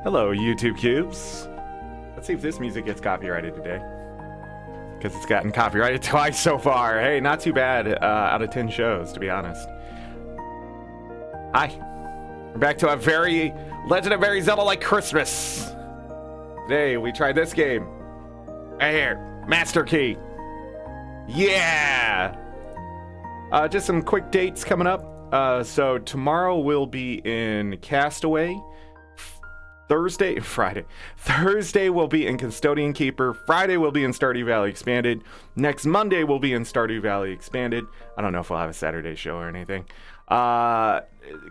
Hello, YouTube cubes. Let's see if this music gets copyrighted today. Because it's gotten copyrighted twice so far. Hey, not too bad out of 10 shows, to be honest. Hi. We're back to a very legendary Zelda-Like Christmas. Today, we tried this game. Right here. Master Key. Yeah! Just some quick dates coming up. So tomorrow we'll be in Castaway. Thursday we'll be in Custodian Keeper. Friday we'll be in Stardew Valley Expanded. Next Monday we'll be in Stardew Valley Expanded. I don't know if we'll have a Saturday show or anything.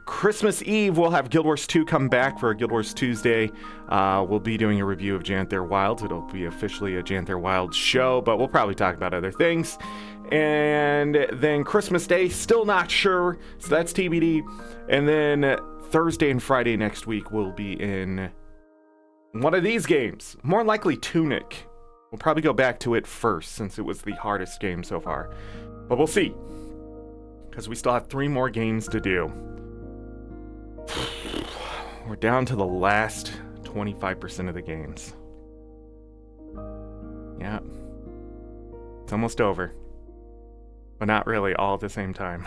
Christmas Eve we'll have Guild Wars 2 come back for a Guild Wars Tuesday. We'll be doing a review of Janther Wilds. It'll be officially a Janther Wilds show, but we'll probably talk about other things. And then Christmas Day, still not sure, so that's TBD. And then Thursday and Friday next week we'll be in one of these games. More likely Tunic. We'll probably go back to it first since it was the hardest game so far. But we'll see. Because we still have 3 more games to do. We're down to the last 25% of the games. Yeah. It's almost over. But not really all at the same time.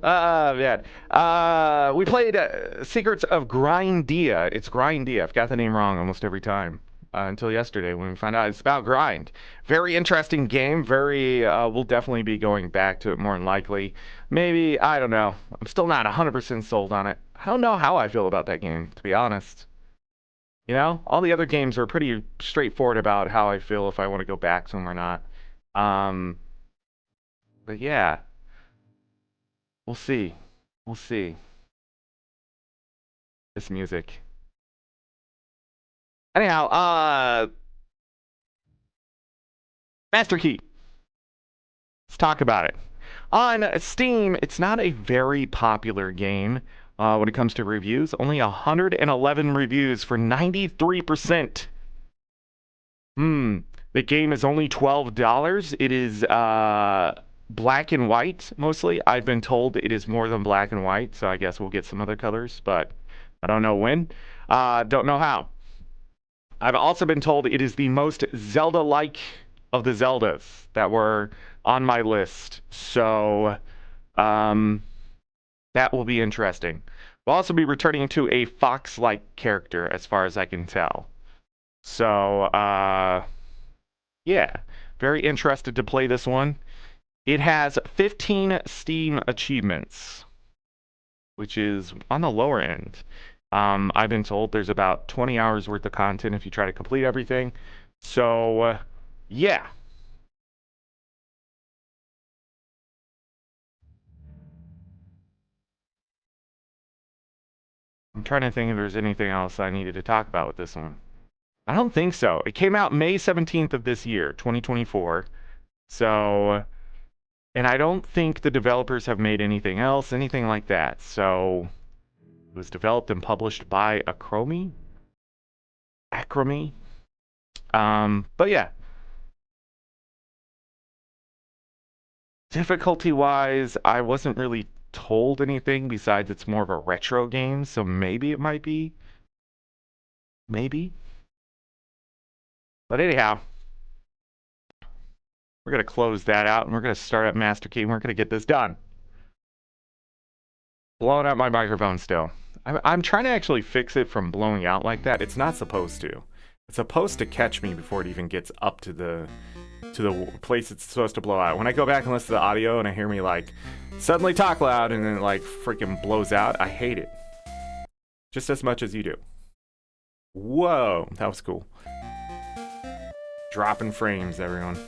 Man. We played Secrets of Grindia. It's Grindia. I've got the name wrong almost every time. Until yesterday when we found out it's about grind. Very interesting game. We'll definitely be going back to it more than likely. Maybe, I don't know. I'm still not 100% sold on it. I don't know how I feel about that game, to be honest. You know, all the other games are pretty straightforward about how I feel if I want to go back to them or not. But yeah. We'll see. We'll see. This music. Anyhow, Master Key. Let's talk about it. On Steam, it's not a very popular game when it comes to reviews. Only 111 reviews for 93%. The game is only $12. It is black and white, mostly. I've been told it is more than black and white, so I guess we'll get some other colors, but I don't know when. Don't know how. I've also been told it is the most Zelda-like of the Zeldas that were on my list. So, that will be interesting. We'll also be returning to a fox-like character, as far as I can tell. So, yeah. Very interested to play this one. It has 15 Steam achievements, which is on the lower end. I've been told there's about 20 hours worth of content if you try to complete everything. So, yeah. I'm trying to think if there's anything else I needed to talk about with this one. I don't think so. It came out May 17th of this year, 2024. So, and I don't think the developers have made anything else, anything like that. So, it was developed and published by Acromy. But yeah. Difficulty-wise, I wasn't really told anything besides it's more of a retro game, so maybe it might be. Maybe. But anyhow, we're going to close that out, and we're going to start up Master Key, and we're going to get this done. Blowing out my microphone still. I'm trying to actually fix it from blowing out like that. It's not supposed to. It's supposed to catch me before it even gets up to the place it's supposed to blow out. When I go back and listen to the audio and I hear me like suddenly talk loud and then like freaking blows out, I hate it. Just as much as you do. Whoa, that was cool. Dropping frames, everyone.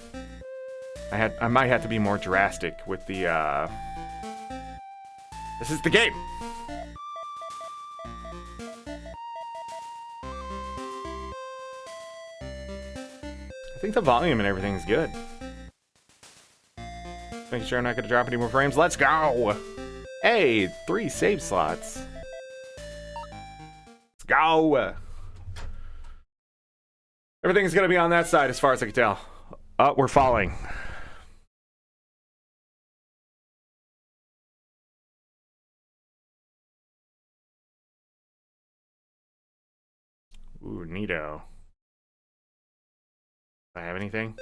I might have to be more drastic with the This is the game. I think the volume and everything is good. Making sure I'm not going to drop any more frames. Let's go! Hey, 3 save slots. Let's go! Everything's going to be on that side as far as I can tell. Oh, we're falling. Ooh, neato. Do I have anything?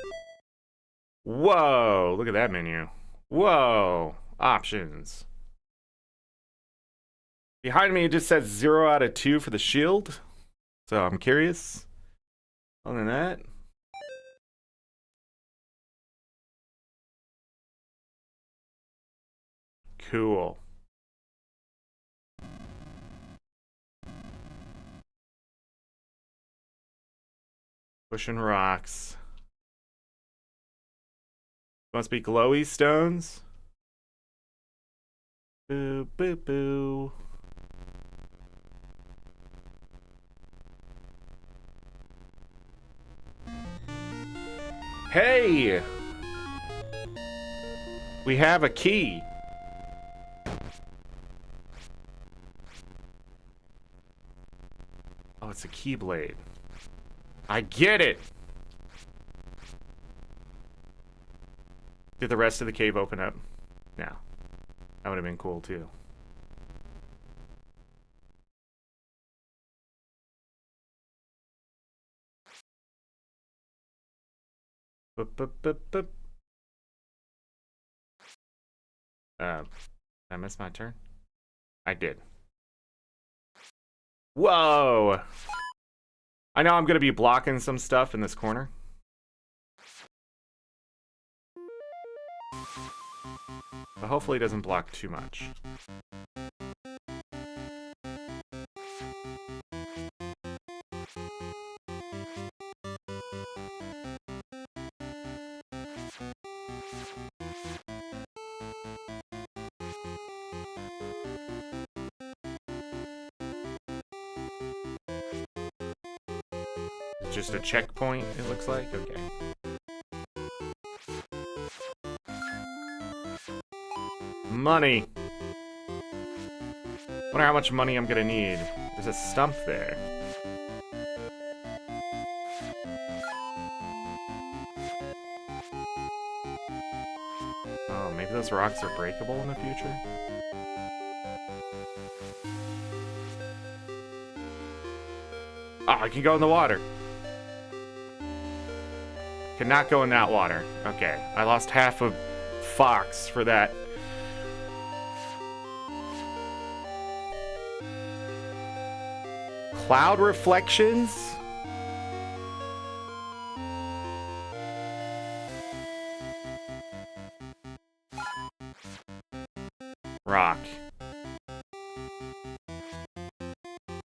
Whoa, look at that menu. Whoa, options. Behind me, it just says 0 out of 2 for the shield. So I'm curious. Other than that. Cool. Pushing rocks. Must be glowy stones. Boo, boo, boo. Hey! We have a key. Oh, it's a keyblade. I get it! Did the rest of the cave open up? No. That would have been cool too. Boop, boop, boop, boop. Did I miss my turn? I did. Whoa! I know I'm gonna be blocking some stuff in this corner. But hopefully it doesn't block too much. Just a checkpoint, it looks like? Okay. Money! Wonder how much money I'm gonna need. There's a stump there. Oh, maybe those rocks are breakable in the future? Oh, I can go in the water. Cannot go in that water. Okay, I lost half of Fox for that. Cloud reflections? Rock.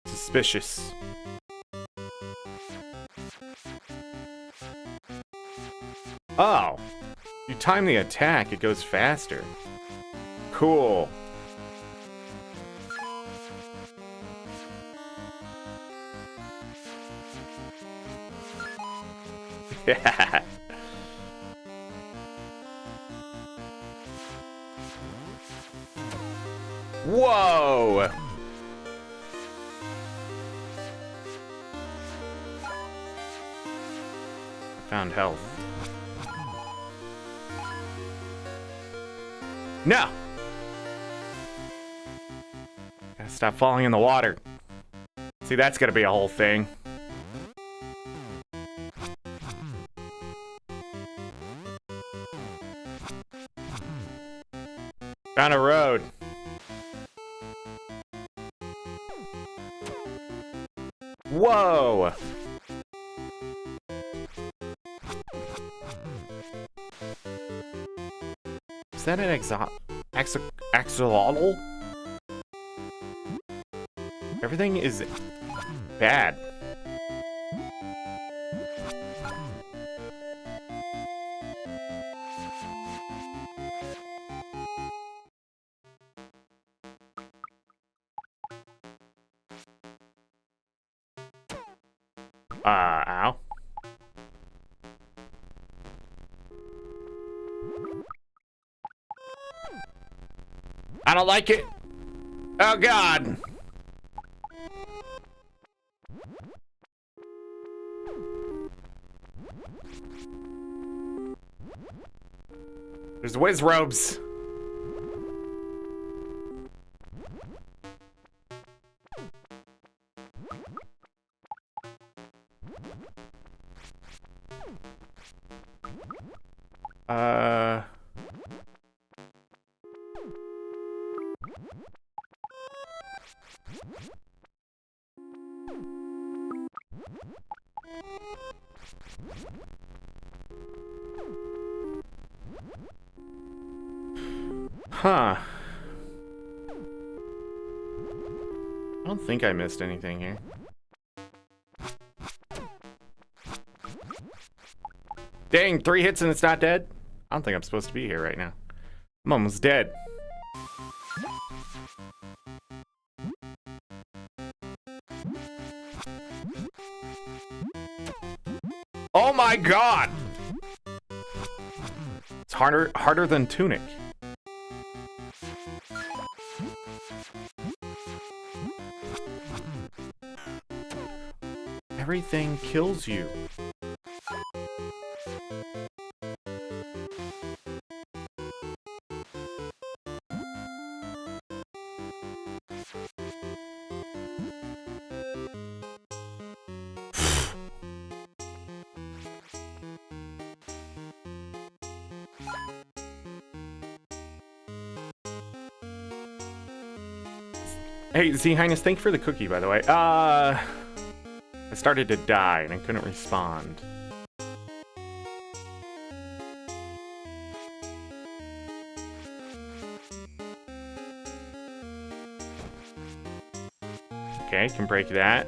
Suspicious. Oh, you time the attack, it goes faster. Cool. Yeah. Whoa! Found health. No! Gotta stop falling in the water. See, that's gonna be a whole thing. Found a road. Whoa! Is that an axolotl? Everything is bad. Ow. I don't like it. Oh, God. There's whiz robes. Huh. I don't think I missed anything here. Dang, 3 hits and it's not dead? I don't think I'm supposed to be here right now. I'm almost dead. Oh my god! It's harder than Tunic. Everything kills you. Hey, Z Highness, thank you for the cookie, by the way. I started to die and I couldn't respond. Okay, can break that.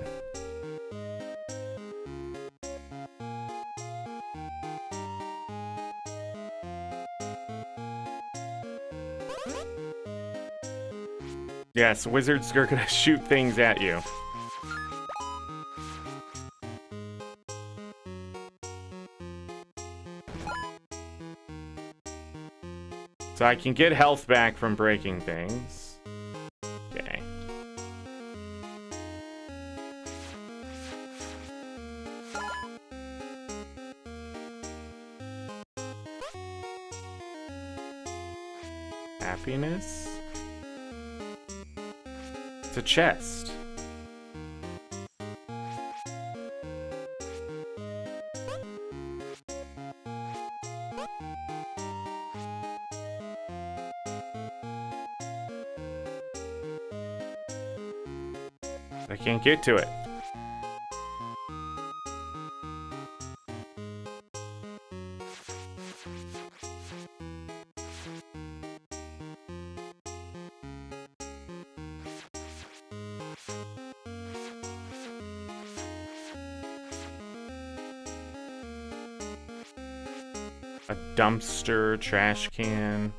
Yes, wizards are gonna shoot things at you. So I can get health back from breaking things. Okay. Happiness? It's a chest. I can't get to it. A dumpster, trash can.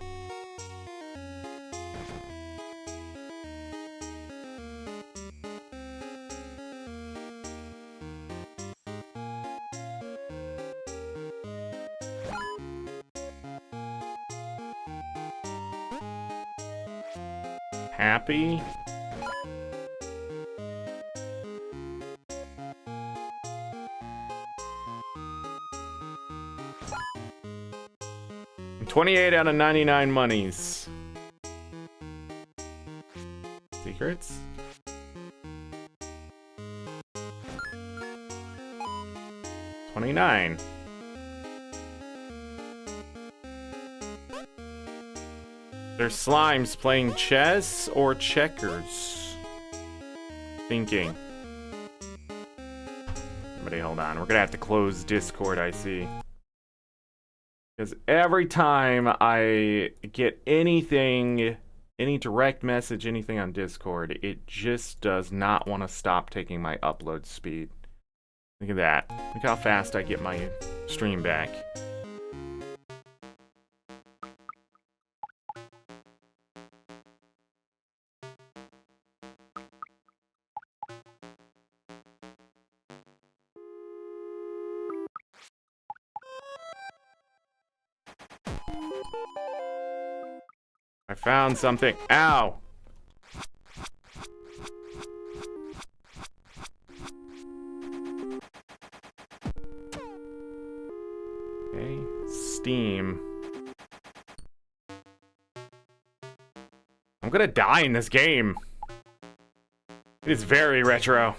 Happy. And 28 out of 99 monies. Secrets? $29. There's slimes playing chess or checkers. Thinking. Somebody hold on. We're gonna have to close Discord, I see. Because every time I get anything, any direct message, anything on Discord, it just does not want to stop taking my upload speed. Look at that. Look how fast I get my stream back. I found something. Ow! Okay, Steam. I'm gonna die in this game. It is very retro.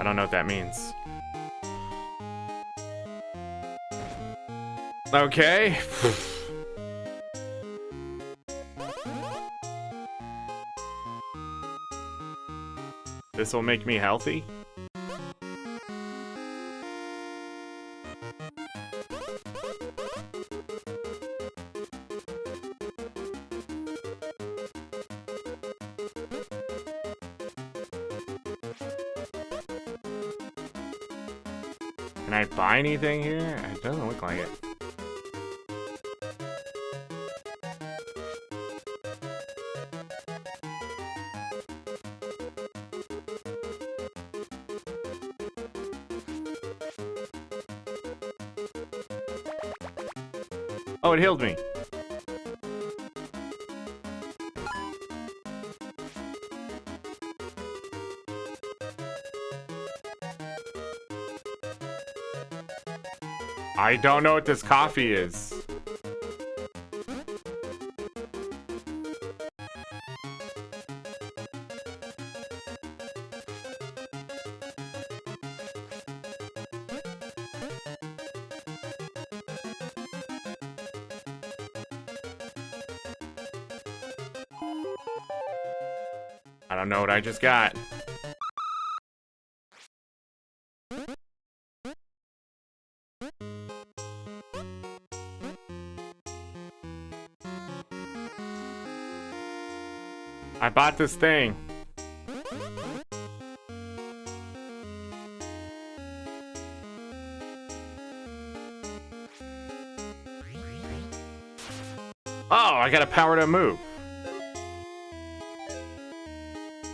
I don't know what that means. Okay. This will make me healthy? Can I buy anything here? It doesn't look like it. Oh, it healed me. I don't know what this coffee is. I don't know what I just got. I bought this thing. Oh, I got a power to move.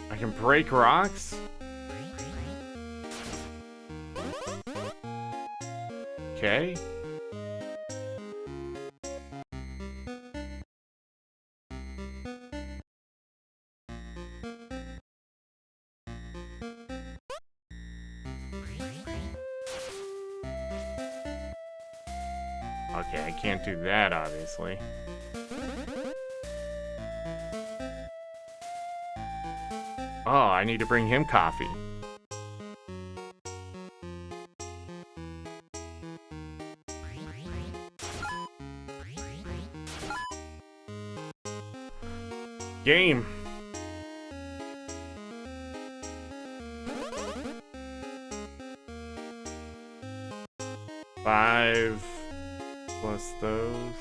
I can break rocks? Okay. Okay, I can't do that, obviously. Oh, I need to bring him coffee. Game. Five plus those.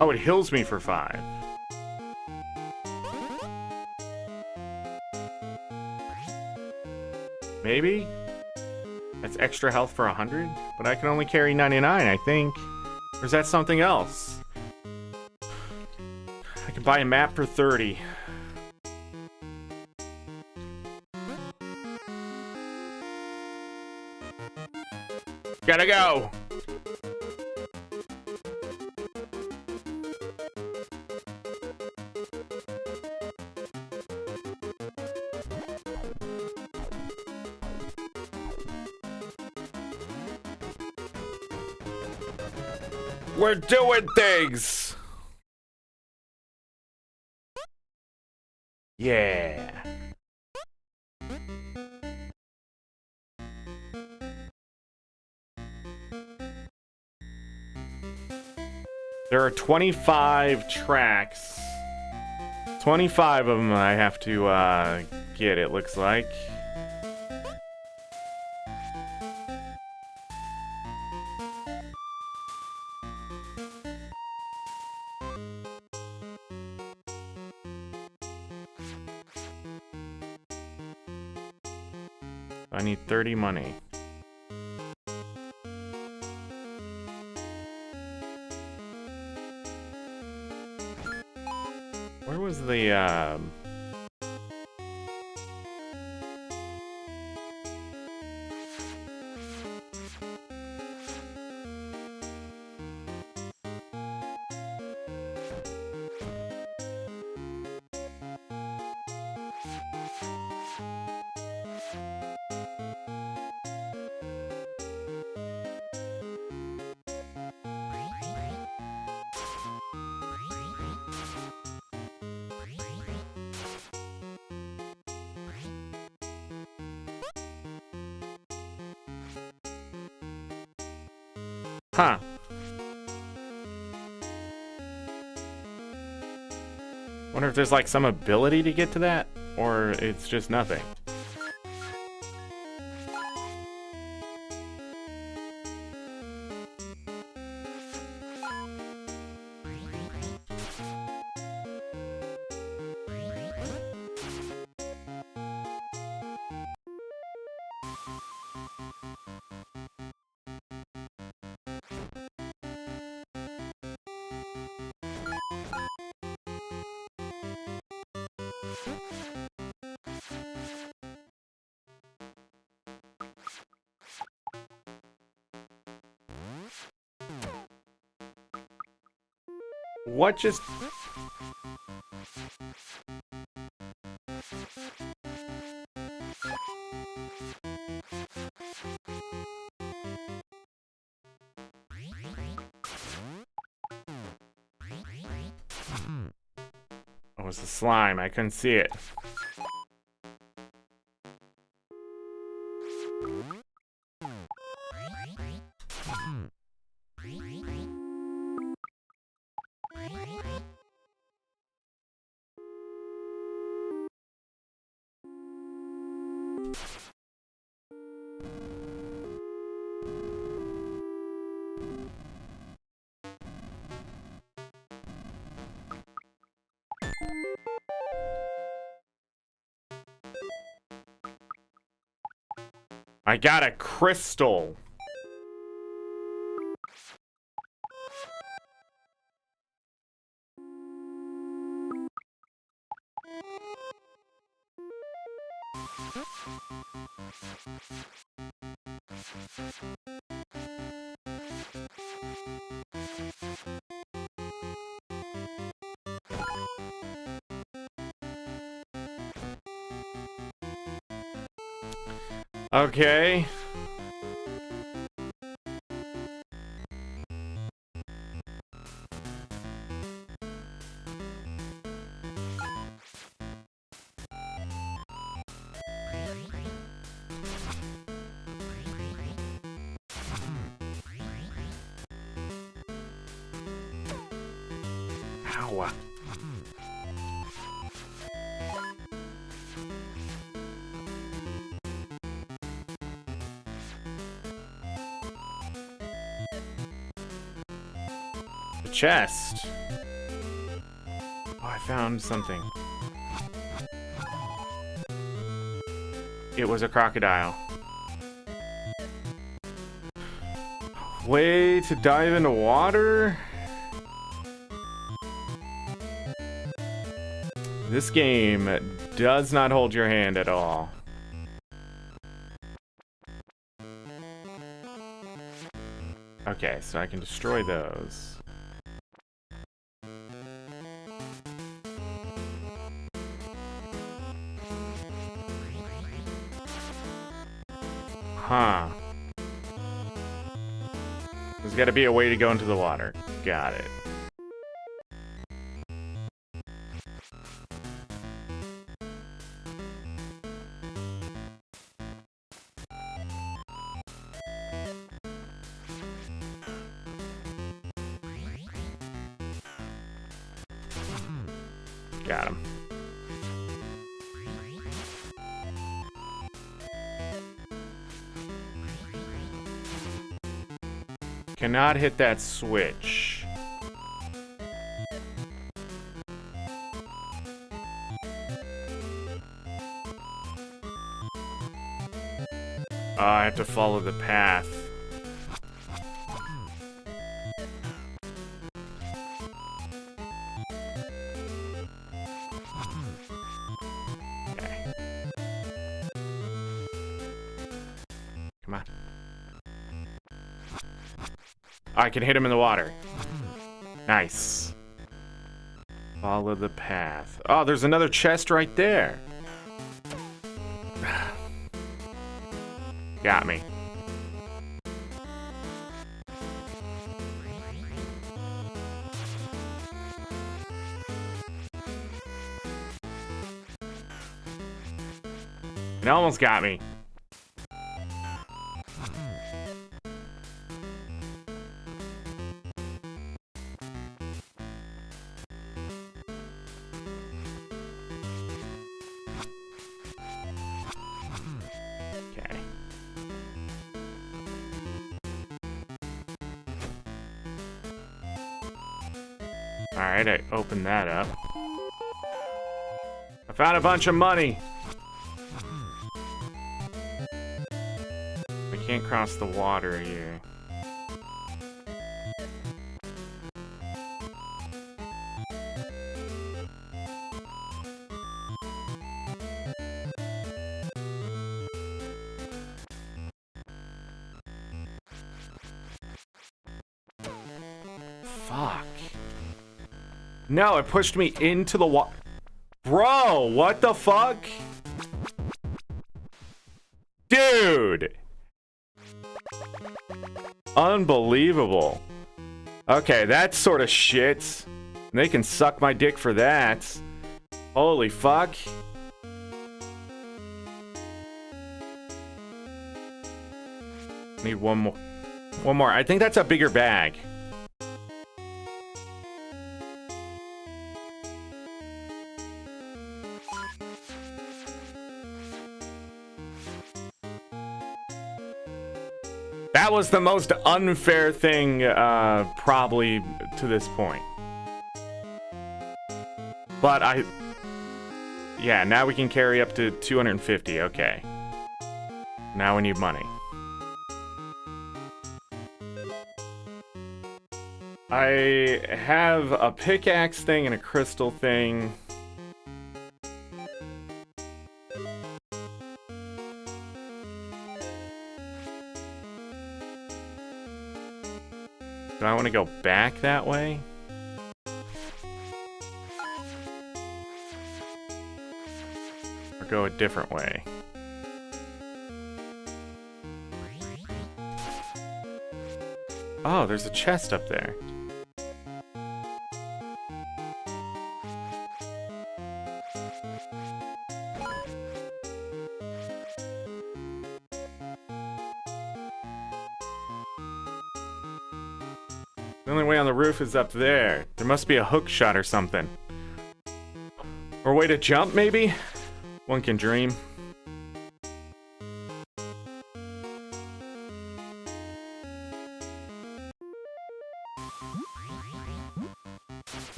Oh, it heals me for 5. Maybe? That's extra health for 100? But I can only carry 99, I think. Or is that something else? I can buy a map for 30. Gotta go! We're doing things! Yeah. There are 25 tracks. 25 of them I have to get, it looks like. I need 30 money. Where was the Huh. Wonder if there's like some ability to get to that, or it's just nothing. What just... Oh, it's the slime. I couldn't see it. I got a crystal. Okay. Ow. The chest. Oh, I found something. It was a crocodile. Way to dive into water? This game does not hold your hand at all. Okay, so I can destroy those. Huh. There's got to be a way to go into the water. Got it. Got him. Cannot hit that switch. I have to follow the path. Okay. Come on. I can hit him in the water. Nice. Follow the path. Oh, there's another chest right there. Got me. It almost got me. Alright, I opened that up. I found a bunch of money! We can't cross the water here. Fuck. No, it pushed me into the water. Bro, what the fuck? Dude! Unbelievable. Okay, that's sort of shit. They can suck my dick for that. Holy fuck. Need one more. One more. I think that's a bigger bag. That was the most unfair thing, probably, to this point. But yeah, now we can carry up to 250, okay. Now we need money. I have a pickaxe thing and a crystal thing. Do I want to go back that way? Or go a different way? Oh, there's a chest up there. The only way on the roof is up there. There must be a hook shot or something. Or a way to jump, maybe? One can dream.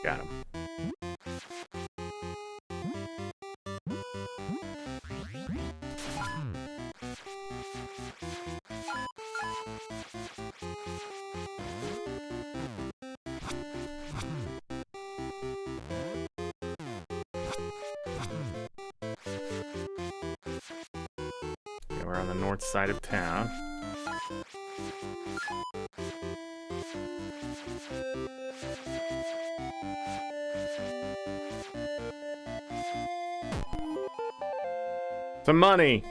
Got him. Okay, we're on the north side of town. Some money!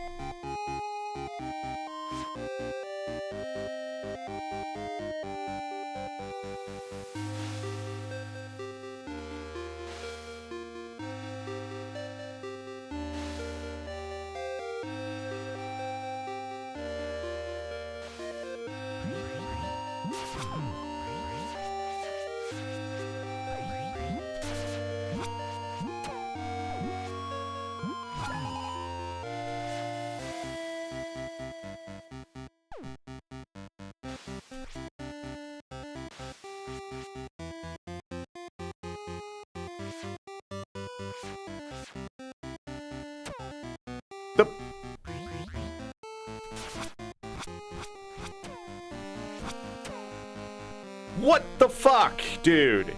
What the fuck, dude?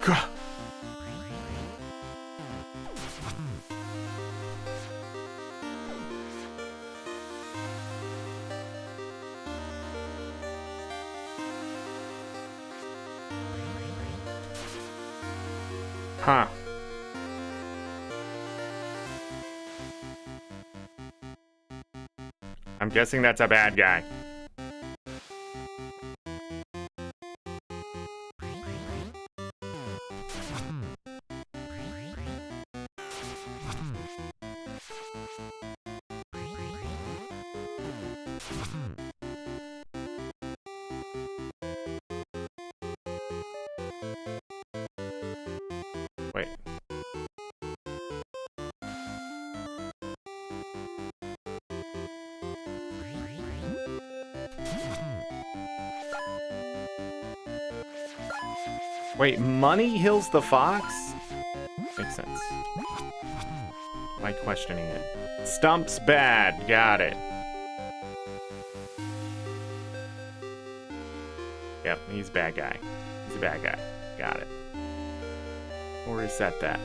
Gah. Huh. I'm guessing that's a bad guy. Wait. Wait, money heals the fox? Makes sense. Why questioning it? Stump's bad. Got it. Yep, he's a bad guy. He's a bad guy. Got it. We'll reset that.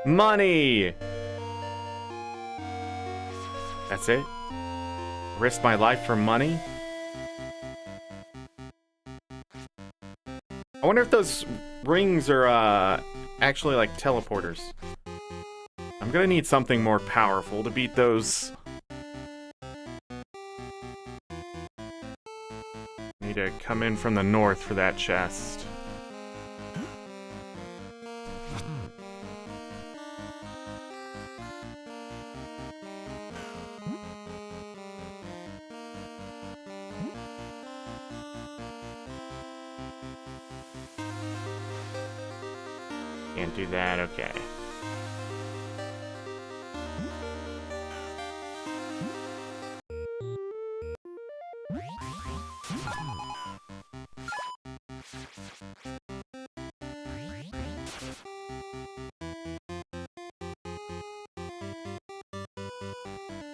Money! That's it? Risk my life for money? I wonder if those rings are actually like teleporters. I'm gonna need something more powerful to beat those. Need to come in from the north for that chest. Can't do that, okay.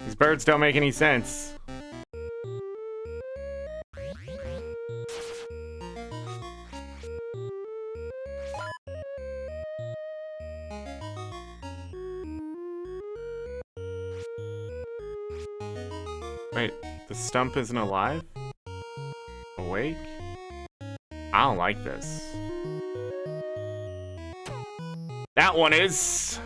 These birds don't make any sense. Wait, the stump isn't alive? Awake? I don't like this. That one is.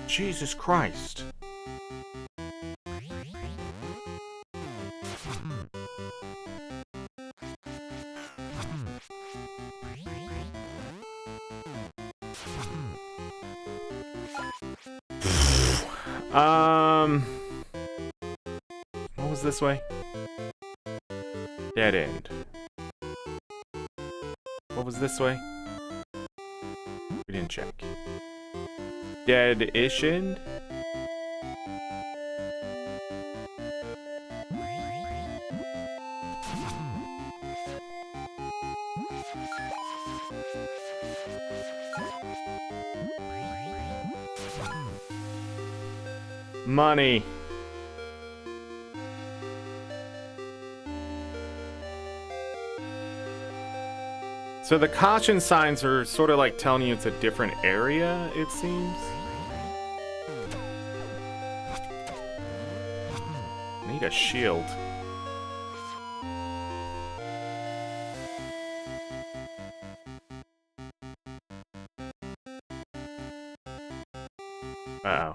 Jesus Christ. What was this way? Dead end. What was this way? We didn't check. Dead-ish end? Money. So the caution signs are sort of like telling you it's a different area, it seems. Need a shield. Uh-oh.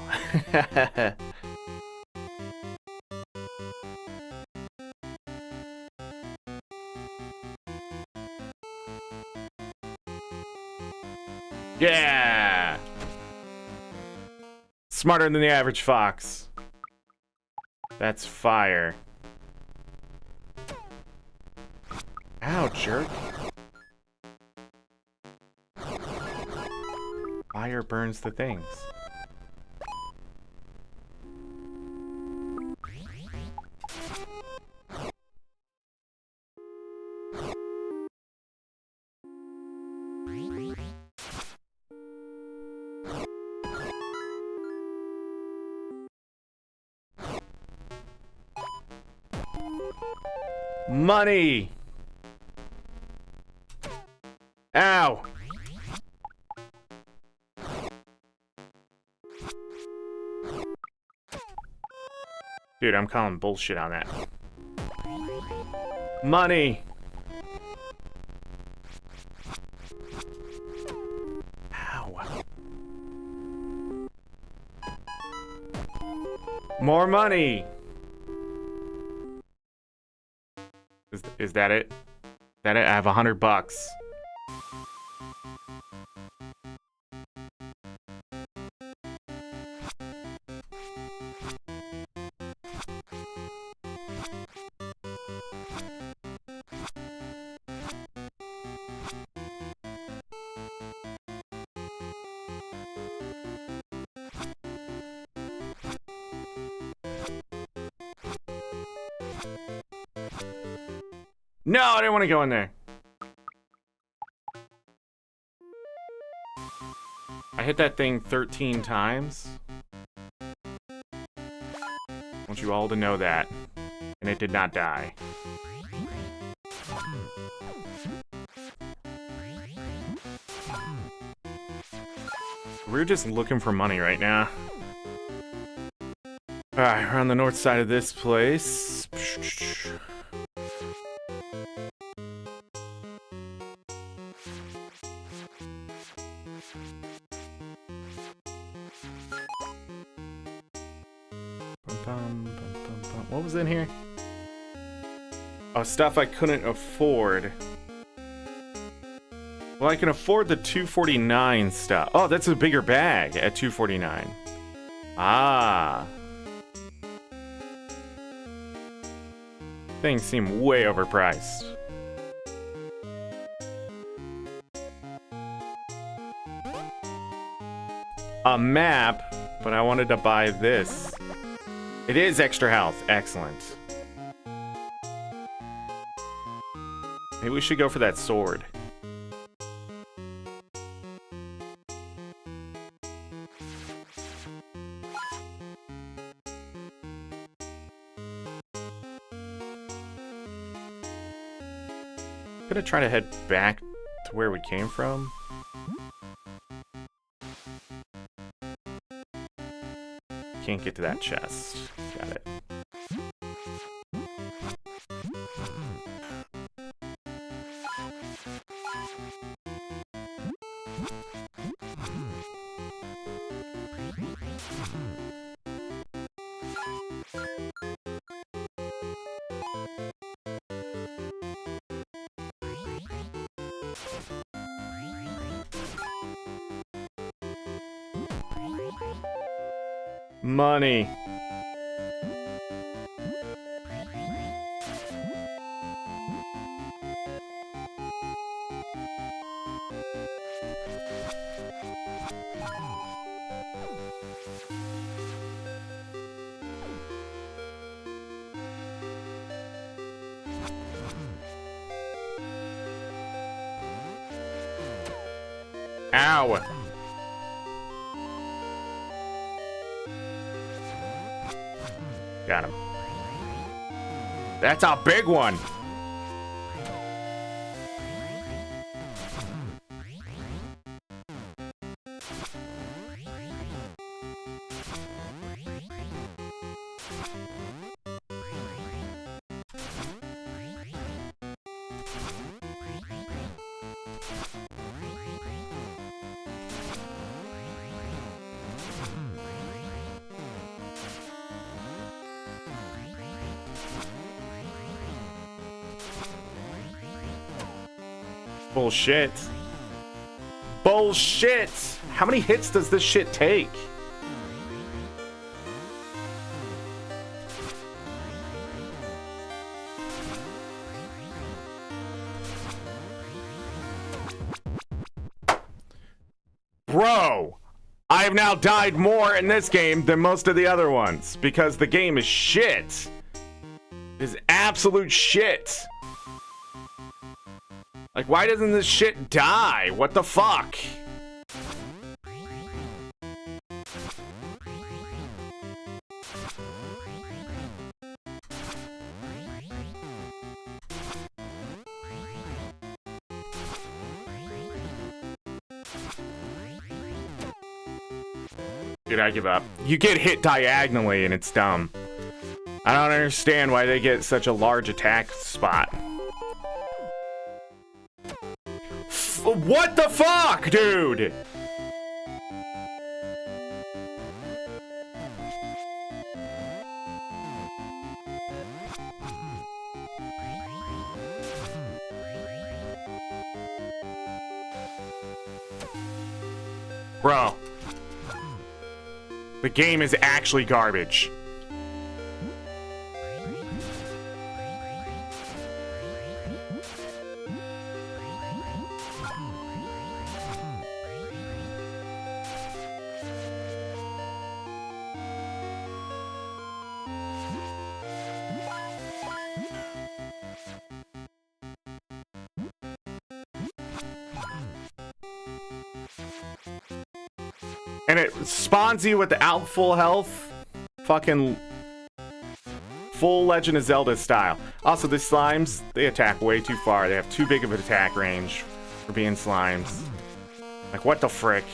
Yeah! Smarter than the average fox. That's fire. Ow, jerk. Fire burns the things. Money! Ow! Dude, I'm calling bullshit on that. Money! Ow. More money! Is that it? Is that it? I have $100. No, I didn't want to go in there. I hit that thing 13 times. I want you all to know that. And it did not die. We're just looking for money right now. Alright, we're on the north side of this place. What was in here? Oh, stuff I couldn't afford. Well, I can afford the 249 stuff. Oh, that's a bigger bag at 249. Ah. Things seem way overpriced. A map, but I wanted to buy this. It is extra health. Excellent. Maybe we should go for that sword. Gonna try to head back to where we came from. Can't get to that chest. Got it. Money. Ow. Got him. That's a big one. Bullshit. Bullshit! How many hits does this shit take? Bro! I have now died more in this game than most of the other ones because the game is shit. It is absolute shit. Like, why doesn't this shit die? What the fuck? Dude, I give up. You get hit diagonally and it's dumb. I don't understand why they get such a large attack spot. What the fuck, dude? Bro. The game is actually garbage. And it spawns you without full health. Fucking full Legend of Zelda style. Also, the slimes, they attack way too far. They have too big of an attack range for being slimes. Like, what the frick?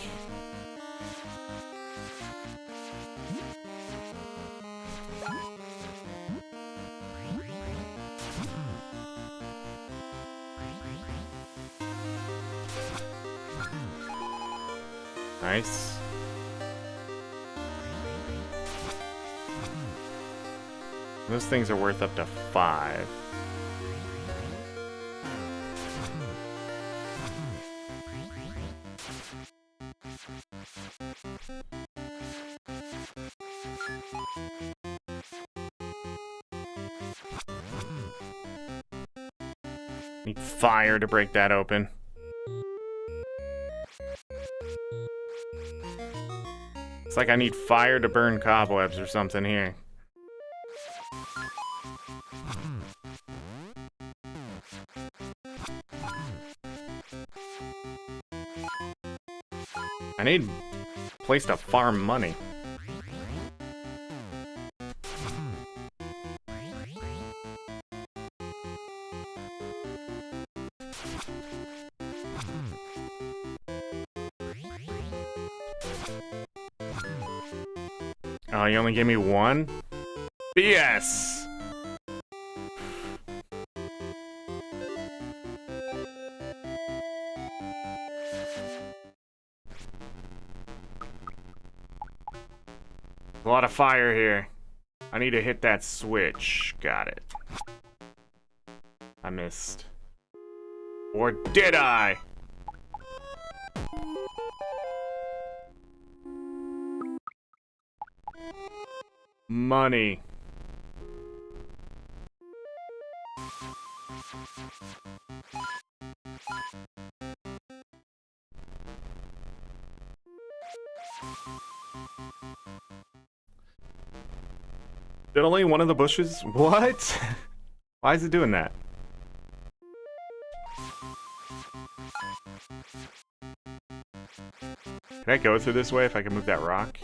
Nice. Those things are worth up to 5. Need fire to break that open. It's like I need fire to burn cobwebs or something here. I need a place to farm money. Oh, you only gave me 1? BS! A lot of fire here. I need to hit that switch. Got it. I missed. Or did I? Money. Did only one of the bushes? What? Why is it doing that? Can I go through this way if I can move that rock?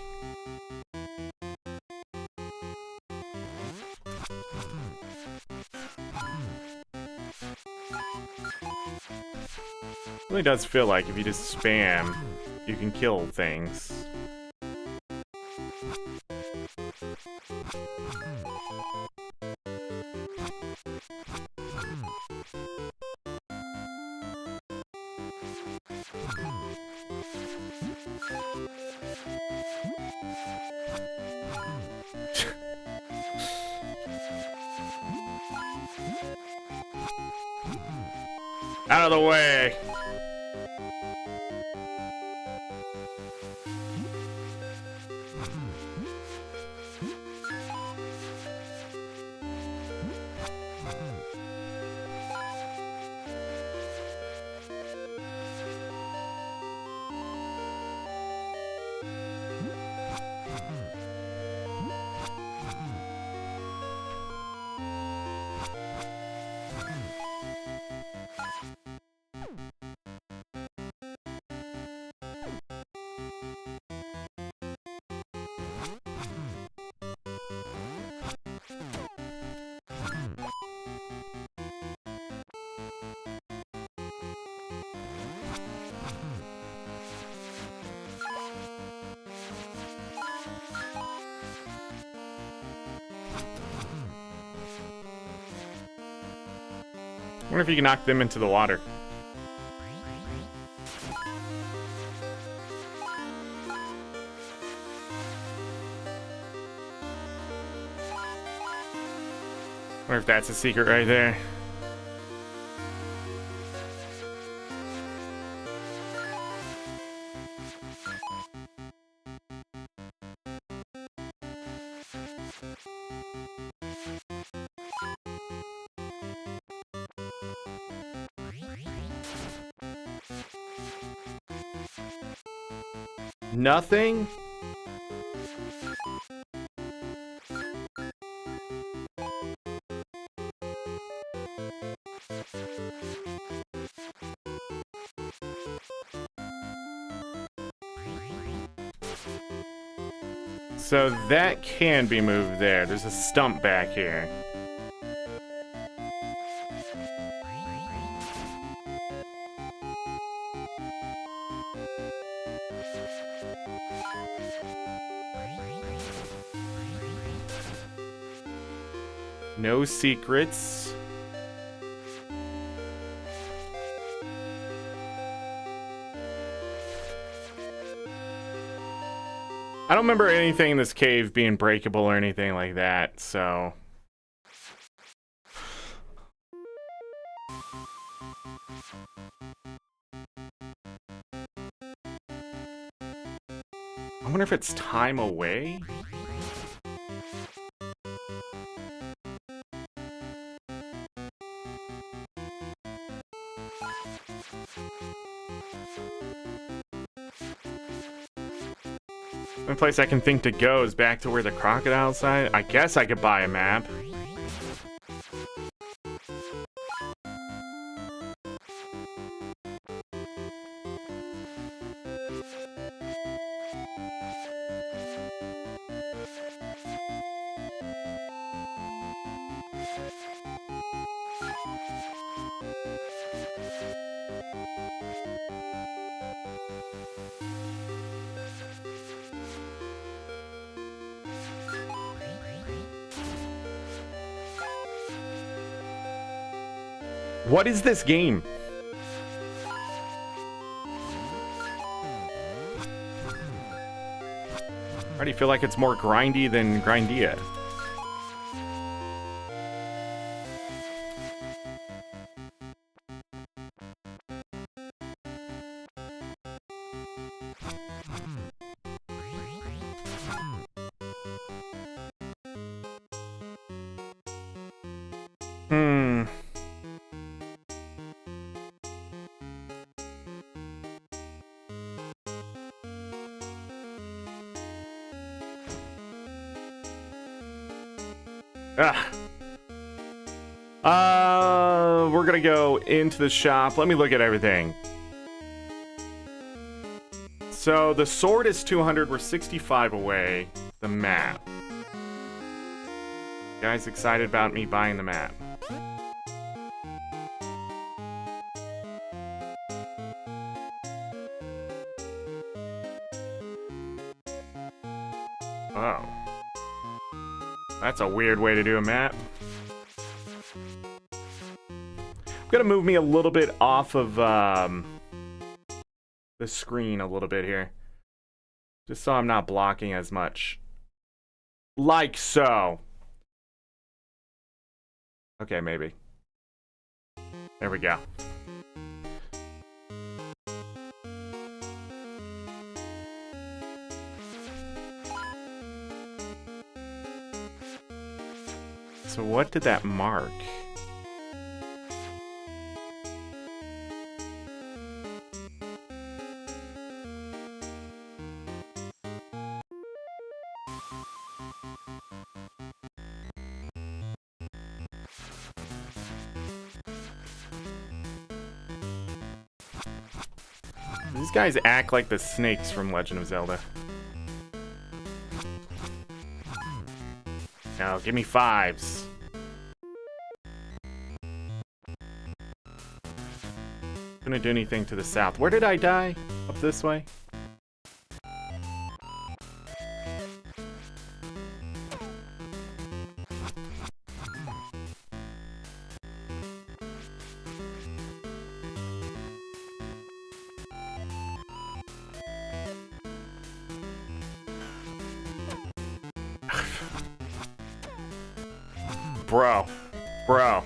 It really does feel like if you just spam, you can kill things. Out of the way! I wonder if you can knock them into the water. I wonder if that's a secret right there. Nothing? So that can be moved there. There's a stump back here. No secrets. I don't remember anything in this cave being breakable or anything like that, so... I wonder if it's time away? The only place I can think to go is back to where the crocodile's side. I guess I could buy a map. What is this game? I already feel like it's more grindy than Grindia. We're gonna go into the shop. Let me look at everything. So the sword is 200. We're 65 away. The map. You guys excited about me buying the map? Oh. That's a weird way to do a map. I'm gonna move me a little bit off of the screen a little bit here. Just so I'm not blocking as much. Like so. Okay, maybe. There we go. So what did that mark? These guys act like the snakes from Legend of Zelda. No, give me fives. Gonna do anything to the south. Where did I die? Up this way? Bro.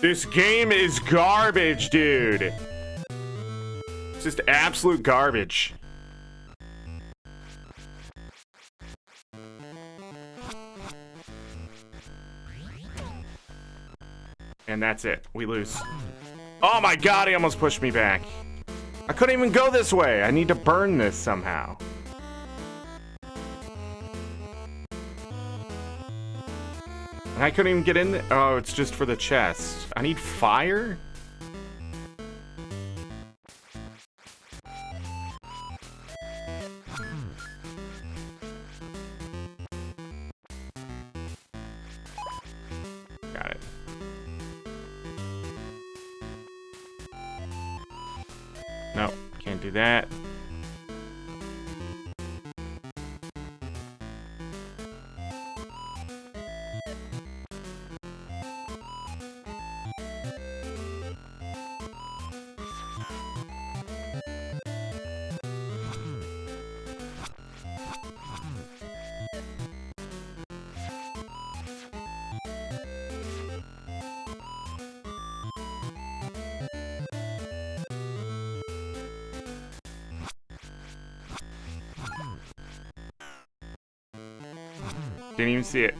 This game is garbage, dude. It's just absolute garbage. And that's it. We lose. Oh my god, he almost pushed me back. I couldn't even go this way. I need to burn this somehow. I couldn't even get in there. Oh, it's just for the chest. I need fire? Got it. No, can't do that. Didn't even see it.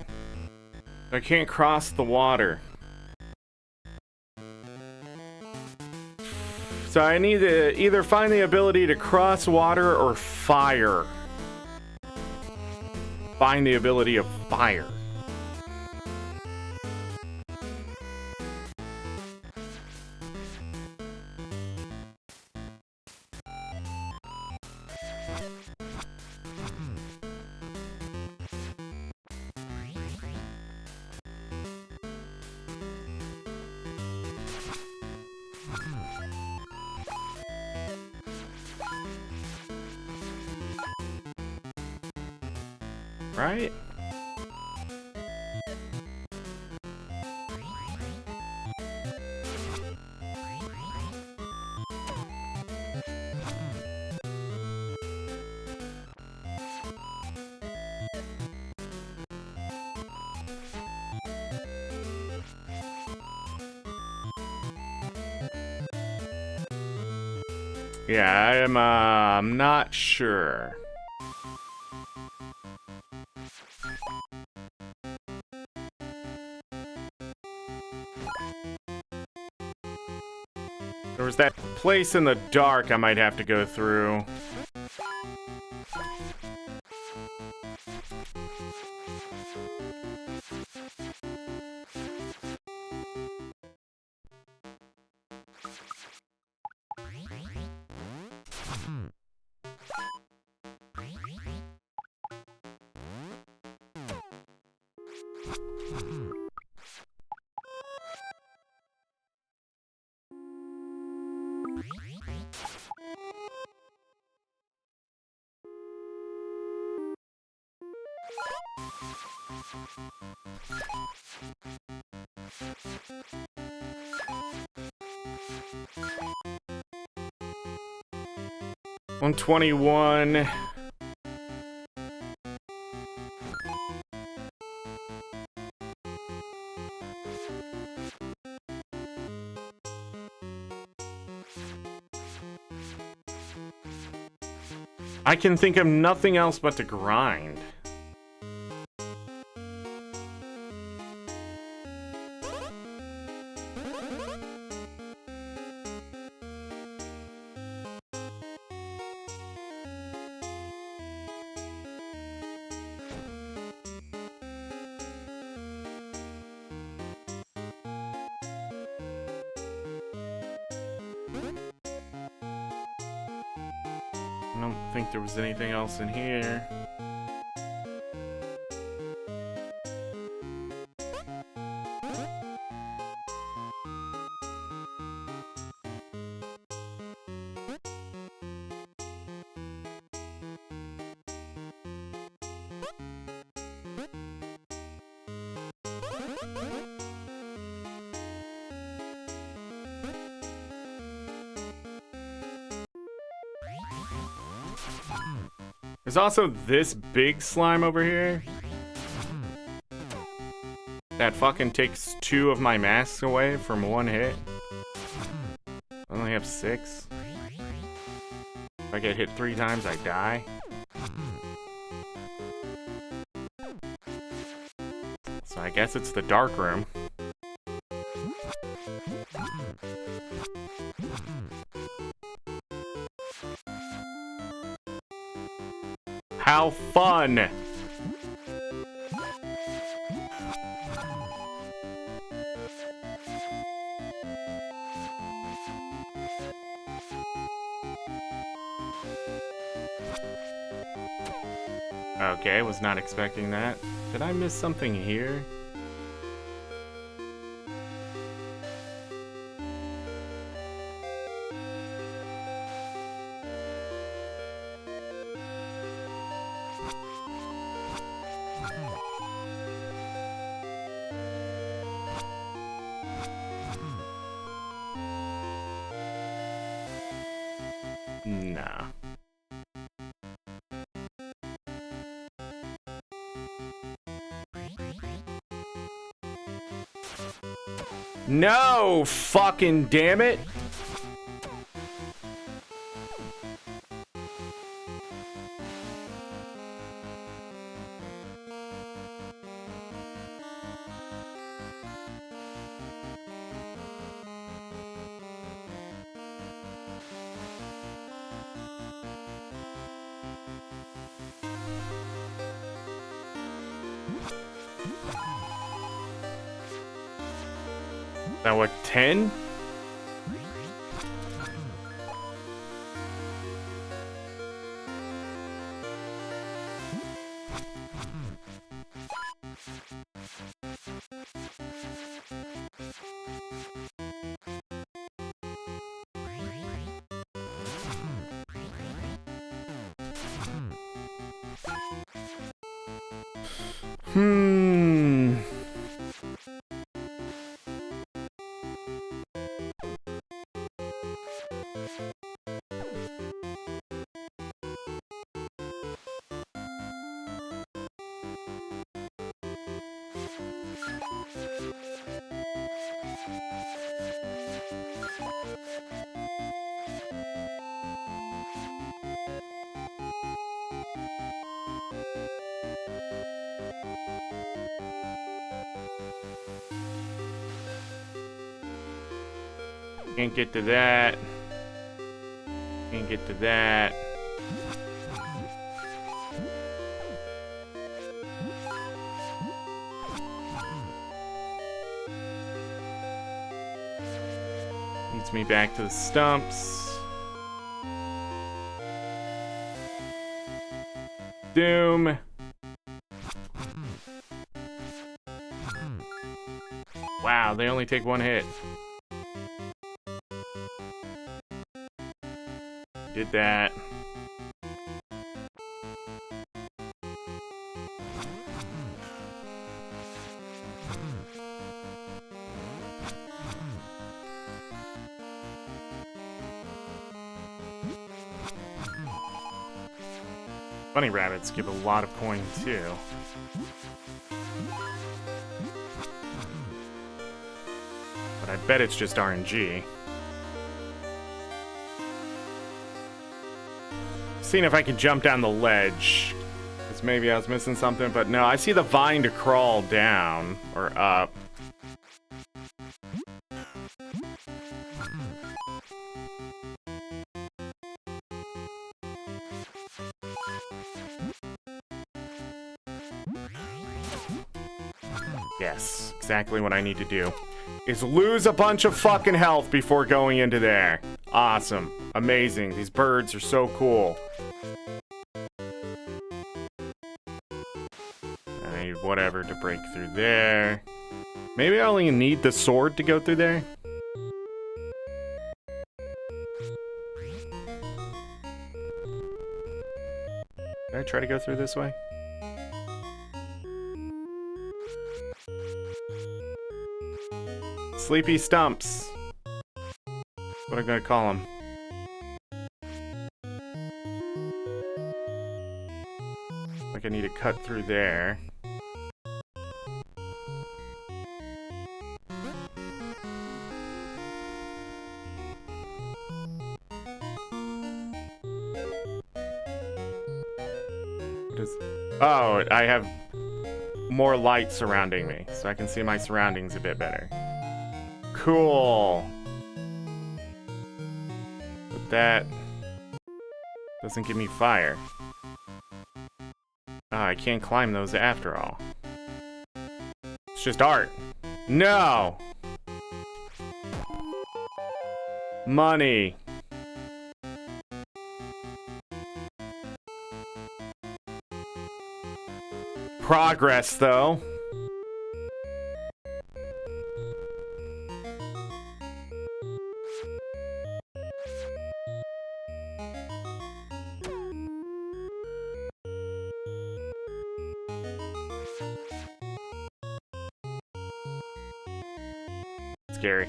I can't cross the water. So I need to either find the ability to cross water or fire. Find the ability of fire. Right? Yeah, I'm not sure. There was that place in the dark I might have to go through. $121. I can think of nothing else but to grind. I don't think there was anything else in here. There's also this big slime over here that fucking takes 2 of my masks away from 1 hit. I only have 6. If I get hit 3 times, I die. So I guess it's the dark room. How fun! Okay, was not expecting that. Did I miss something here? Nah. No! Fucking damn it! Now what, 10? Can't get to that. Can't get to that. Leads me back to the stumps. Doom. Wow, they only take one hit. Did that. Bunny rabbits give a lot of coin too. But I bet it's just RNG. Seeing if I can jump down the ledge. Because maybe I was missing something, but no, I see the vine to crawl down or up. Yes, exactly what I need to do. Is lose a bunch of fucking health before going into there. Awesome. Amazing. These birds are so cool. I need whatever to break through there. Maybe I only need the sword to go through there. Did I try to go through this way? Sleepy stumps. What I'm gonna call them. Like I need to cut through there. What is... Oh, I have more light surrounding me, so I can see my surroundings a bit better. Cool. But that doesn't give me fire. Ah, I can't climb those after all. It's just art. No! Money. progress, though. Scary.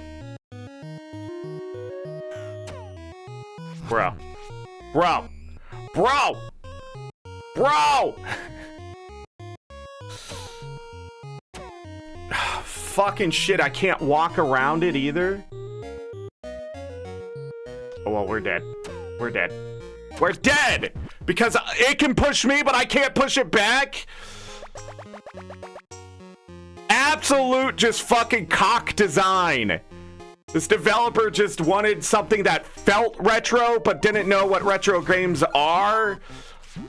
Bro. Bro. Bro! Bro! Fucking shit, I can't walk around it either. Oh, well, we're dead. We're dead. We're dead! Because it can push me, but I can't push it back? Absolute just fucking cock design. This developer just wanted something that felt retro, but didn't know what retro games are.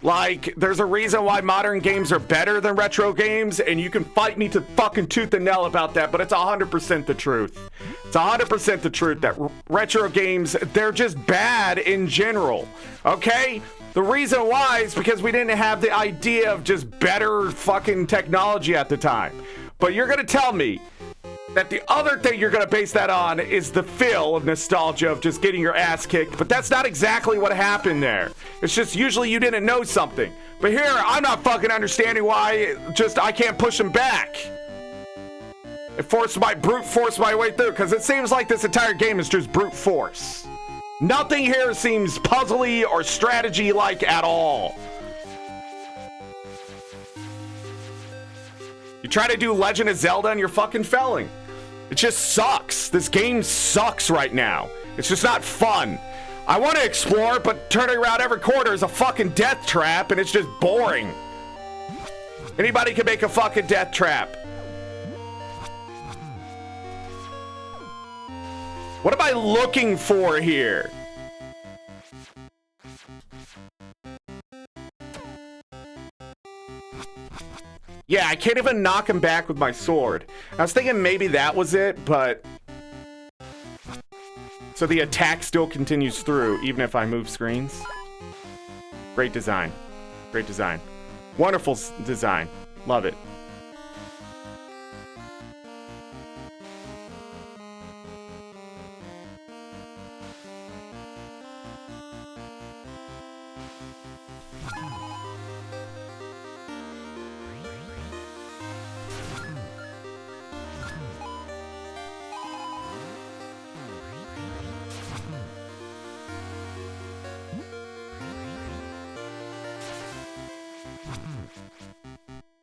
Like, there's a reason why modern games are better than retro games, and you can fight me to fucking tooth and nail about that, but it's 100% the truth. It's 100% the truth that retro games, they're just bad in general, okay? The reason why is because we didn't have the idea of just better fucking technology at the time. But you're gonna tell me that the other thing you're gonna base that on is the feel of nostalgia of just getting your ass kicked, but that's not exactly what happened there. It's just usually you didn't know something. But here, I'm not fucking understanding why just I can't push him back. It brute force my way through, because it seems like this entire game is just brute force. Nothing here seems puzzly or strategy-like at all. You try to do Legend of Zelda and you're fucking failing. It just sucks. This game sucks right now. It's just not fun. I want to explore, but turning around every corner is a fucking death trap, and it's just boring. Anybody can make a fucking death trap. What am I looking for here? Yeah, I can't even knock him back with my sword. I was thinking maybe that was it, but... So the attack still continues through, even if I move screens. Great design. Great design. Wonderful design. Love it.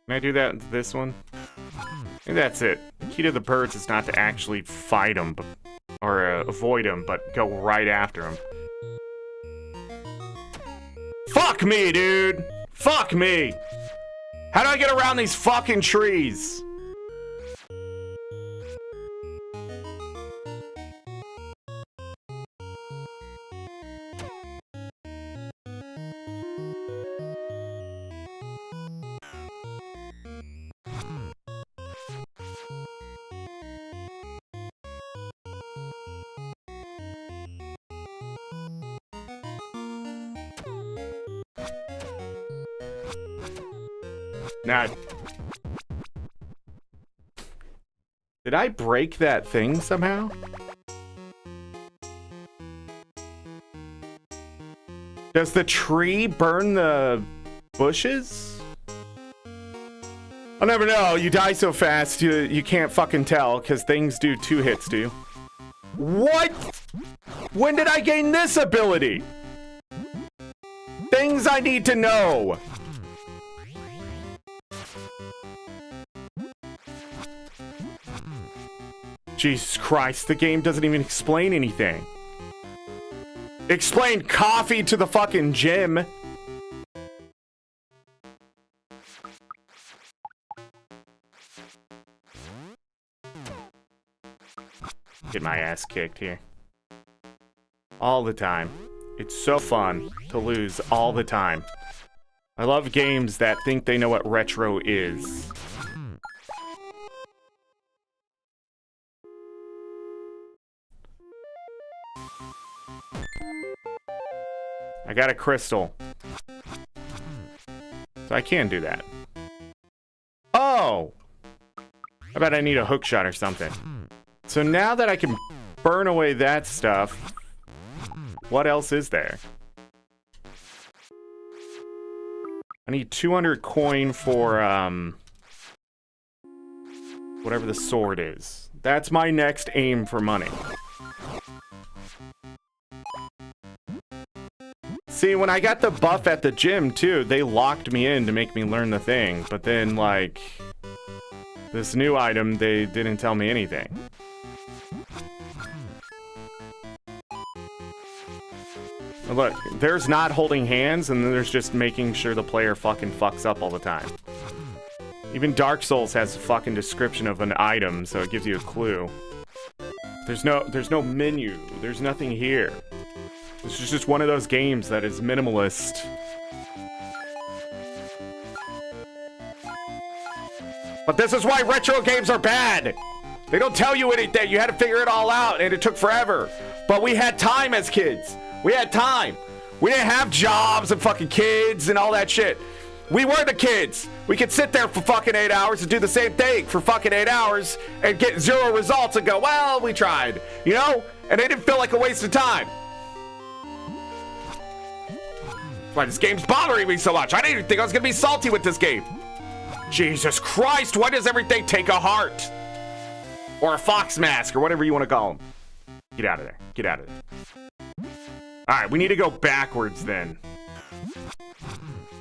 Can I do that with this one? Maybe that's it. The key to the birds is not to actually fight them, or avoid them, but go right after them. Fuck me, dude! Fuck me! How do I get around these fucking trees? Now, did I break that thing somehow? Does the tree burn the bushes? I'll never know. You die so fast, you can't fucking tell, because things do 2 hits to you. What? When did I gain this ability? Things I need to know. Jesus Christ, the game doesn't even explain anything. Explain coffee to the fucking gym. Get my ass kicked here. All the time. It's so fun to lose all the time. I love games that think they know what retro is. I got a crystal. So I can do that. Oh! I bet I need a hook shot or something. So now that I can burn away that stuff, what else is there? I need 200 coin for, whatever the sword is. That's my next aim for money. See, when I got the buff at the gym, too, they locked me in to make me learn the thing. But then, like, this new item, they didn't tell me anything. Look, there's not holding hands, and then there's just making sure the player fucking fucks up all the time. Even Dark Souls has a fucking description of an item, so it gives you a clue. There's no menu. There's nothing here. This is just one of those games that is minimalist. But this is why retro games are bad! They don't tell you anything. You had to figure it all out, and it took forever. But we had time as kids. We had time. We didn't have jobs and fucking kids and all that shit. We were the kids. We could sit there for fucking 8 hours and do the same thing for fucking 8 hours and get 0 results and go, well, we tried. You know? And it didn't feel like a waste of time. Why this game's bothering me so much? I didn't even think I was gonna be salty with this game. Jesus Christ, why does everything take a heart? Or a fox mask, or whatever you want to call them. Get out of there. Get out of there. Alright, we need to go backwards then.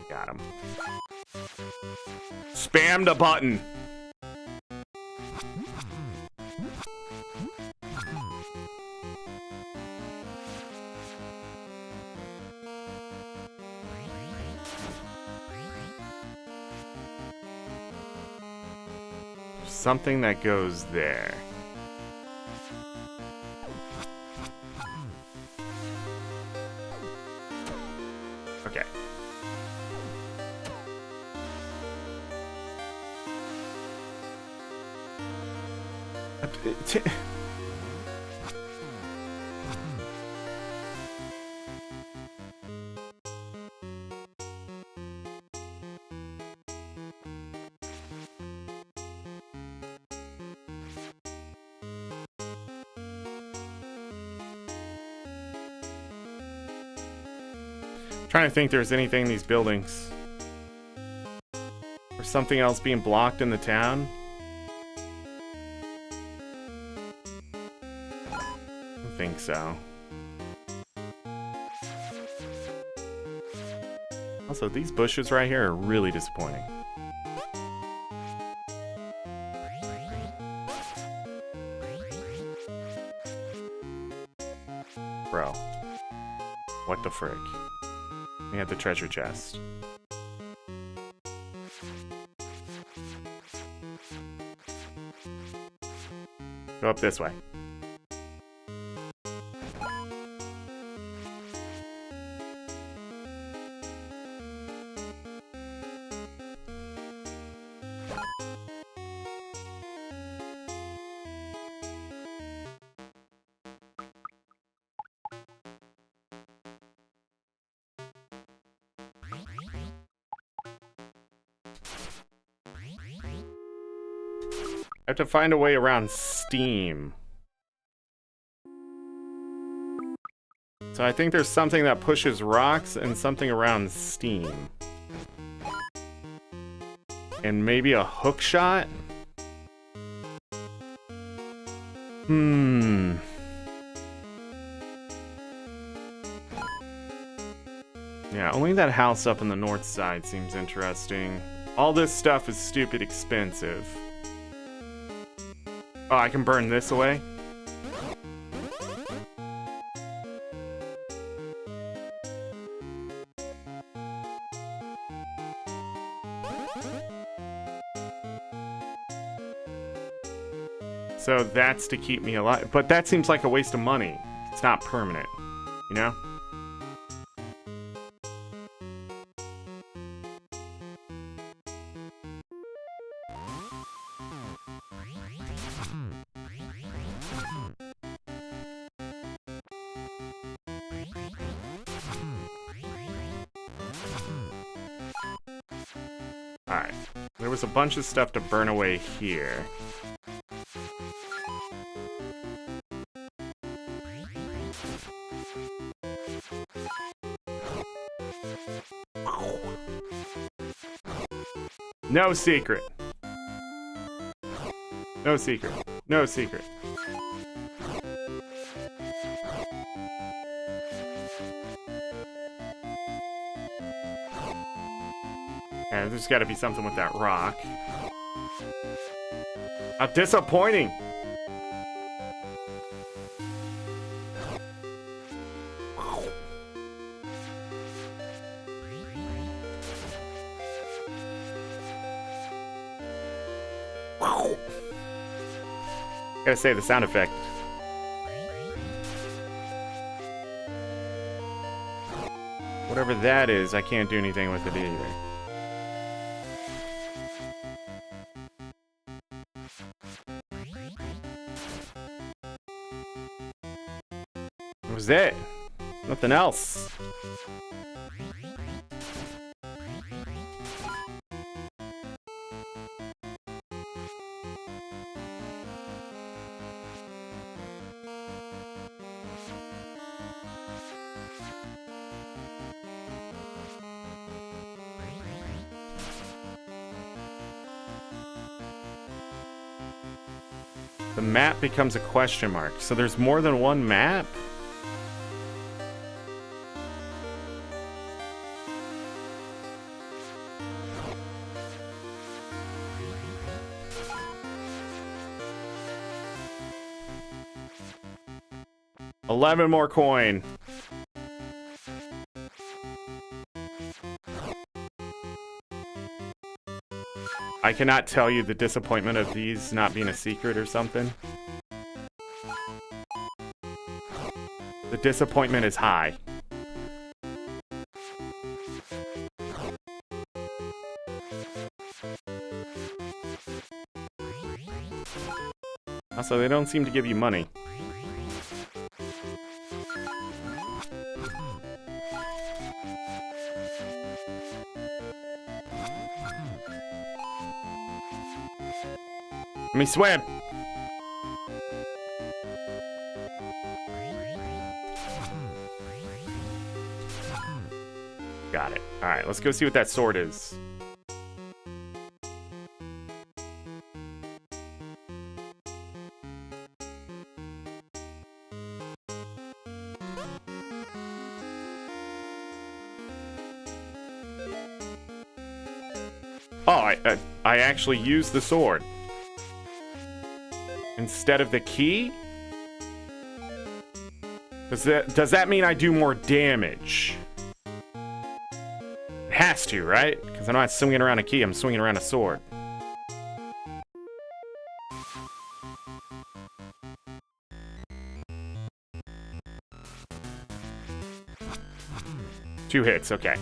Got him. Spam the button. Something that goes there. Okay. Trying to think there's anything in these buildings. Or something else being blocked in the town. I don't think so. Also, these bushes right here are really disappointing. Bro. What the frick? We had the treasure chest. Go up this way. I have to find a way around Steam. So I think there's something that pushes rocks and something around Steam. And maybe a hook shot? Yeah, only that house up in the north side seems interesting. All this stuff is stupid expensive. Oh, I can burn this away? So that's to keep me alive. But that seems like a waste of money. It's not permanent, you know? there was a bunch of stuff to burn away here. No secret. No secret. No secret. And there's got to be something with that rock. How disappointing! Gotta say the sound effect. Whatever that is, I can't do anything with it either. That was it. Nothing else. The map becomes a question mark. So there's more than one map? $11 more coin. I cannot tell you the disappointment of these not being a secret or something. The disappointment is high. Also, they don't seem to give you money. Let me swim. Got it. All right, let's go see what that sword is. Oh, I actually used the sword instead of the key? Does that mean I do more damage? It has to, right? Because I'm not swinging around a key, I'm swinging around a sword. Two hits, okay.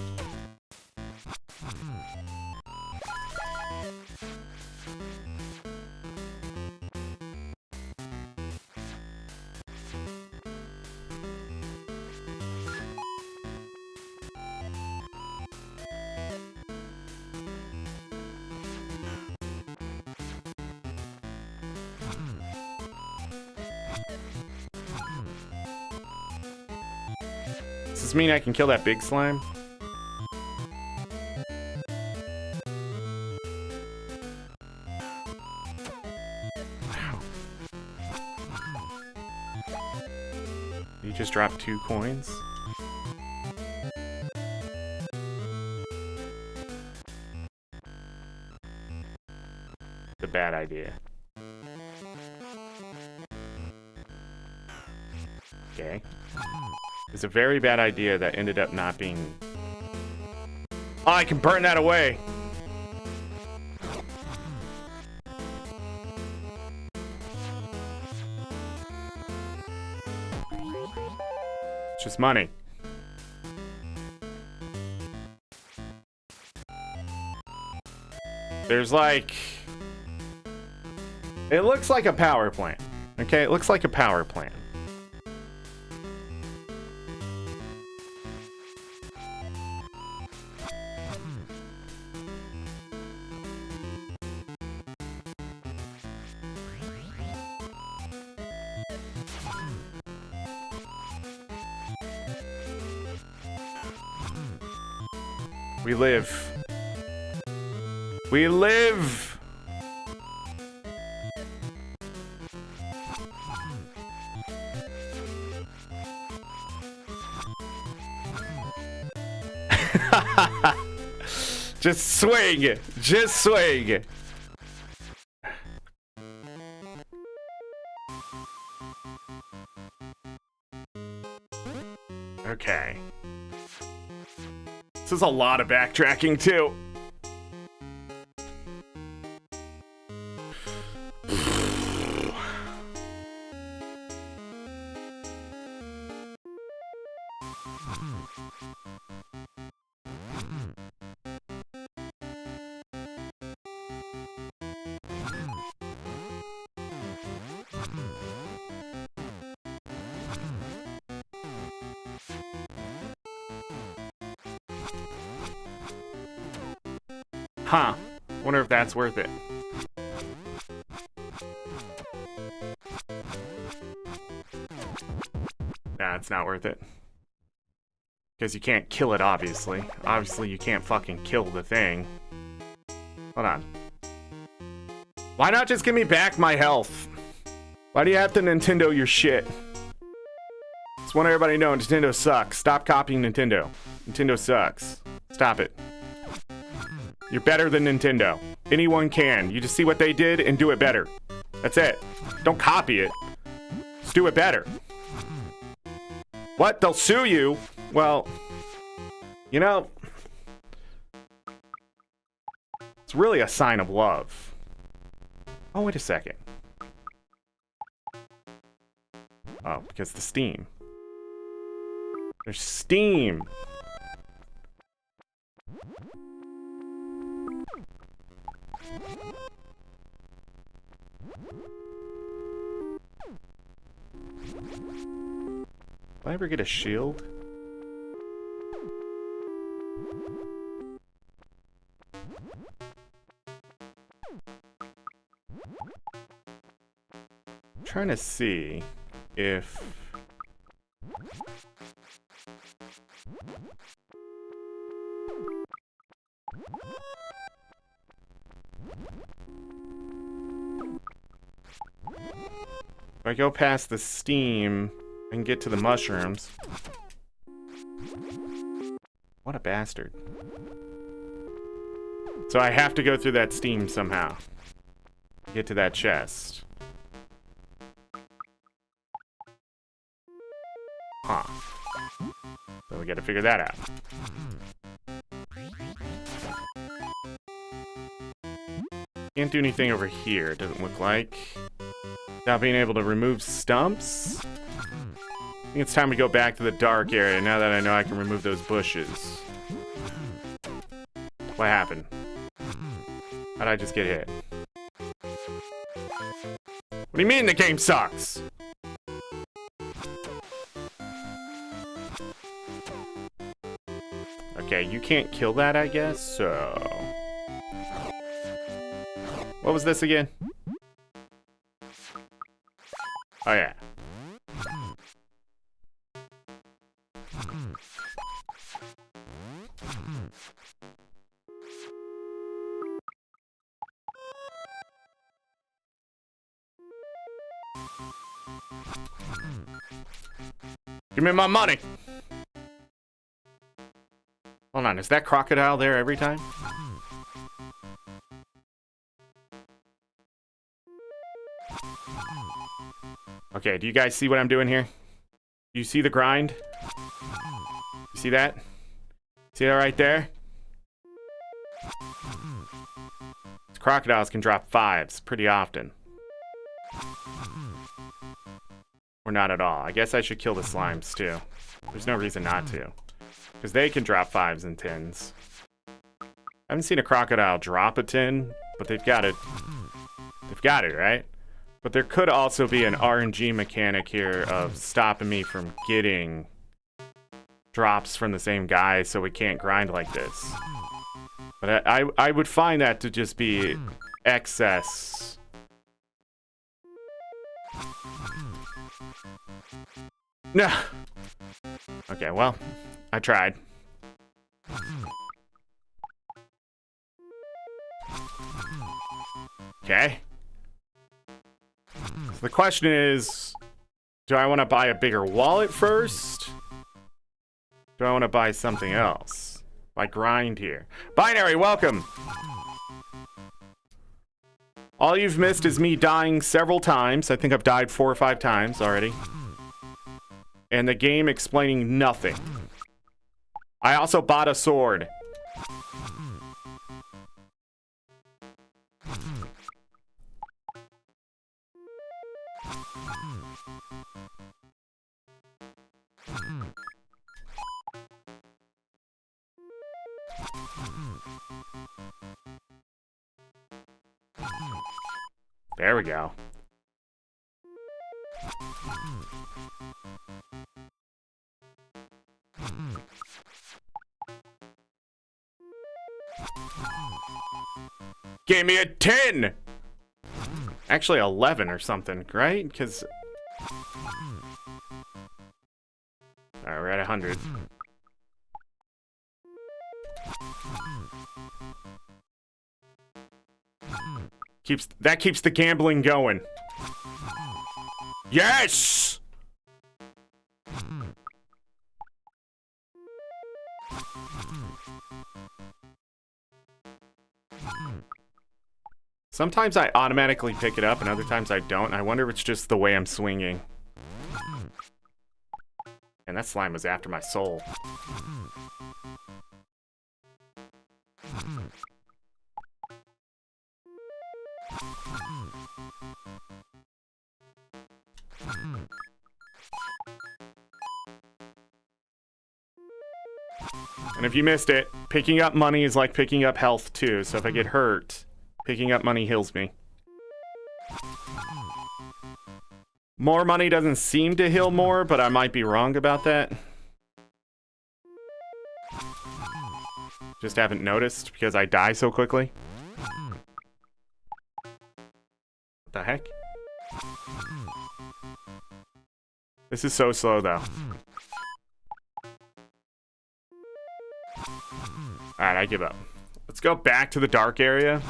Does this mean I can kill that big slime? Wow. You just dropped 2 coins? It's a bad idea. Okay. It's a very bad idea that ended up not being... Oh, I can burn that away! It's just money. There's like... It looks like a power plant. Okay, it looks like a power plant. We live. We live! Just swing! Just swing! Okay. This is a lot of backtracking, too. Huh. Wonder if that's worth it. Nah, it's not worth it. Because you can't kill it, obviously. Obviously, you can't fucking kill the thing. Hold on. Why not just give me back my health? Why do you have to Nintendo your shit? Just want everybody to know Nintendo sucks. Stop copying Nintendo. Nintendo sucks. Stop it. You're better than Nintendo. Anyone can. You just see what they did and do it better. That's it. Don't copy it. Just do it better. What? They'll sue you? Well, you know, it's really a sign of love. Oh, wait a second. Oh, because the Steam. There's Steam. Will I ever get a shield? I'm trying to see if... If I go past the Steam and get to the mushrooms. What a bastard. So I have to go through that Steam somehow. Get to that chest. Huh. So we gotta figure that out. Can't do anything over here, it doesn't look like. Without being able to remove stumps? I think it's time to go back to the dark area now that I know I can remove those bushes. What happened? How'd I just get hit? What do you mean the game sucks? Okay, you can't kill that, I guess, so... What was this again? Oh, yeah. Give me my money! Hold on, is that crocodile there every time? Okay, do you guys see what I'm doing here? Do you see the grind? You see that? See that right there? These crocodiles can drop 5s pretty often. Or not at all. I guess I should kill the slimes too. There's no reason not to. Because they can drop 5s and 10s. I haven't seen a crocodile drop a 10, but they've got it. They've got it, right? But there could also be an RNG mechanic here of stopping me from getting drops from the same guy so we can't grind like this. But I would find that to just be excess. No. Okay, well, I tried. Okay. So the question is, do I want to buy a bigger wallet first? Do I want to buy something else? I grind here. Binary, welcome! All you've missed is me dying several times. I think I've died 4 or 5 times already. And the game explaining nothing. I also bought a sword. There we go. Gave me a 10! Actually 11 or something, right? Because... Alright, we're at 100. That keeps the gambling going. Yes! Sometimes I automatically pick it up and other times I don't. I wonder if it's just the way I'm swinging. And that slime was after my soul. And if you missed it, picking up money is like picking up health too. So if I get hurt, picking up money heals me. More money doesn't seem to heal more, but I might be wrong about that. Just haven't noticed because I die so quickly. What the heck? This is so slow though. Alright, I give up. Let's go back to the dark area.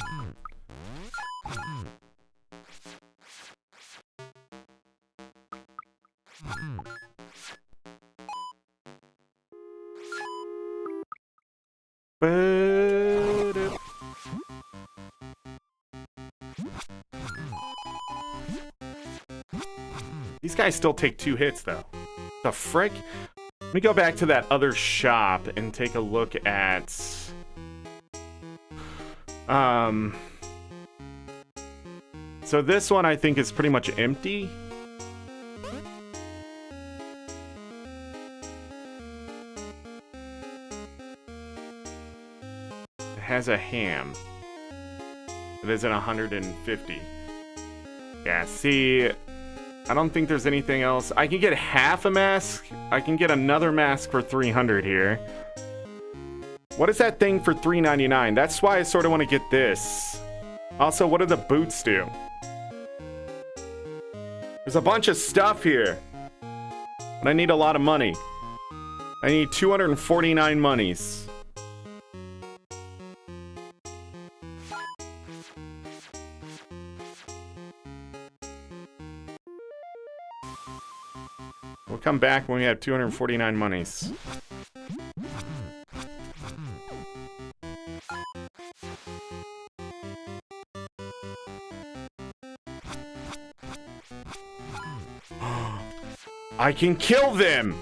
These guys still take 2 hits though. The frick? Let me go back to that other shop and take a look at... So this one I think is pretty much empty. It has a ham. It is at 150. Yeah, see... I don't think there's anything else. I can get half a mask. I can get another mask for 300 here. What is that thing for 399? That's why I sort of want to get this. Also, what do the boots do? There's a bunch of stuff here. And I need a lot of money. I need 249 monies. We'll come back when we have 249 monies. I can kill them!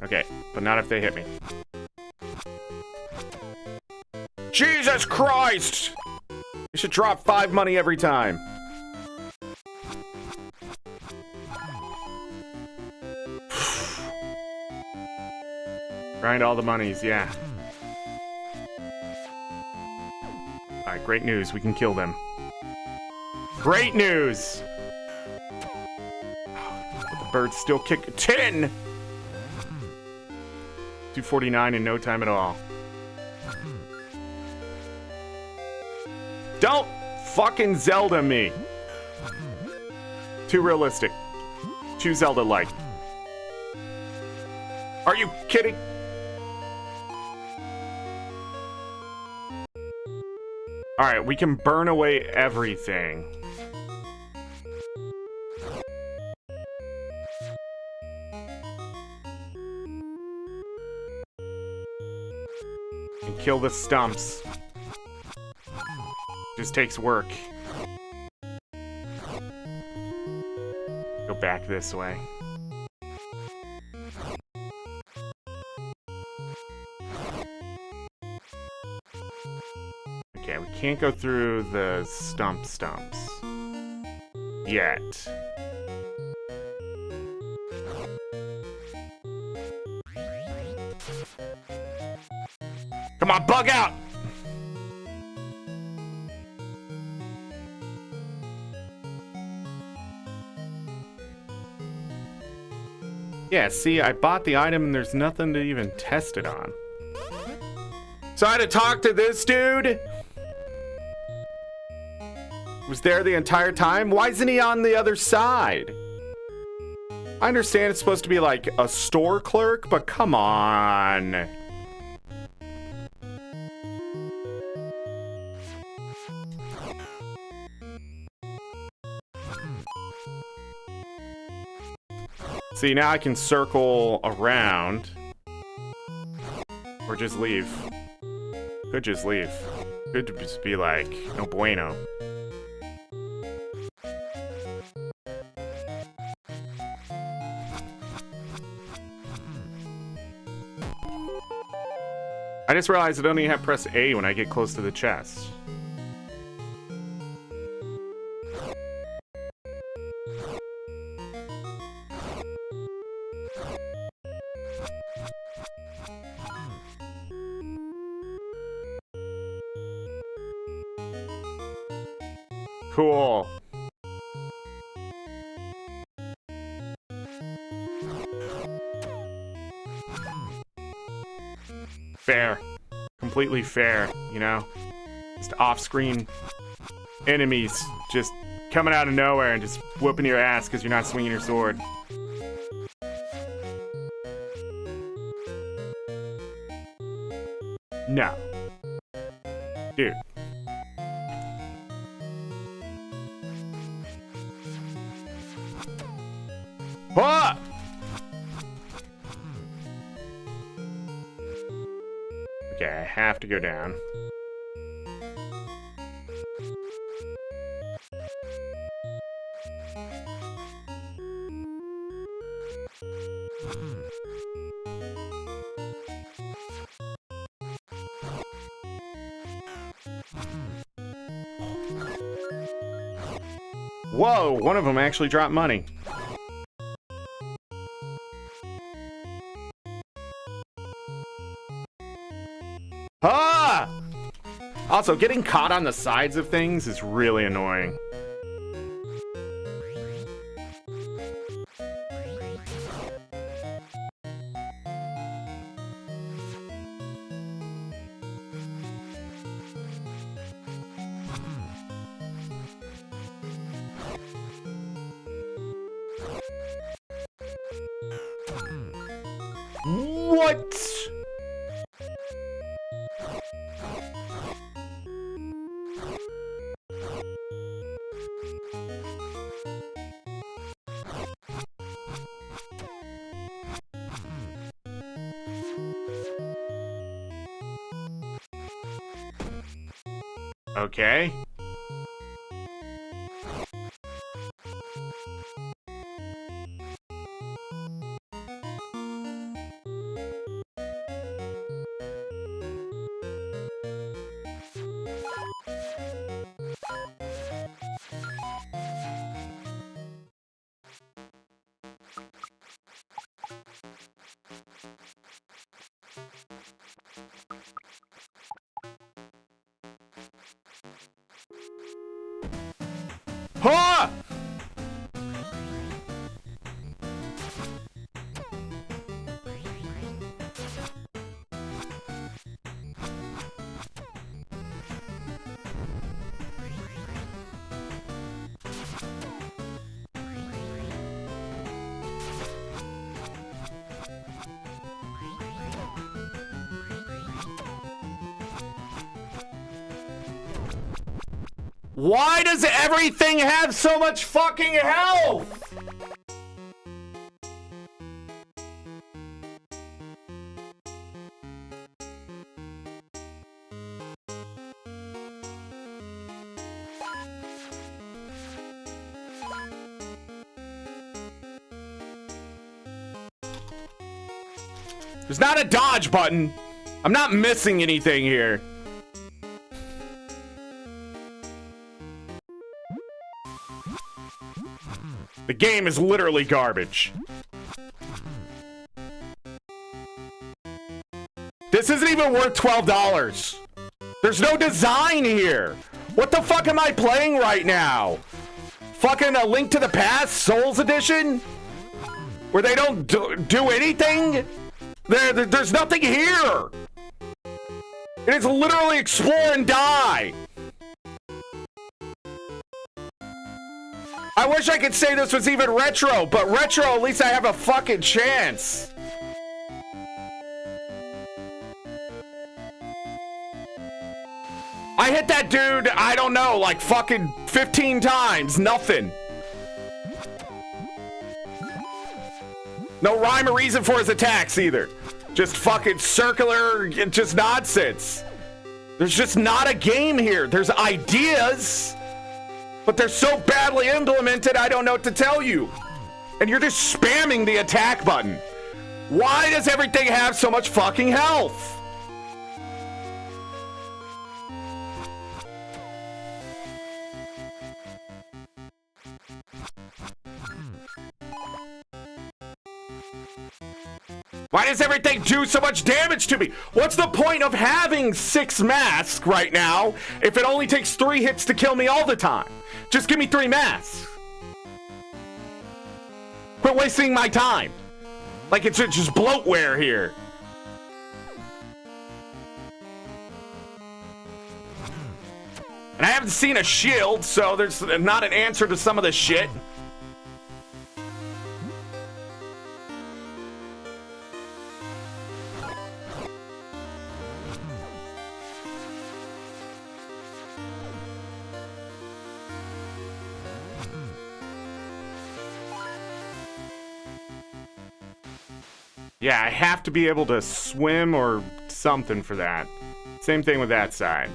Okay, but not if they hit me. Jesus Christ! You should drop 5 money every time. Grind all the monies, yeah. Alright, great news. We can kill them. Great news! But the birds still kick 10! 249 in no time at all. Don't fucking Zelda me! Too realistic. Too Zelda-like. Are you kidding? Alright, we can burn away everything. And kill the stumps. Just takes work. Go back this way. Okay, we can't go through the stumps yet. Come on, bug out! Yeah, see, I bought the item and there's nothing to even test it on. So I had to talk to this dude? Was there the entire time? Why isn't he on the other side? I understand it's supposed to be like a store clerk, but come on. See, now I can circle around. Or just leave. Could just leave. Could just be like, no bueno. I just realized I don't even have to press A when I get close to the chest. Cool. Fair. Completely fair, you know? Just off-screen enemies just coming out of nowhere and just whooping your ass because you're not swinging your sword. No. Dude. Ah! Okay, I have to go down. Whoa, one of them actually dropped money. Ah! Also, getting caught on the sides of things is really annoying. What? Okay. Ha! Why does everything have so much fucking health? There's not a dodge button. I'm not missing anything here. The game is literally garbage. This isn't even worth $12. There's no design here. What the fuck am I playing right now? Fucking A Link to the Past Souls Edition? Where they don't do anything? There's nothing here. It is literally explore and die. I wish I could say this was even retro, but retro, at least I have a fucking chance. I hit that dude, I don't know, like fucking 15 times, nothing. No rhyme or reason for his attacks either. Just fucking circular, just nonsense. There's just not a game here. There's ideas, but they're so badly implemented, I don't know what to tell you. And you're just spamming the attack button. Why does everything have so much fucking health? Why does everything do so much damage to me? What's the point of having 6 masks right now if it only takes 3 hits to kill me all the time? Just give me 3 masks. Quit wasting my time. Like it's just bloatware here. And I haven't seen a shield, so there's not an answer to some of this shit. Yeah, I have to be able to swim or something for that. Same thing with that side.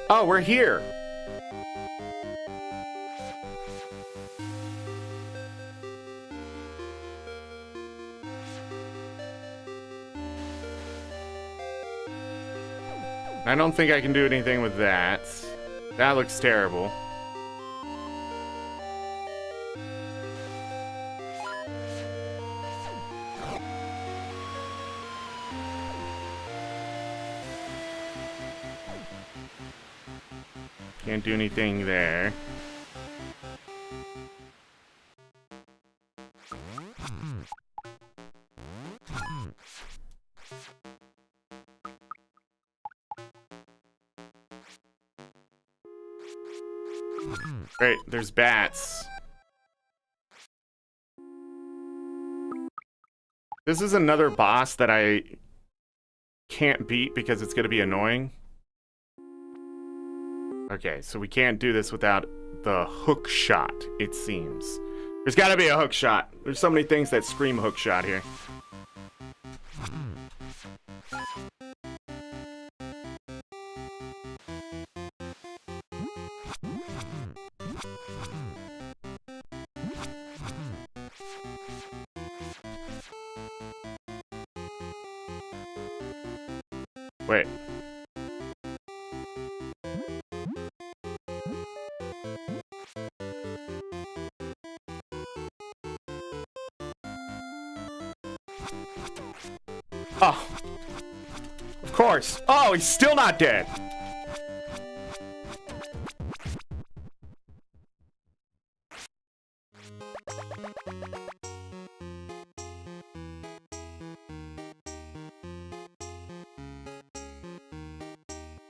Oh, we're here. I don't think I can do anything with that. That looks terrible. Can't do anything there. Great, there's bats. This is another boss that I can't beat because it's gonna be annoying. Okay, so we can't do this without the hook shot, it seems. There's gotta be a hook shot. There's so many things that scream hook shot here. Wait. Oh. Of course. Oh, he's still not dead.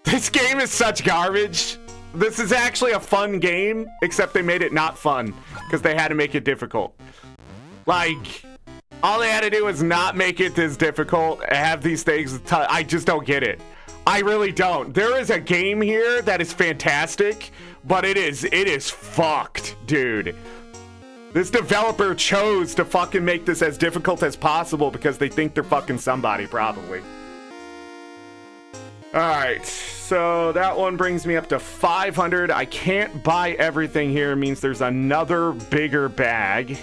This game is such garbage. This is actually a fun game, except they made it not fun because they had to make it difficult. Like, all they had to do was not make it this difficult, have these things. I just don't get it. I really don't. There is a game here that is fantastic, but it is fucked, dude. This developer chose to fucking make this as difficult as possible because they think they're fucking somebody, probably. Alright, so that one brings me up to 500. I can't buy everything here. It means there's another bigger bag.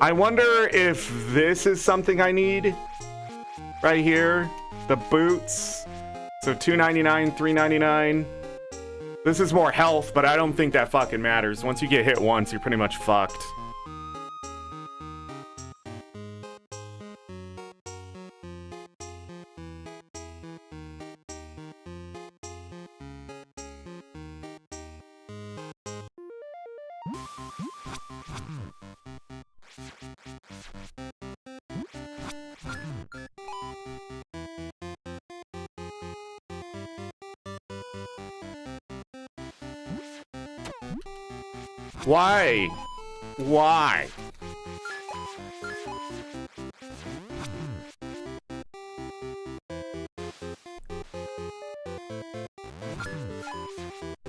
I wonder if this is something I need. Right here. The boots. So $2.99, $3.99. This is more health, but I don't think that fucking matters. Once you get hit once, you're pretty much fucked. Why? Why?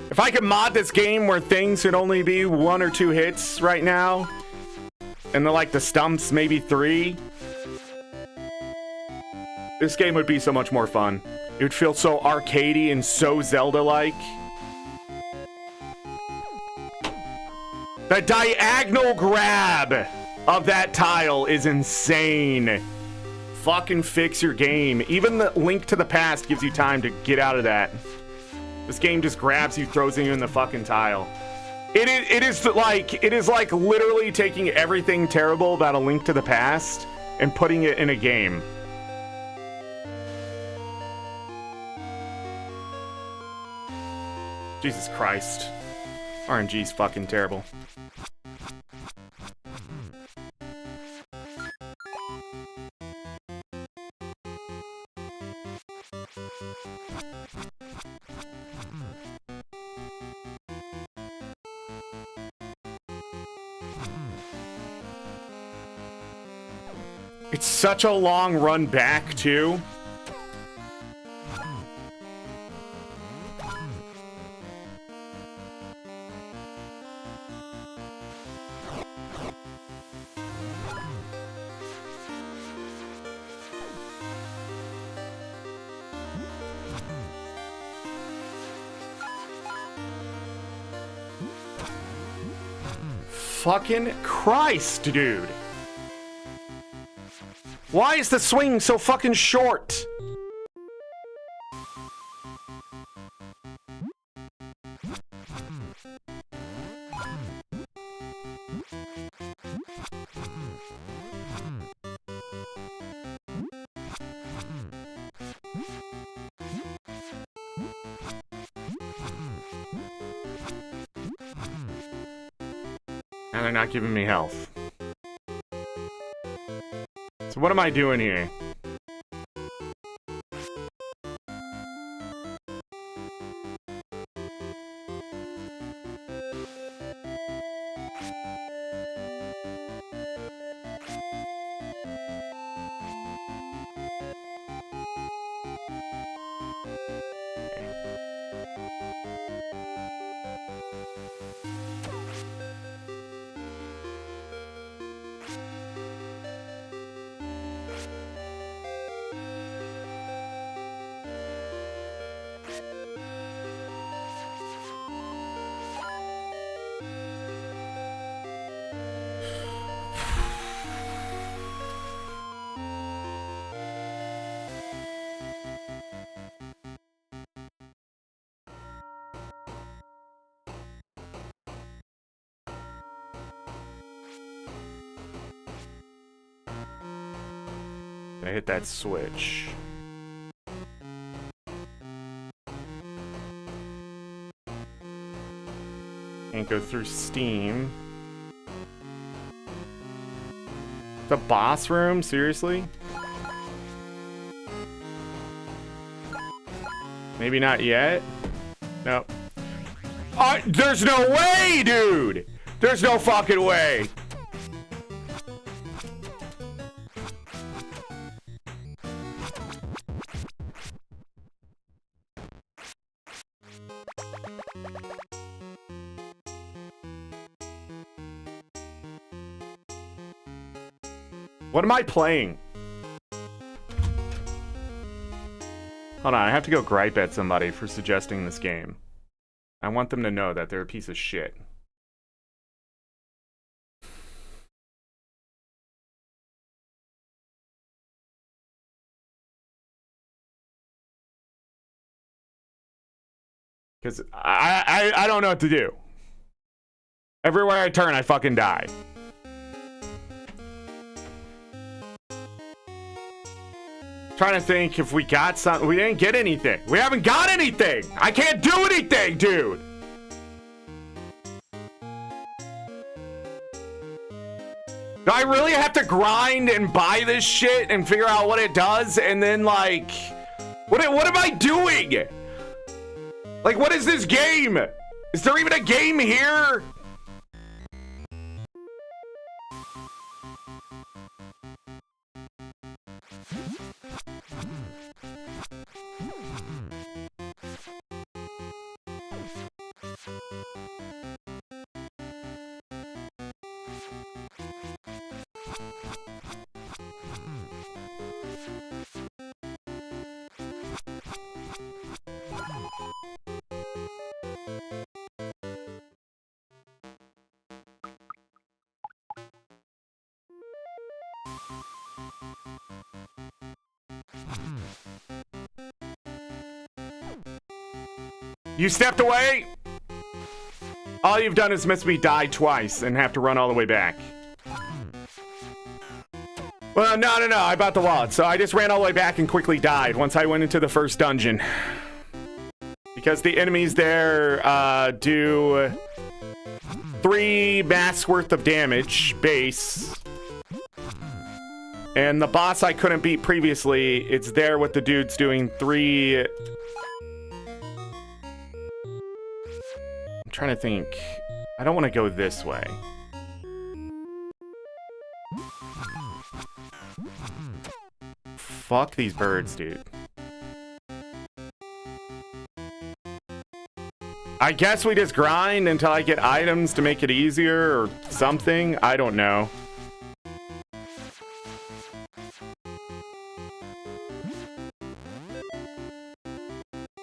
If I could mod this game where things should only be 1 or 2 hits right now, and the stumps maybe 3, this game would be so much more fun. It would feel so arcadey and so Zelda-like. The diagonal grab of that tile is insane. Fucking fix your game. Even the Link to the Past gives you time to get out of that. This game just grabs you, throws you in the fucking tile. It is like literally taking everything terrible about A Link to the Past and putting it in a game. Jesus Christ. RNG's fucking terrible. It's such a long run back, too. Fucking Christ, dude. Why is the swing so fucking short? And they're not giving me health. So what am I doing here? I hit that switch. Can't go through Steam. The boss room? Seriously? Maybe not yet? No. There's no way, dude! There's no fucking way! What am I playing? Hold on, I have to go gripe at somebody for suggesting this game. I want them to know that they're a piece of shit. Because I don't know what to do. Everywhere I turn, I fucking die. Trying to think if we got something. We didn't get anything. We haven't got anything. I can't do anything, dude. Do I really have to grind and buy this shit and figure out what it does and then like, what am I doing? Like, what is this game? Is there even a game here? You stepped away? All you've done is miss me die twice and have to run all the way back. Well, no, I bought the wallet, so I just ran all the way back and quickly died once I went into the first dungeon. Because the enemies there do 3 masks worth of damage, base. And the boss I couldn't beat previously, it's there with the dudes doing 3... I'm trying to think. I don't want to go this way. Fuck these birds, dude. I guess we just grind until I get items to make it easier or something. I don't know.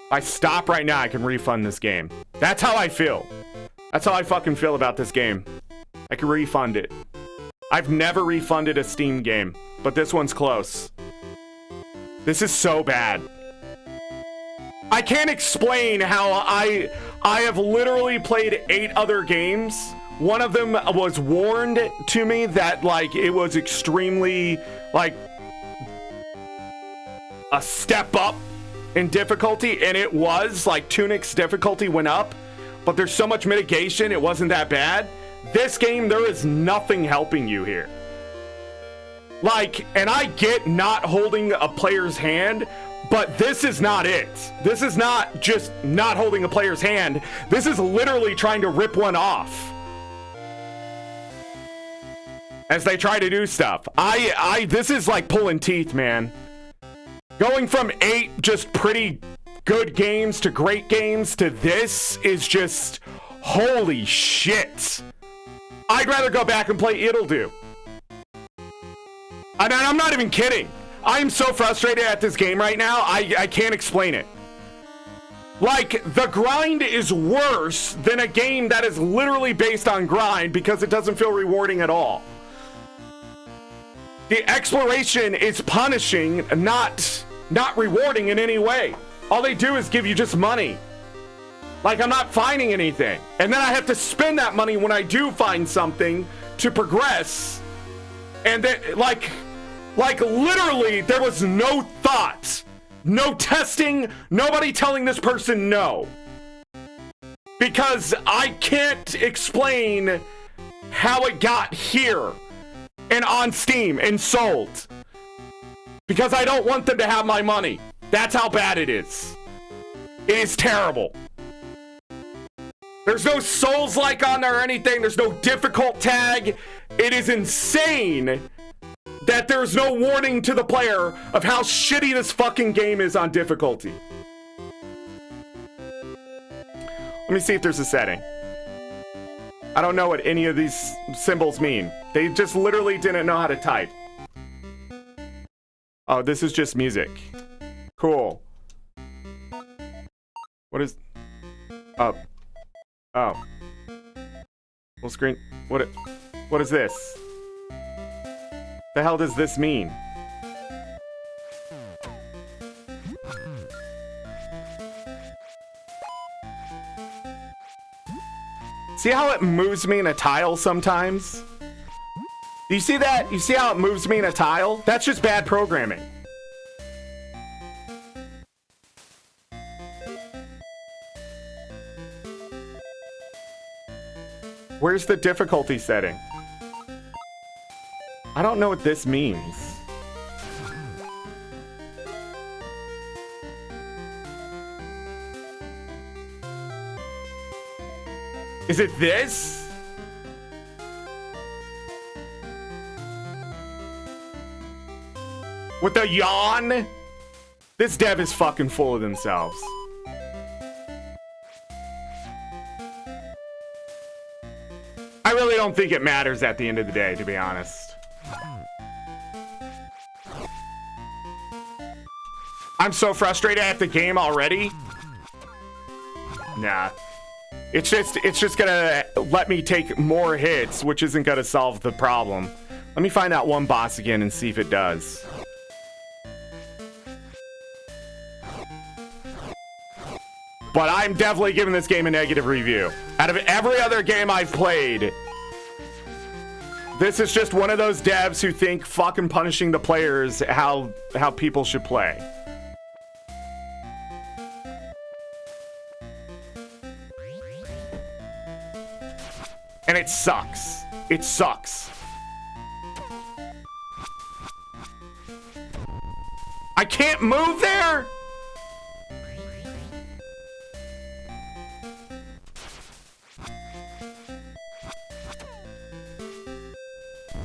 If I stop right now, I can refund this game. That's how I feel. That's how I fucking feel about this game. I can refund it. I've never refunded a Steam game, but this one's close. This is so bad. I can't explain how I have literally played 8 other games. One of them was warned to me that like it was extremely like a step up in difficulty, and it was like Tunic's difficulty went up, but there's so much mitigation it wasn't that bad. This game, there is nothing helping you here. Like, and I get not holding a player's hand, but this is not it. This is not just not holding a player's hand. This is literally trying to rip one off as they try to do stuff. This is like pulling teeth, man. Going from 8 just pretty good games to great games to this is just holy shit. I'd rather go back and play It'll Do. And I'm not even kidding. I'm so frustrated at this game right now, I can't explain it. Like, the grind is worse than a game that is literally based on grind because it doesn't feel rewarding at all. The exploration is punishing, not rewarding in any way. All they do is give you just money. Like, I'm not finding anything. And then I have to spend that money when I do find something to progress. And then, like, Like, literally, there was no thought, no testing, nobody telling this person no. Because I can't explain how it got here and on Steam and sold. Because I don't want them to have my money. That's how bad it is. It is terrible. There's no Souls-like on there or anything. There's no difficult tag. It is insane that there's no warning to the player of how shitty this fucking game is on difficulty. Let me see if there's a setting. I don't know what any of these symbols mean. They just literally didn't know how to type. Oh, this is just music. Cool. What is... Oh. Oh. Full screen. What is this? The hell does this mean? See how it moves me in a tile sometimes? Do you see that? You see how it moves me in a tile? That's just bad programming. Where's the difficulty setting? I don't know what this means. Is it this? With the yawn? This dev is fucking full of themselves. I really don't think it matters at the end of the day, to be honest. I'm so frustrated at the game already. Nah. It's just gonna let me take more hits, which isn't gonna solve the problem. Let me find out one boss again and see if it does. But I'm definitely giving this game a negative review. Out of every other game I've played, this is just one of those devs who think fucking punishing the players how people should play. And it sucks. It sucks. I can't move there?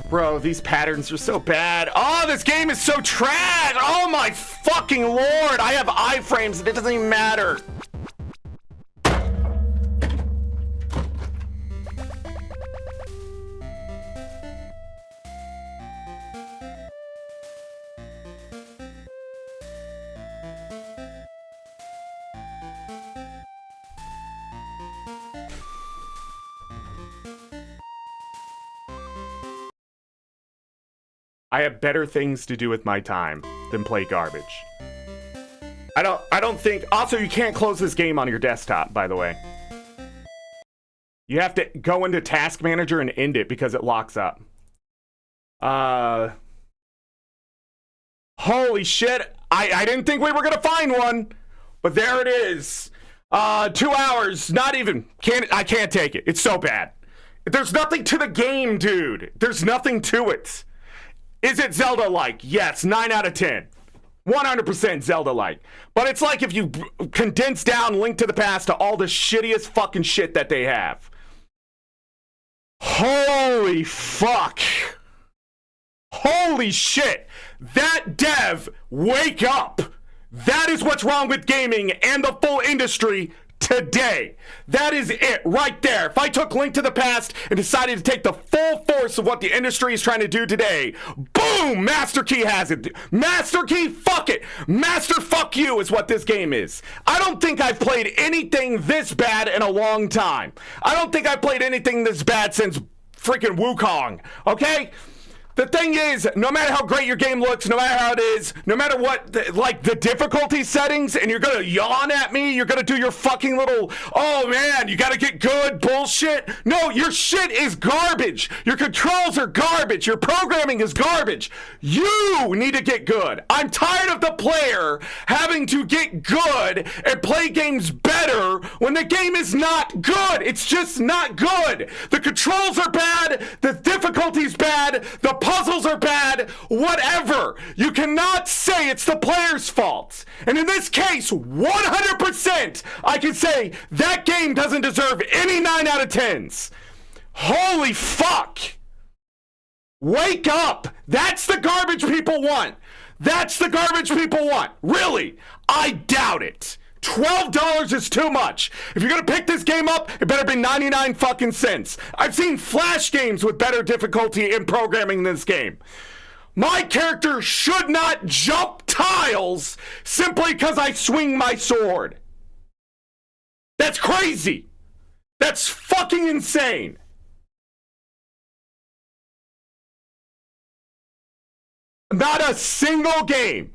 Bro, these patterns are so bad. Oh, this game is so trash. Oh my fucking lord. I have iframes and it doesn't even matter. I have better things to do with my time than play garbage. I don't think... Also, you can't close this game on your desktop, by the way. You have to go into Task Manager and end it because it locks up. Holy shit. I didn't think we were going to find one. But there it is. 2 hours. Not even. I can't take it. It's so bad. There's nothing to the game, dude. There's nothing to it. Is it Zelda-like? Yes, 9 out of 10. 100% Zelda-like. But it's like if you condense down Link to the Past to all the shittiest fucking shit that they have. Holy fuck. Holy shit. That dev, wake up. That is what's wrong with gaming and the full industry today. That is it right there. If I took Link to the Past and decided to take the full force of what the industry is trying to do today, boom, Master Key has it. Master Key, fuck it. Master fuck you is what this game is. I don't think I've played anything this bad in a long time. I don't think I've played anything this bad since freaking Wukong, okay? The thing is, no matter how great your game looks, no matter how it is, no matter what, the difficulty settings, and you're gonna yawn at me, you're gonna do your fucking little, oh man, you gotta get good bullshit. No, your shit is garbage. Your controls are garbage. Your programming is garbage. You need to get good. I'm tired of the player having to get good and play games better when the game is not good. It's just not good. The controls are bad. The difficulty's bad. The puzzles are bad. Whatever. You cannot say it's the player's fault. And in this case, 100%, I can say that game doesn't deserve any 9 out of 10s. Holy fuck. Wake up. That's the garbage people want. That's the garbage people want. Really? I doubt it. $12 is too much. If you're gonna pick this game up, it better be 99 fucking cents. I've seen Flash games with better difficulty in programming than this game. My character should not jump tiles simply because I swing my sword. That's crazy. That's fucking insane. Not a single game.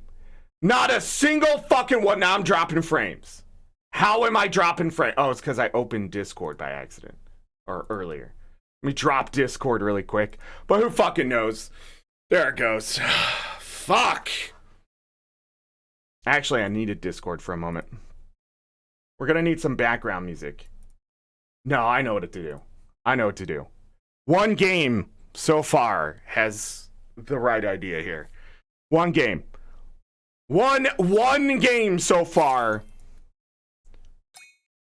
Not a single fucking one. Now I'm dropping frames. How am I dropping frames? Oh, it's because I opened Discord by accident. Or earlier. Let me drop Discord really quick. But who fucking knows? There it goes. Fuck. Actually, I needed Discord for a moment. We're gonna need some background music. No, I know what to do. I know what to do. One game so far has the right idea here. One game. One game so far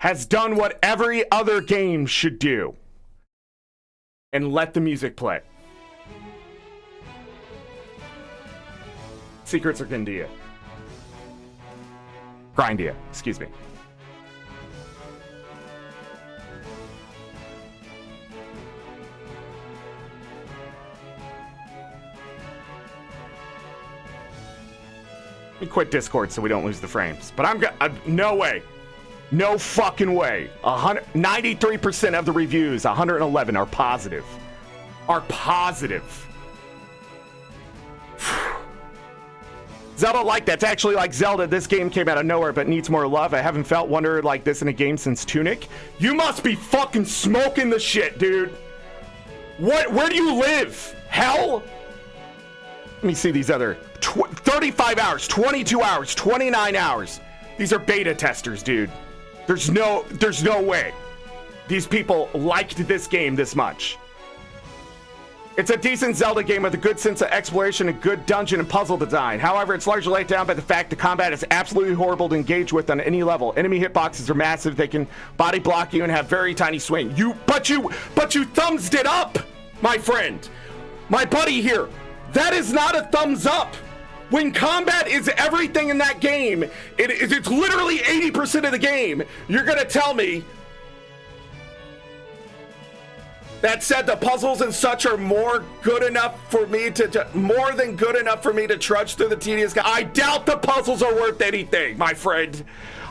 has done what every other game should do. And let the music play. Secrets of Grindia. Grindia, excuse me. Let me quit Discord so we don't lose the frames. But no way. No fucking way. 93% of the reviews, 111 are positive. Are positive. Zelda-Like, that's actually like Zelda. This game came out of nowhere but needs more love. I haven't felt wonder like this in a game since Tunic. You must be fucking smoking the shit, dude. Where do you live? Hell? Let me see these other 35 hours, 22 hours, 29 hours. These are beta testers, dude. There's no way these people liked this game this much. It's a decent Zelda game with a good sense of exploration and good dungeon and puzzle design. However, it's largely laid down by the fact the combat is absolutely horrible to engage with on any level. Enemy hitboxes are massive. They can body block you and have very tiny swing. But you thumbsed it up, my friend. My buddy here. That is not a thumbs up. When combat is everything in that game, it's literally 80% of the game. You're gonna tell me. That said, the puzzles and such are more than good enough for me to trudge through the tedious. I doubt the puzzles are worth anything, my friend.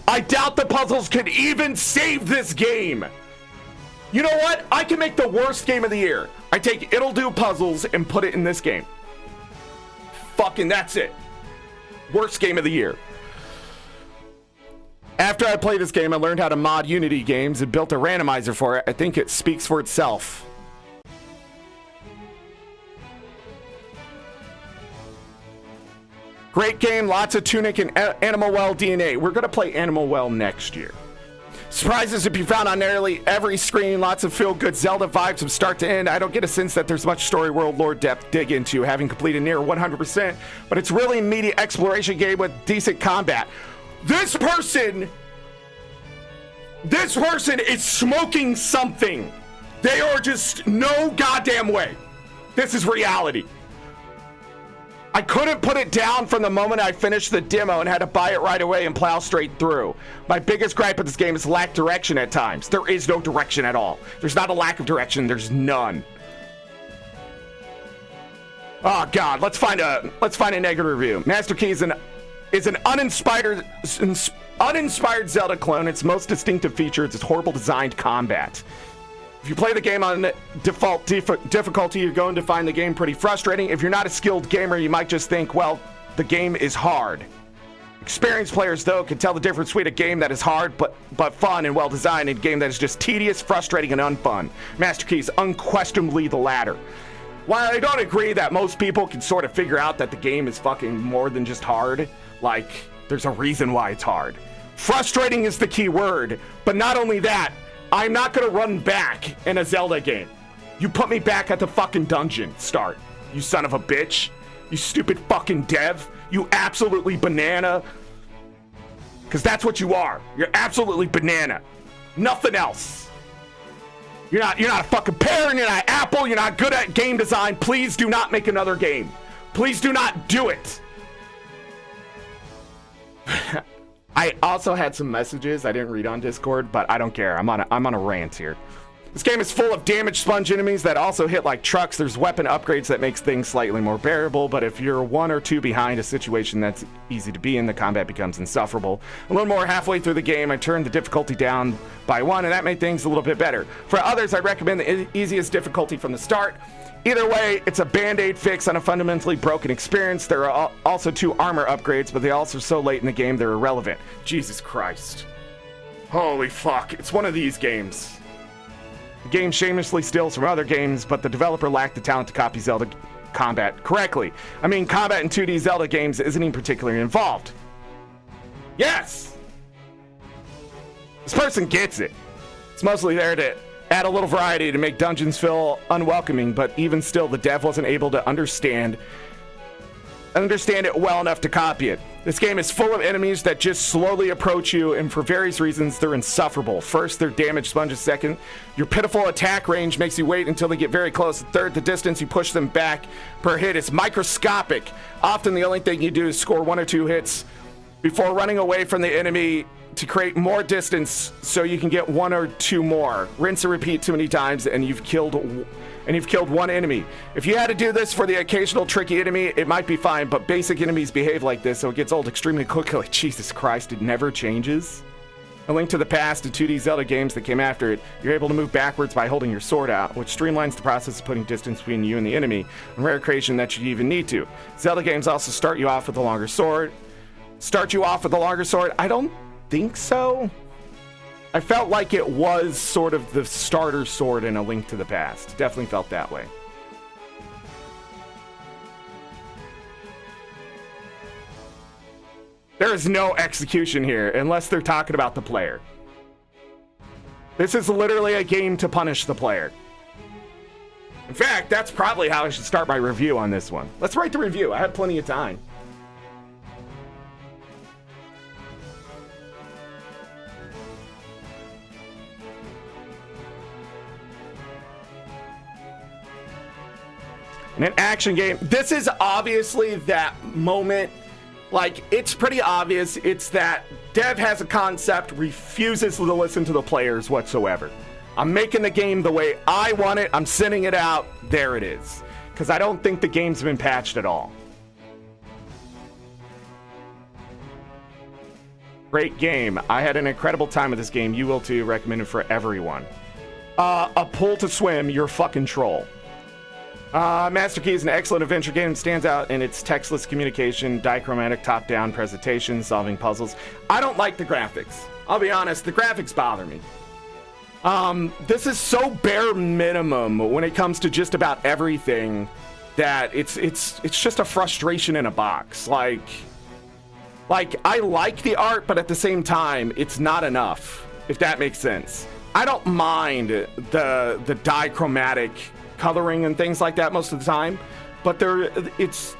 I doubt the puzzles could even save this game. You know what? I can make the worst game of the year. I take It'll Do puzzles and put it in this game. Fucking that's it. Worst game of the year. After I played this game, I learned how to mod Unity games and built a randomizer for it. I think it speaks for itself. Great game, lots of Tunic and Animal Well DNA. We're going to play Animal Well next year. Surprises to be found on nearly every screen. Lots of feel-good Zelda vibes from start to end. I don't get a sense that there's much story, world, lore depth dig into, having completed near 100%. But it's really a meaty exploration game with decent combat. This person is smoking something. They are just no goddamn way. This is reality. I couldn't put it down from the moment I finished the demo and had to buy it right away and plow straight through. My biggest gripe with this game is lack direction at times. There is no direction at all. There's not a lack of direction, there's none. Oh god, let's find a negative review. Master Key is an uninspired Zelda clone. Its most distinctive feature is its horrible designed combat. If you play the game on default difficulty, you're going to find the game pretty frustrating. If you're not a skilled gamer, you might just think, well, the game is hard. Experienced players, though, can tell the difference between a game that is hard but fun and well-designed and a game that is just tedious, frustrating, and unfun. Master Key is unquestionably the latter. While I don't agree that most people can sort of figure out that the game is fucking more than just hard, like, there's a reason why it's hard. Frustrating is the key word, but not only that, I'm not gonna run back in a Zelda game. You put me back at the fucking dungeon start, you son of a bitch. You stupid fucking dev. You absolutely banana. Because that's what you are. You're absolutely banana. Nothing else. You're not a fucking parent, you're not Apple, you're not good at game design. Please do not make another game. Please do not do it. I also had some messages I didn't read on Discord, but I don't care. I'm on a rant here. This game is full of damage sponge enemies that also hit like trucks. There's weapon upgrades that makes things slightly more bearable, but if you're one or two behind a situation that's easy to be in, the combat becomes insufferable. A little more halfway through the game, I turned the difficulty down by 1, and that made things a little bit better. For others, I recommend the easiest difficulty from the start. Either way, it's a band-aid fix on a fundamentally broken experience. There are also 2 armor upgrades, but they're also so late in the game they're irrelevant. Jesus Christ. Holy fuck. It's one of these games. The game shamelessly steals from other games, but the developer lacked the talent to copy Zelda combat correctly. I mean, combat in 2D Zelda games isn't even particularly involved. Yes! This person gets it. It's mostly there to add a little variety to make dungeons feel unwelcoming, but even still, the dev wasn't able to understand it well enough to copy it. This game is full of enemies that just slowly approach you, and for various reasons, they're insufferable. First, they're damage sponges. Second, your pitiful attack range makes you wait until they get very close. Third, the distance you push them back per hit is microscopic. Often, the only thing you do is score 1 or 2 hits before running away from the enemy to create more distance so you can get 1 or 2 more. Rinse and repeat too many times, and you've killed one enemy. If you had to do this for the occasional tricky enemy, it might be fine, but basic enemies behave like this, so it gets old extremely quickly. Jesus Christ, it never changes. A Link to the Past to 2D Zelda games that came after it, you're able to move backwards by holding your sword out, which streamlines the process of putting distance between you and the enemy, on rare occasion that you even need to. Zelda games also start you off with a longer sword. I don't think so. I felt like it was sort of the starter sword in A Link to the Past. Definitely felt that way. There is no execution here unless they're talking about the player. This is literally a game to punish the player. In fact, that's probably how I should start my review on this one. Let's write the review. I have plenty of time. In an action game, this is obviously that moment. Like, it's pretty obvious. It's that dev has a concept, refuses to listen to the players whatsoever. I'm making the game the way I want it. I'm sending it out. There it is. Because I don't think the game's been patched at all. Great game. I had an incredible time with this game. You will too. Recommended for everyone. A pull to swim. You're a fucking troll. Master Key is an excellent adventure game. It stands out in its textless communication, dichromatic top-down presentation, solving puzzles. I don't like the graphics. I'll be honest, the graphics bother me. This is so bare minimum when it comes to just about everything that it's just a frustration in a box. Like I like the art, but at the same time, it's not enough, if that makes sense. I don't mind the dichromatic coloring and things like that most of the time, but it's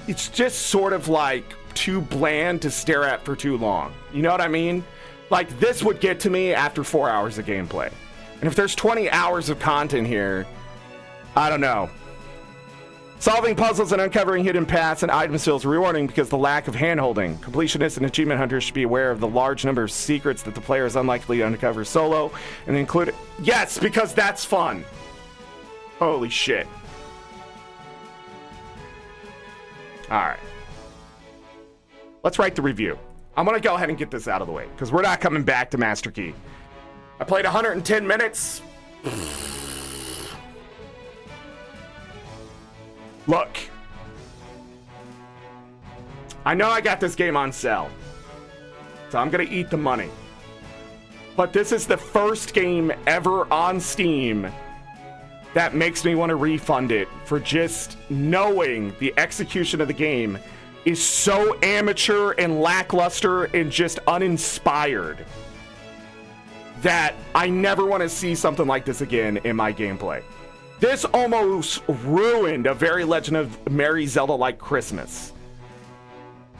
just sort of like too bland to stare at for too long. You know what I mean? Like, this would get to me after 4 hours of gameplay. And if there's 20 hours of content here, I don't know. Solving puzzles and uncovering hidden paths and items feels rewarding because the lack of handholding. Completionists and achievement hunters should be aware of the large number of secrets that the player is unlikely to uncover solo, and include it. Yes, because that's fun. Holy shit. Alright. Let's write the review. I'm going to go ahead and get this out of the way, because we're not coming back to Master Key. I played 110 minutes. Look. I know I got this game on sale, so I'm gonna eat the money. But this is the first game ever on Steam that makes me want to refund it for just knowing the execution of the game is so amateur and lackluster and just uninspired that I never want to see something like this again in my gameplay. This almost ruined a very Legend of Merry Zelda-like Christmas.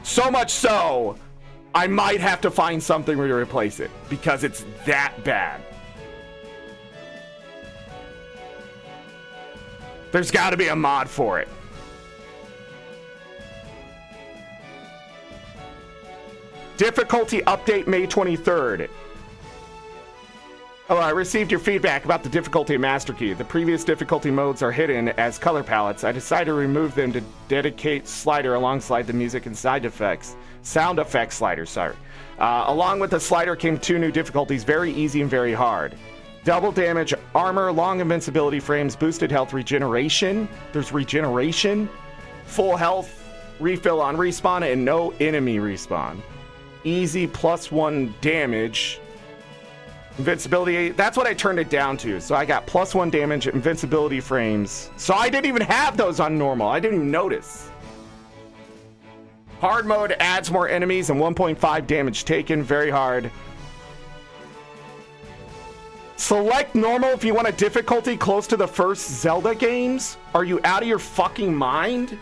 So much so, I might have to find something to replace it because it's that bad. There's got to be a mod for it. Difficulty update May 23rd. Hello, I received your feedback about the difficulty of Master Key. The previous difficulty modes are hidden as color palettes. I decided to remove them to dedicate slider alongside the music and sound effects slider, sorry. Along with the slider came 2 new difficulties, very easy and very hard. Double damage, armor, long invincibility frames, boosted health, regeneration. There's regeneration. Full health, refill on respawn, and no enemy respawn. Easy +1 damage. Invincibility, that's what I turned it down to. So I got +1 damage, invincibility frames. So I didn't even have those on normal. I didn't even notice. Hard mode adds more enemies and 1.5 damage taken. Very hard. Select normal if you want a difficulty close to the first Zelda games. Are you out of your fucking mind?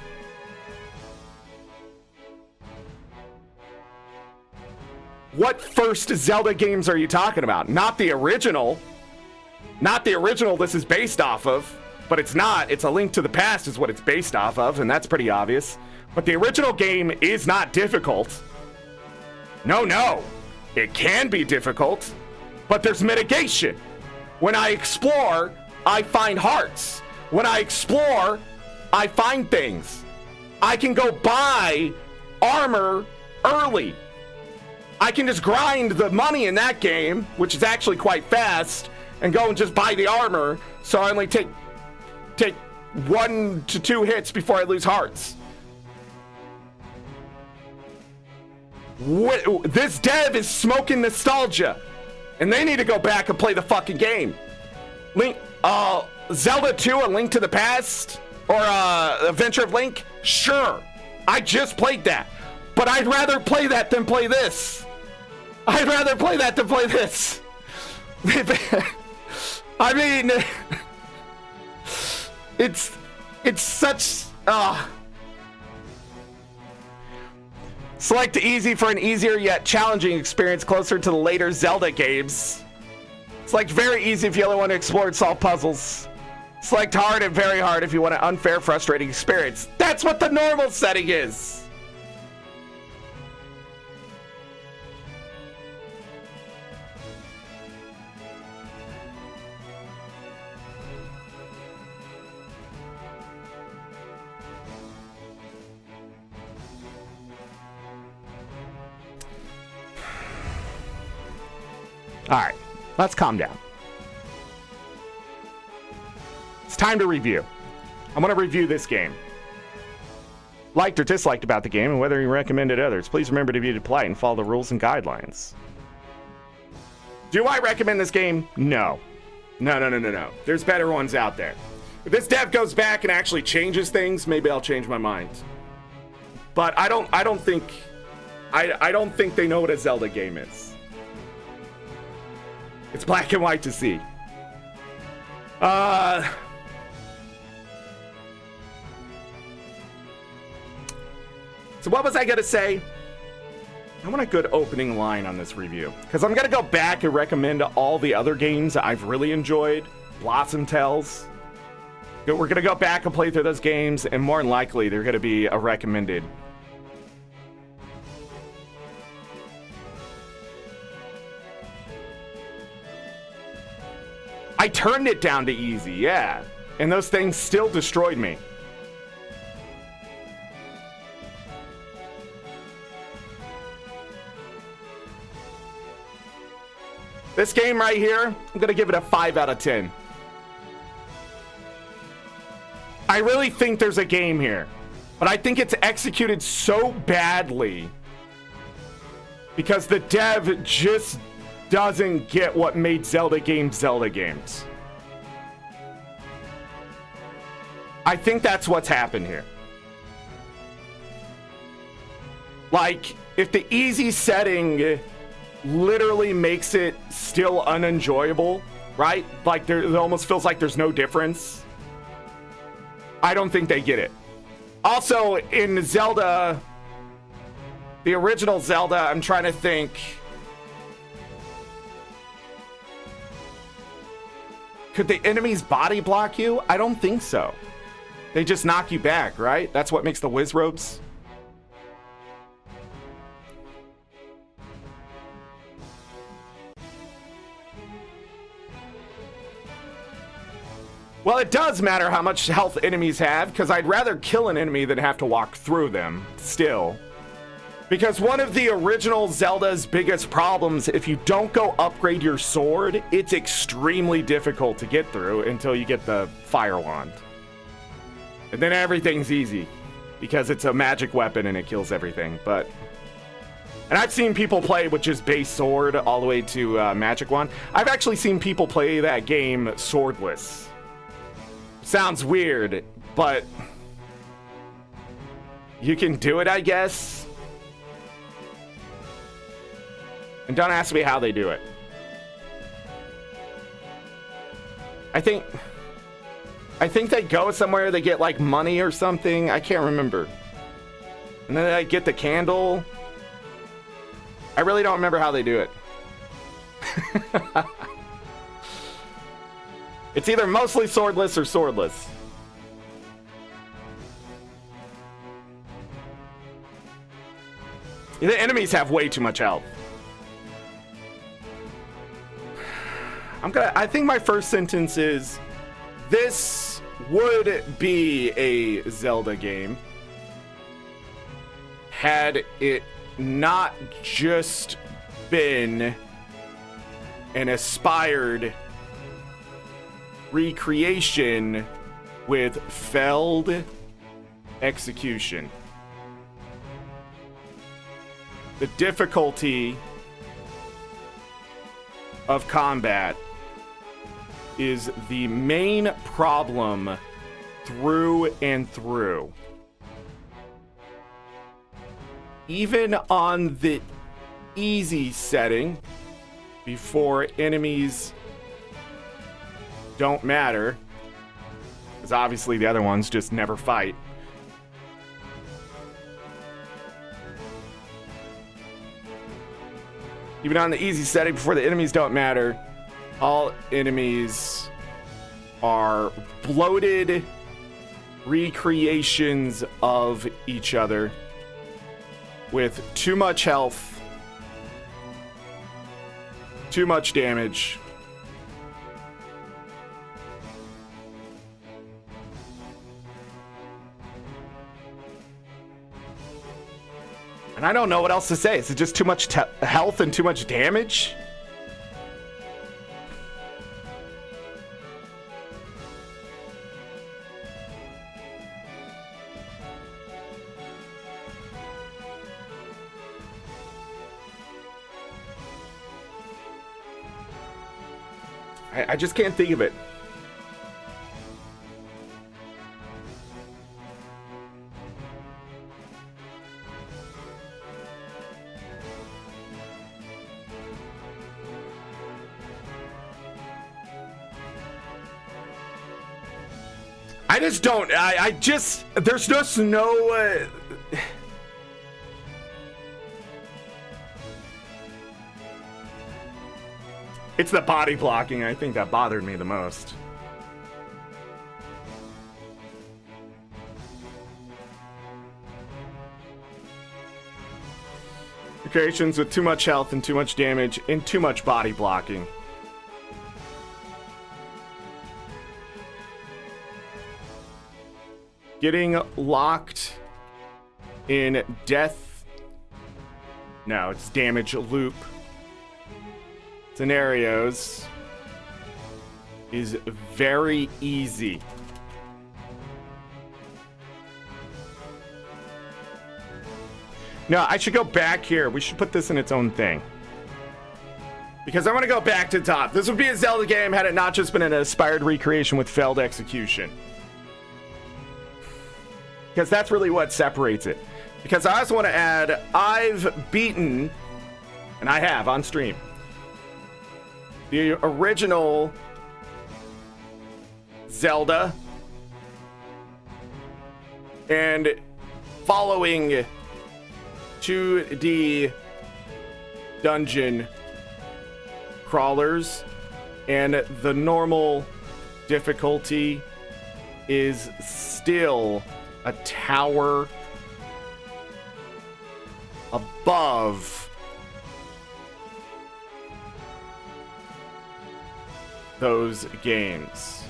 What first Zelda games are you talking about? Not the original. Not the original this is based off of. But it's not. It's A Link to the Past is what it's based off of, and that's pretty obvious. But the original game is not difficult. No. It can be difficult, but there's mitigation. When I explore, I find hearts. When I explore, I find things. I can go buy armor early. I can just grind the money in that game, which is actually quite fast, and go and just buy the armor, so I only take 1 to 2 hits before I lose hearts. This dev is smoking nostalgia, and they need to go back and play the fucking game. Zelda 2, A Link to the Past, or Adventure of Link? Sure, I just played that, but I'd rather play that than play this. I'd rather play that than play this. I mean, it's such. Select easy for an easier yet challenging experience closer to the later Zelda games. Select very easy if you only want to explore and solve puzzles. Select hard and very hard if you want an unfair, frustrating experience. That's what the normal setting is. All right, let's calm down. It's time to review. I'm going to review this game. Liked or disliked about the game and whether you recommend it to others. Please remember to be polite and follow the rules and guidelines. Do I recommend this game? No. No. There's better ones out there. If this dev goes back and actually changes things, maybe I'll change my mind. But I don't think they know what a Zelda game is. It's black and white to see. So what was I gonna say? I want a good opening line on this review, because I'm gonna go back and recommend all the other games I've really enjoyed. Blossom Tales. We're gonna go back and play through those games, and more than likely they're gonna be a recommended. I turned it down to easy, yeah. And those things still destroyed me. This game right here, I'm going to give it a 5 out of 10. I really think there's a game here, but I think it's executed so badly because the dev just doesn't get what made Zelda games Zelda games. I think that's what's happened here. Like, if the easy setting literally makes it still unenjoyable, right? Like, it almost feels like there's no difference. I don't think they get it. Also, in Zelda, the original Zelda, I'm trying to think. Could the enemies body block you? I don't think so. They just knock you back, right? That's what makes the whiz robes. Well, it does matter how much health enemies have, because I'd rather kill an enemy than have to walk through them, still. Because one of the original Zelda's biggest problems, if you don't go upgrade your sword, it's extremely difficult to get through until you get the fire wand. And then everything's easy, because it's a magic weapon and it kills everything, but... And I've seen people play with just base sword all the way to magic wand. I've actually seen people play that game swordless. Sounds weird, but you can do it, I guess. And don't ask me how they do it. I think they go somewhere, they get like money or something. I can't remember. And then they get the candle. I really don't remember how they do it. It's either mostly swordless or swordless. The enemies have way too much health. I think my first sentence is, this would be a Zelda game had it not just been an aspired recreation with failed execution. The difficulty of combat is the main problem through and through. Even on the easy setting, before enemies don't matter, because obviously the other ones just never fight. Even on the easy setting, before the enemies don't matter, all enemies are bloated recreations of each other with too much health, too much damage. And I don't know what else to say. Is it just too much health and too much damage? I just can't think of it. I just don't. There's just no. It's the body blocking, I think, that bothered me the most. Creations with too much health and too much damage and too much body blocking. Getting locked in death. No, it's damage loop scenarios is very easy. No, I should go back here. We should put this in its own thing. Because I want to go back to the top. This would be a Zelda game had it not just been an aspired recreation with failed execution. Because that's really what separates it. Because I also want to add, I've beaten, and I have on stream, the original Zelda and following 2D dungeon crawlers, and the normal difficulty is still a tower above those games.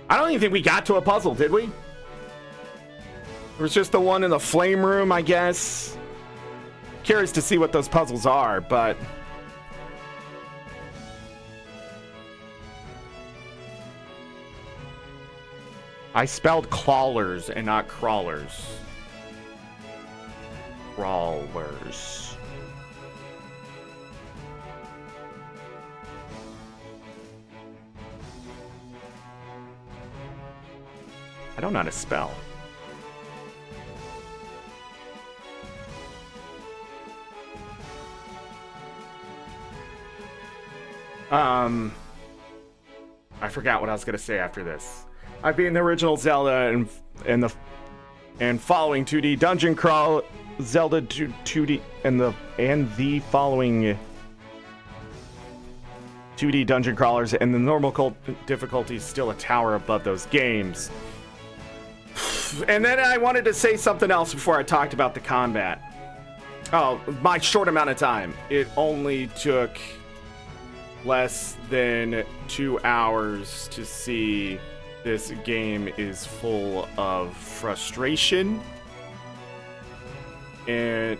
I don't even think we got to a puzzle, did we? It was just the one in the flame room, I guess. Curious to see what those puzzles are, but I spelled clawlers and not crawlers. Crawlers. I don't know how to spell. I forgot what I was gonna say after this. I've beaten the original Zelda and following 2D dungeon crawl Zelda 2D and the following 2D dungeon crawlers, and the normal difficulty is still a tower above those games. And then I wanted to say something else before I talked about the combat. Oh, my short amount of time. It only took less than 2 hours to see this game is full of frustration and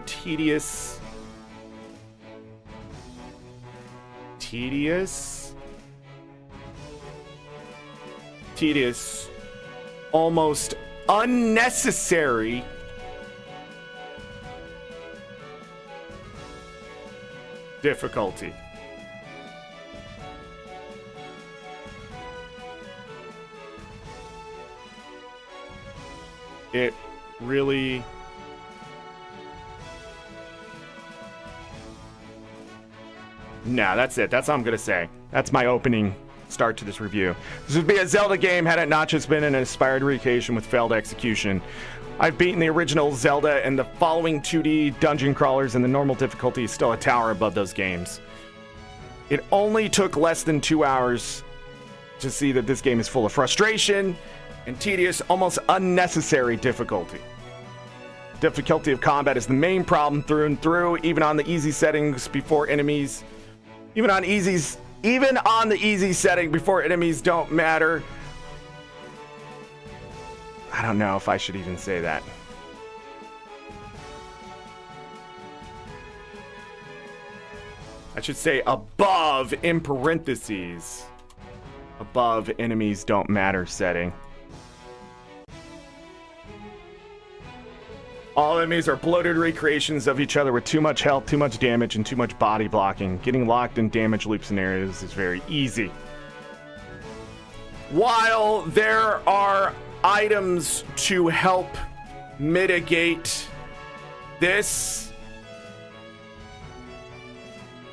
tedious almost unnecessary difficulty. It really nah, that's it. That's all I'm gonna say. That's my opening start to this review. This would be a Zelda game had it not just been an inspired recreation with failed execution. I've beaten the original Zelda and the following 2D dungeon crawlers, and the normal difficulty is still a tower above those games. It only took less than 2 hours to see that this game is full of frustration and tedious, almost unnecessary difficulty. Difficulty of combat is the main problem through and through, even on the easy settings before enemies. Even on the easy setting before enemies don't matter. I don't know if I should even say that. I should say above in parentheses. Above enemies don't matter setting. All enemies are bloated recreations of each other with too much health, too much damage, and too much body blocking. Getting locked in damage loop scenarios is very easy. While there are items to help mitigate this,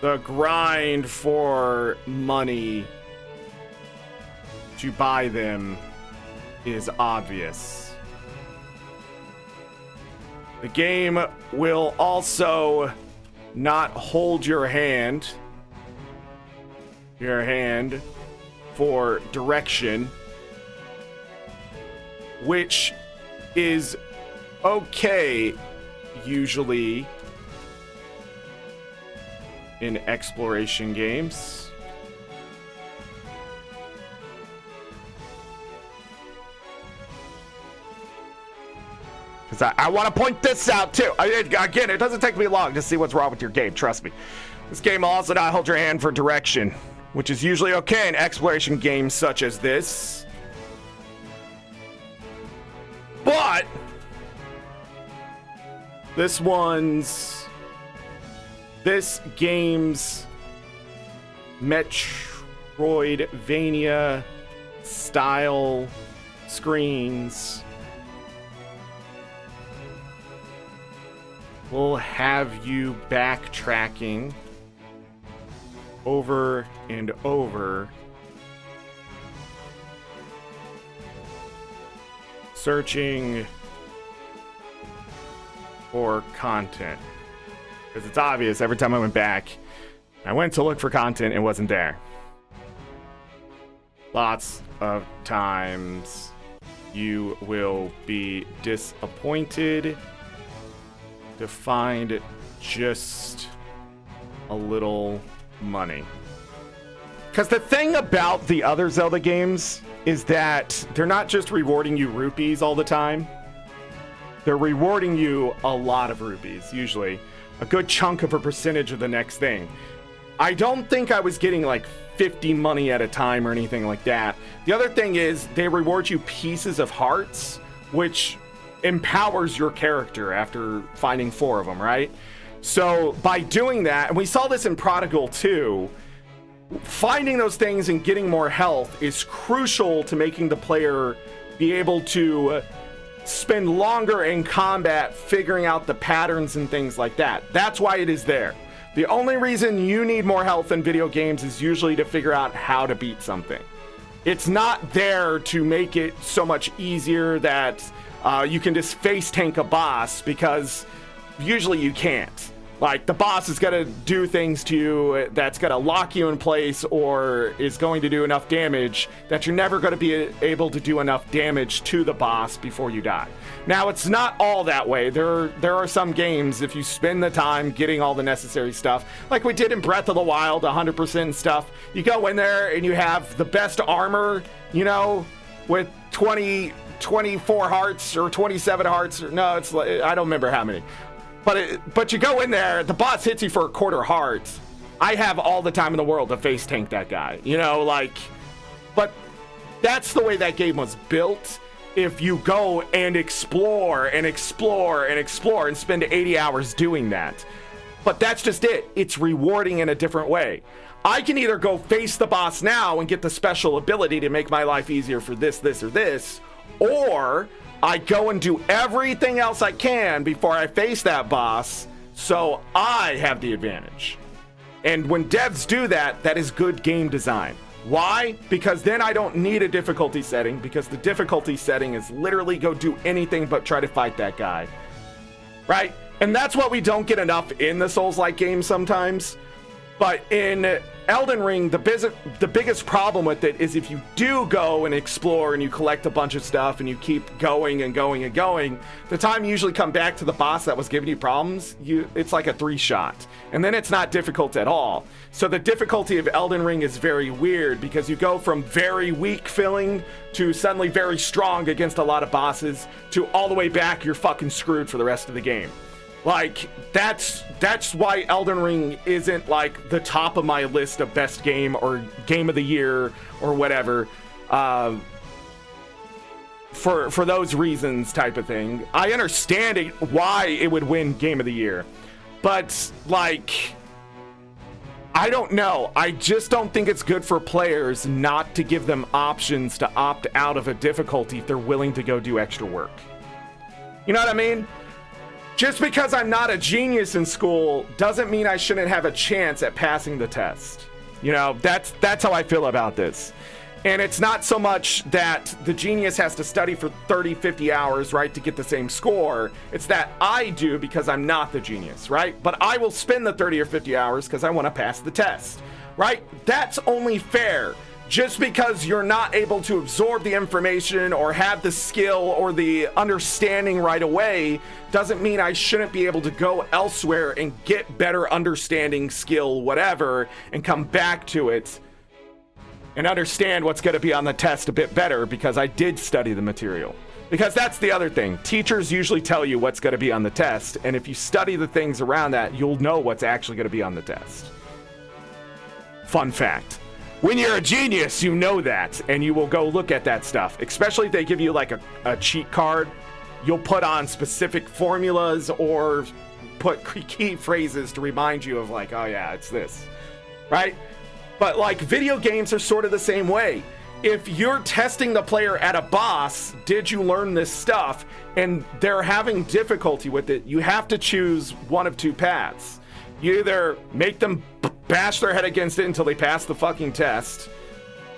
the grind for money to buy them is obvious. The game will also not hold your hand for direction, which is okay usually in exploration games. Because I want to point this out too. Again, it doesn't take me long to see what's wrong with your game, trust me. This game will also not hold your hand for direction, which is usually okay in exploration games such as this. But this game's Metroidvania style screens will have you backtracking over and over, searching for content. Because it's obvious every time I went back, I went to look for content, it wasn't there. Lots of times you will be disappointed to find just a little money. Because the thing about the other Zelda games is that they're not just rewarding you rupees all the time. They're rewarding you a lot of rupees, usually. A good chunk of a percentage of the next thing. I don't think I was getting like 50 money at a time or anything like that. The other thing is they reward you pieces of hearts, which empowers your character after finding 4 of them, right? So by doing that, and we saw this in Prodigal 2, finding those things and getting more health is crucial to making the player be able to spend longer in combat figuring out the patterns and things like that. That's why it is there. The only reason you need more health in video games is usually to figure out how to beat something. It's not there to make it so much easier that you can just face tank a boss, because usually you can't. Like, the boss is going to do things to you that's going to lock you in place, or is going to do enough damage that you're never going to be able to do enough damage to the boss before you die. Now, it's not all that way. There are some games, if you spend the time getting all the necessary stuff, like we did in Breath of the Wild, 100% stuff, you go in there and you have the best armor, you know, with 24 hearts or 27 hearts. No, it's like, I don't remember how many. But you go in there, the boss hits you for a quarter heart. I have all the time in the world to face tank that guy, you know, like, but that's the way that game was built. If you go and explore and explore and explore and spend 80 hours doing that. But that's just it. It's rewarding in a different way. I can either go face the boss now and get the special ability to make my life easier for this, or this, or I go and do everything else I can before I face that boss, so I have the advantage. And when devs do that, that is good game design. Why? Because then I don't need a difficulty setting, because the difficulty setting is literally go do anything but try to fight that guy. Right? And that's what we don't get enough in the Souls-like games sometimes. But in Elden Ring, the biggest problem with it is if you do go and explore and you collect a bunch of stuff and you keep going and going and going, the time you usually come back to the boss that was giving you problems, it's like a 3-shot. And then it's not difficult at all. So the difficulty of Elden Ring is very weird, because you go from very weak feeling to suddenly very strong against a lot of bosses to all the way back, you're fucking screwed for the rest of the game. Like, that's why Elden Ring isn't like the top of my list of best game or game of the year or whatever, for those reasons type of thing. I understand why it would win game of the year, but like, I don't know. I just don't think it's good for players not to give them options to opt out of a difficulty if they're willing to go do extra work. You know what I mean? Just because I'm not a genius in school doesn't mean I shouldn't have a chance at passing the test. You know, that's how I feel about this. And it's not so much that the genius has to study for 30, 50 hours, right, to get the same score. It's that I do because I'm not the genius, right? But I will spend the 30 or 50 hours because I want to pass the test, right? That's only fair. Just because you're not able to absorb the information or have the skill or the understanding right away doesn't mean I shouldn't be able to go elsewhere and get better understanding, skill, whatever, and come back to it and understand what's going to be on the test a bit better because I did study the material. Because that's the other thing. Teachers usually tell you what's going to be on the test, and if you study the things around that, you'll know what's actually going to be on the test. Fun fact. When you're a genius, you know that, and you will go look at that stuff, especially if they give you like a cheat card you'll put on specific formulas or put key phrases to remind you of like, oh yeah, it's this, right? But like video games are sort of the same way. If you're testing the player at a boss, did you learn this stuff? And they're having difficulty with it, you have to choose one of two paths. You either make them bash their head against it until they pass the fucking test.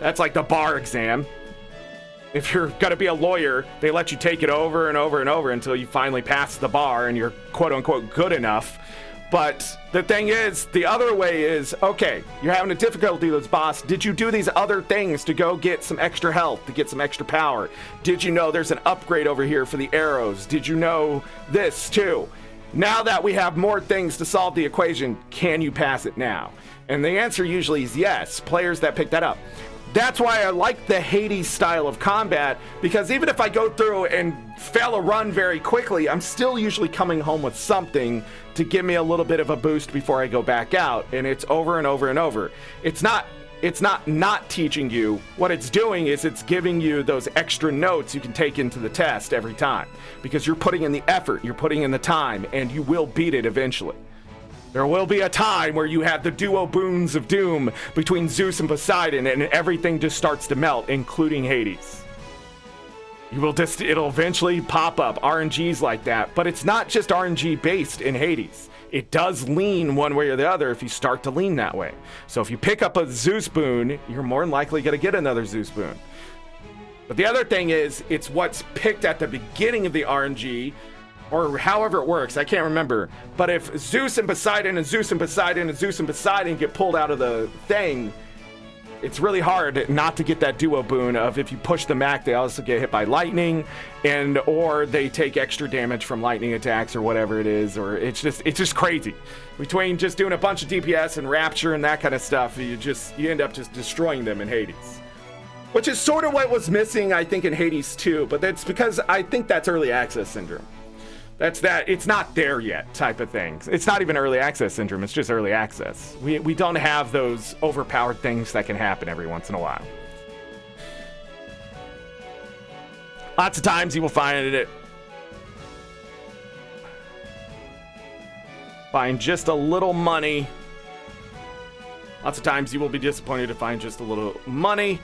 That's like the bar exam. If you're gonna be a lawyer, they let you take it over and over and over until you finally pass the bar and you're quote unquote good enough. But the thing is, the other way is, okay, you're having a difficulty with this boss. Did you do these other things to go get some extra health, to get some extra power? Did you know there's an upgrade over here for the arrows? Did you know this too? Now that we have more things to solve the equation, can you pass it now? And the answer usually is yes, players that pick that up. That's why I like the Hades style of combat, because even if I go through and fail a run very quickly, I'm still usually coming home with something to give me a little bit of a boost before I go back out, and it's over and over and over. It's not teaching you. What it's doing is it's giving you those extra notes you can take into the test every time, because you're putting in the effort, you're putting in the time, and you will beat it eventually. There will be a time where you have the duo boons of doom between Zeus and Poseidon, and everything just starts to melt, including Hades. It'll eventually pop up RNGs like that, but it's not just RNG based in Hades. It does lean one way or the other if you start to lean that way. So if you pick up a Zeus boon, you're more than likely going to get another Zeus boon. But the other thing is, it's what's picked at the beginning of the RNG, or however it works, I can't remember. But if Zeus and Poseidon and Zeus and Poseidon and Zeus and Poseidon get pulled out of the thing, it's really hard not to get that duo boon of if you push them back, they also get hit by lightning, or they take extra damage from lightning attacks or whatever it is, or it's just crazy. Between just doing a bunch of DPS and Rapture and that kind of stuff, you end up just destroying them in Hades. Which is sort of what was missing, I think, in Hades 2, but that's because I think that's early access syndrome. It's not there yet type of thing. It's not even early access syndrome, it's just early access. We don't have those overpowered things that can happen every once in a while. Lots of times you will find just a little money. Lots of times you will be disappointed to find just a little money,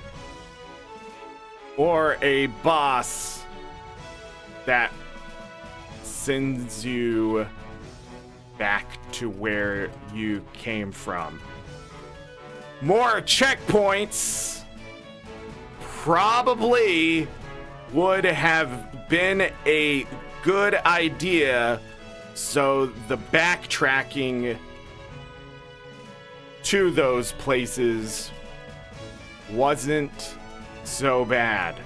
or a boss that sends you back to where you came from. More checkpoints probably would have been a good idea, so the backtracking to those places wasn't so bad.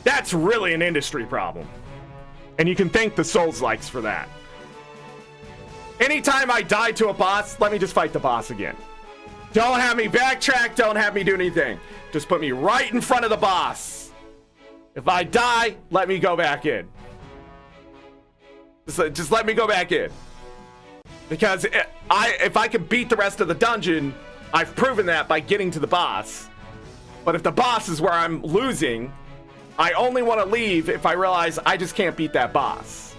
That's really an industry problem. And you can thank the Souls-likes for that. Anytime I die to a boss, let me just fight the boss again. Don't have me backtrack, don't have me do anything. Just put me right in front of the boss. If I die, let me go back in. Just let me go back in. Because if I can beat the rest of the dungeon, I've proven that by getting to the boss. But if the boss is where I'm losing, I only want to leave if I realize I just can't beat that boss.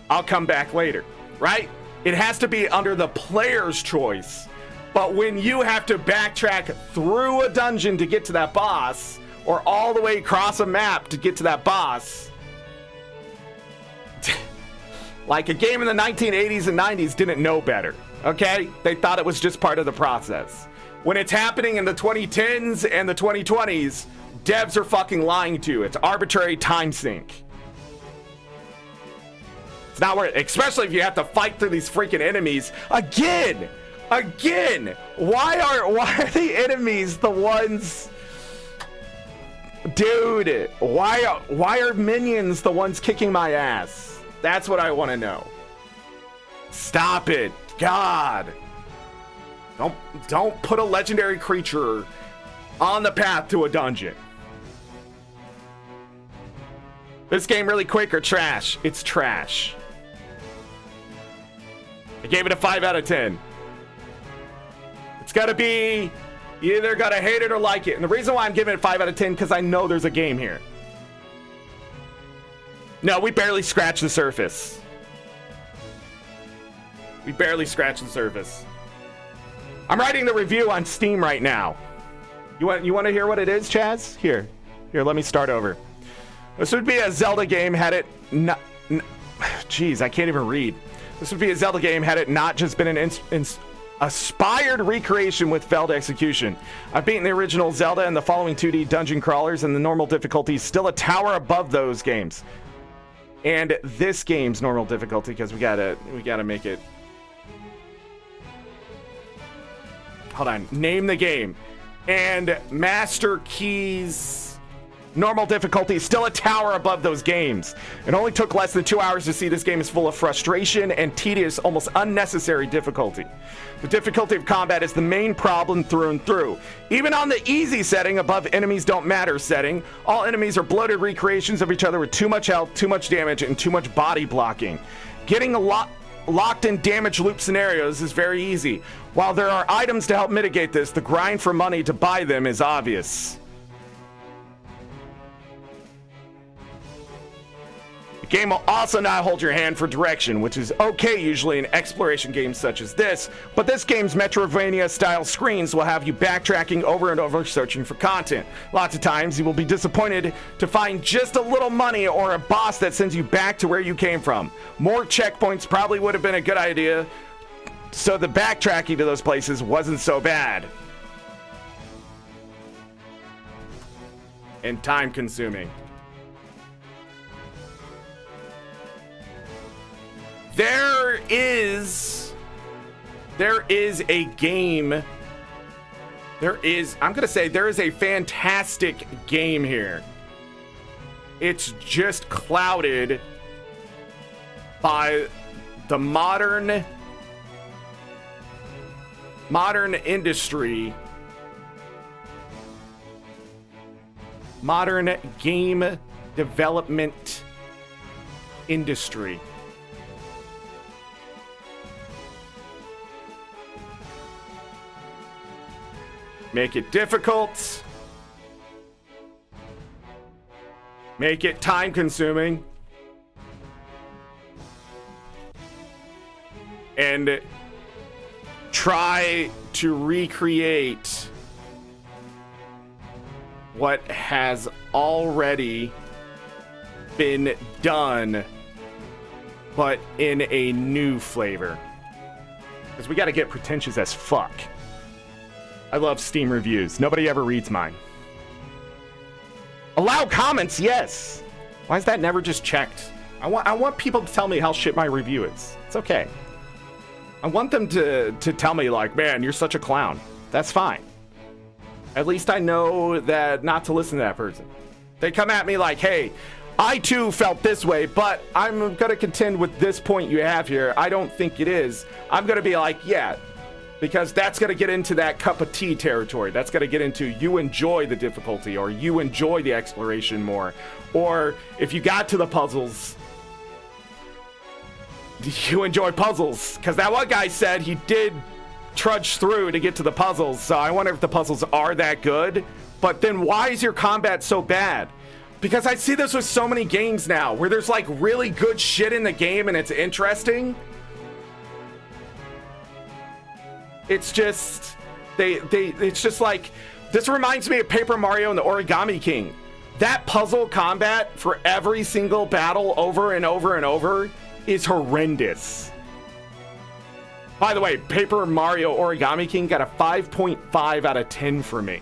I'll come back later, right? It has to be under the player's choice. But when you have to backtrack through a dungeon to get to that boss, or all the way across a map to get to that boss, like a game in the 1980s and 90s didn't know better, okay? They thought it was just part of the process. When it's happening in the 2010s and the 2020s, devs are fucking lying to you. It's arbitrary time sink. It's not worth it, especially if you have to fight through these freaking enemies again. Why are the enemies the ones? Dude, why are minions the ones kicking my ass? That's what I want to know. Stop it. God. Don't put a legendary creature on the path to a dungeon. This game really quick or trash? It's trash. I gave it a 5 out of 10. It's gotta be You either gotta hate it or like it. And the reason why I'm giving it 5 out of 10, because I know there's a game here. No, we barely scratched the surface. We barely scratched the surface. I'm writing the review on Steam right now. You want to hear what it is, Chaz? Here, let me start over. This would be a Zelda game had it not... Jeez, I can't even read. This would be a Zelda game had it not just been an aspired recreation with failed execution. I've beaten the original Zelda and the following 2D dungeon crawlers, and the normal difficulty is still a tower above those games. And this game's normal difficulty, because we gotta make it... Hold on. Name the game. And Master Key's normal difficulty is still a tower above those games. It only took less than 2 hours to see this game is full of frustration and tedious, almost unnecessary difficulty. The difficulty of combat is the main problem through and through. Even on the easy setting, above enemies don't matter setting, all enemies are bloated recreations of each other with too much health, too much damage, and too much body blocking. Getting locked in damage loop scenarios is very easy. While there are items to help mitigate this, the grind for money to buy them is obvious. The game will also not hold your hand for direction, which is okay usually in exploration games such as this, but this game's Metroidvania-style screens will have you backtracking over and over searching for content. Lots of times you will be disappointed to find just a little money or a boss that sends you back to where you came from. More checkpoints probably would have been a good idea, so the backtracking to those places wasn't so bad. And time-consuming. There is a game. I'm going to say there is a fantastic game here. It's just clouded by the modern industry, modern game development industry. Make it difficult. Make it time-consuming. And try to recreate what has already been done, but in a new flavor. Because we got to get pretentious as fuck. I love Steam reviews. Nobody ever reads mine. Allow comments, yes. Why is that never just checked? I want people to tell me how shit my review is. It's okay. I want them to tell me, like, man, you're such a clown. That's fine. At least I know that not to listen to that person. They come at me like, hey, I too felt this way, but I'm going to contend with this point you have here. I don't think it is. I'm going to be like, yeah. Because that's going to get into that cup of tea territory. That's going to get into you enjoy the difficulty or you enjoy the exploration more. Or if you got to the puzzles, you enjoy puzzles. Because that one guy said he did trudge through to get to the puzzles. So I wonder if the puzzles are that good. But then why is your combat so bad? Because I see this with so many games now where there's like really good shit in the game and it's interesting. It's just, it's just like, this reminds me of Paper Mario and the Origami King. That puzzle combat for every single battle over and over and over is horrendous. By the way, Paper Mario Origami King got a 5.5 out of 10 for me.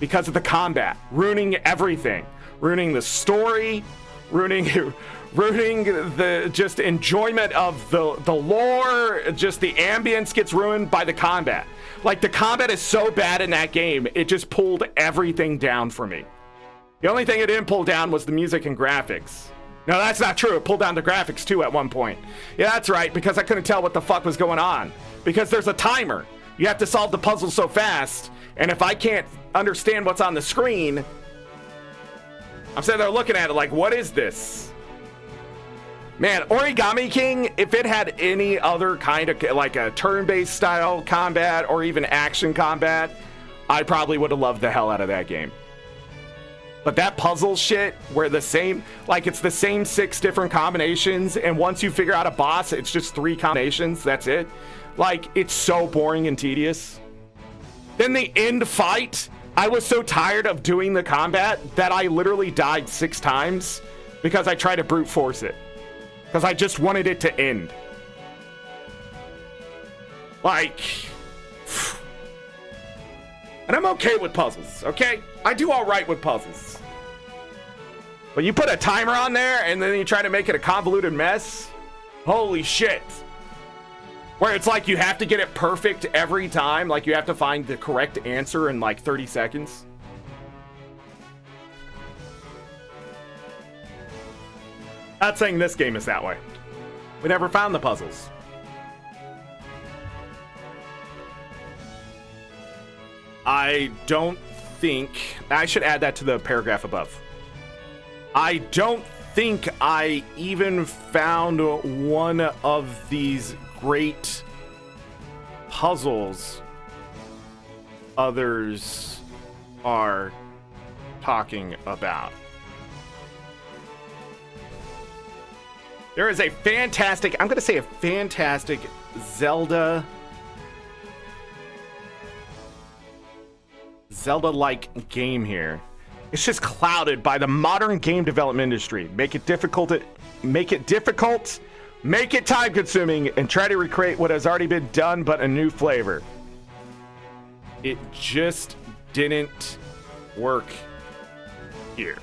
Because of the combat, ruining everything. Ruining the story, ruining the just enjoyment of the lore. Just the ambience gets ruined by the combat. Like, the combat is so bad in that game, it just pulled everything down for me. The only thing it didn't pull down was the music and graphics. No, that's not true. It pulled down the graphics too at one point. Yeah, that's right, because I couldn't tell what the fuck was going on. Because there's a timer. You have to solve the puzzle so fast, and if I can't understand what's on the screen, I'm sitting there looking at it like, what is this? Man, Origami King, if it had any other kind of like a turn-based style combat or even action combat, I probably would have loved the hell out of that game. But that puzzle shit where the same, like it's the same 6 different combinations, and once you figure out a boss, it's just 3 combinations, that's it. Like, it's so boring and tedious. Then the end fight, I was so tired of doing the combat that I literally died 6 times because I tried to brute force it. Because I just wanted it to end. Like... And I'm okay with puzzles, okay? I do all right with puzzles. But you put a timer on there and then you try to make it a convoluted mess? Holy shit. Where it's like you have to get it perfect every time. Like you have to find the correct answer in like 30 seconds. Not saying this game is that way. We never found the puzzles. I don't think... I should add that to the paragraph above. I don't think I even found one of these great puzzles others are talking about. There is a fantastic, I'm going to say a fantastic Zelda-like game here. It's just clouded by the modern game development industry. Make it difficult, make it time consuming, and try to recreate what has already been done, but a new flavor. It just didn't work here.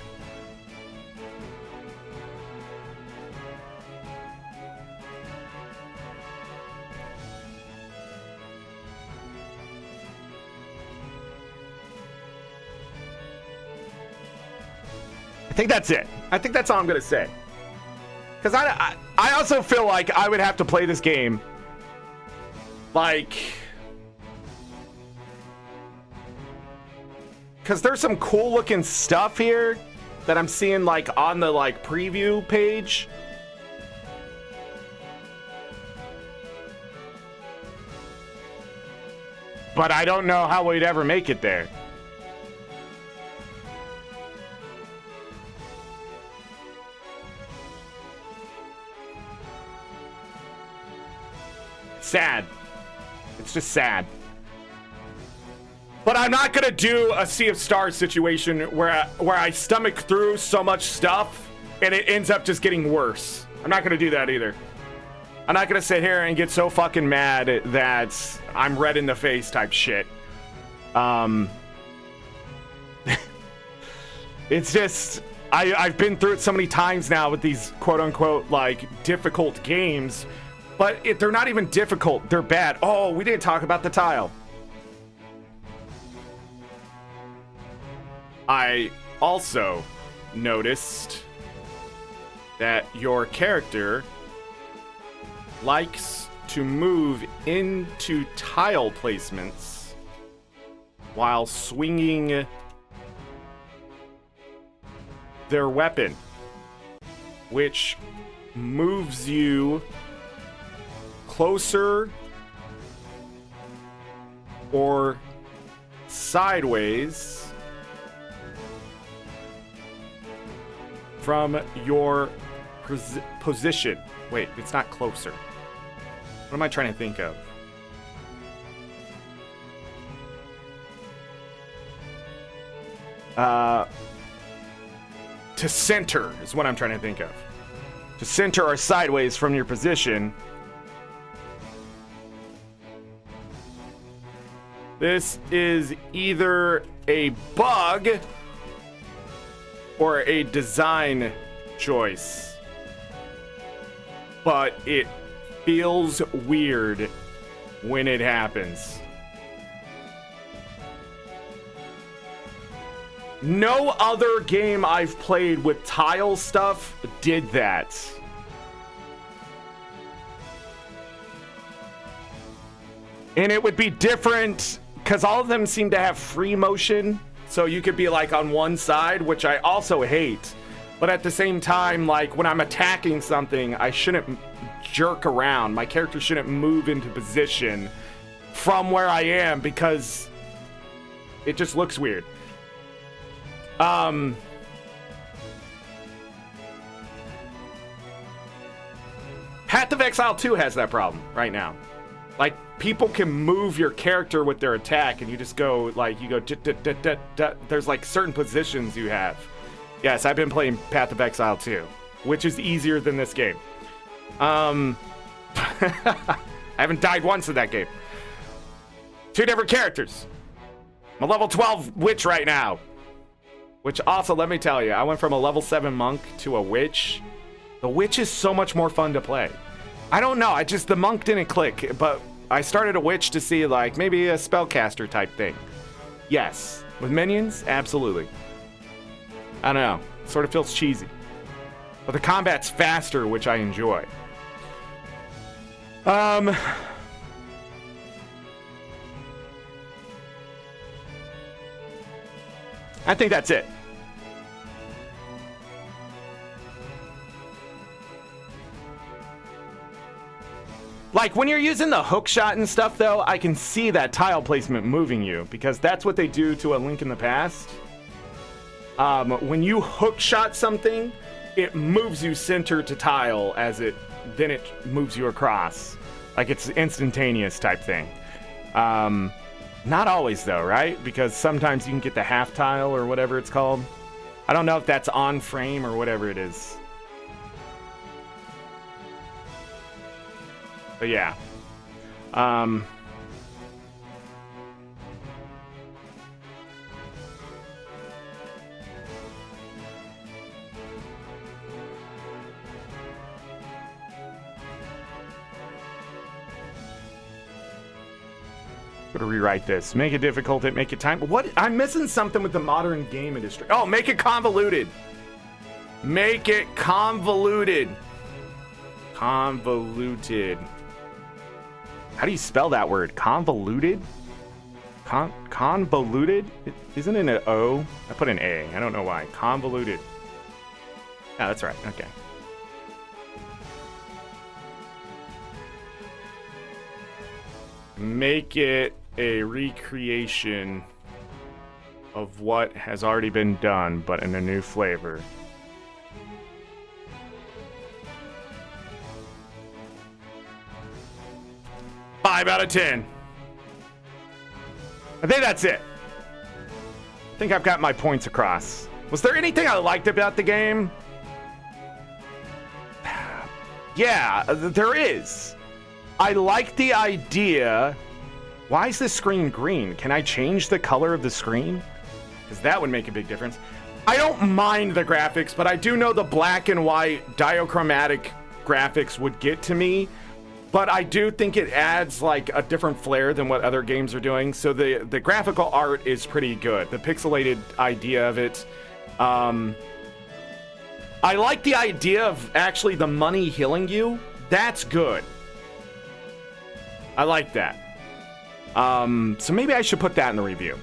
I think that's it. I think that's all I'm gonna say. Because I also feel like I would have to play this game like, because there's some cool looking stuff here that I'm seeing like on the like preview page. But I don't know how we'd ever make it there. Sad. It's just sad. But I'm not gonna do a Sea of Stars situation where I stomach through so much stuff and it ends up just getting worse. I'm not gonna do that either. I'm not gonna sit here and get so fucking mad that I'm red in the face type shit. It's just I've been through it so many times now with these quote unquote like difficult games. But they're not even difficult. They're bad. Oh, we didn't talk about the tile. I also noticed that your character likes to move into tile placements while swinging their weapon, which moves you closer or sideways from your position. Wait, it's not closer. What am I trying to think of? To center is what I'm trying to think of. To center or sideways from your position. This is either a bug or a design choice, but it feels weird when it happens. No other game I've played with tile stuff did that. And it would be different because all of them seem to have free motion. So you could be like on one side, which I also hate. But at the same time, like, when I'm attacking something, I shouldn't jerk around. My character shouldn't move into position from where I am because it just looks weird. Path of Exile 2 has that problem right now. Like, people can move your character with their attack, and you just go, like, you go, there's, like, certain positions you have. Yes, I've been playing Path of Exile 2, which is easier than this game. I haven't died once in that game. 2 different characters. I'm a level 12 witch right now. Which also, let me tell you, I went from a level 7 monk to a witch. The witch is so much more fun to play. I don't know, the monk didn't click, but I started a witch to see, like, maybe a spellcaster type thing. Yes. With minions? Absolutely. I don't know. Sort of feels cheesy. But the combat's faster, which I enjoy. I think that's it. Like, when you're using the hook shot and stuff, though, I can see that tile placement moving you, because that's what they do to A Link in the Past. When you hook shot something, it moves you center to tile then it moves you across. Like, it's instantaneous type thing. Not always, though, right? Because sometimes you can get the half tile or whatever it's called. I don't know if that's on frame or whatever it is. But yeah. Gotta rewrite this. Make it difficult, make it time. What? I'm missing something with the modern game industry. Oh, make it convoluted. Make it convoluted. Convoluted. How do you spell that word? Convoluted? Convoluted? Isn't it an O? I put an A. I don't know why. Convoluted. Yeah, that's right. Okay. Make it a recreation of what has already been done, but in a new flavor. Five out of 10. I think that's it. I think I've got my points across. Was there anything I liked about the game? Yeah, there is. I like the idea. Why is this screen green? Can I change the color of the screen? Because that would make a big difference. I don't mind the graphics, but I do know the black and white diachromatic graphics would get to me. But I do think it adds like a different flair than what other games are doing. So the graphical art is pretty good. The pixelated idea of it. I like the idea of actually the money healing you. That's good. I like that. So maybe I should put that in the review.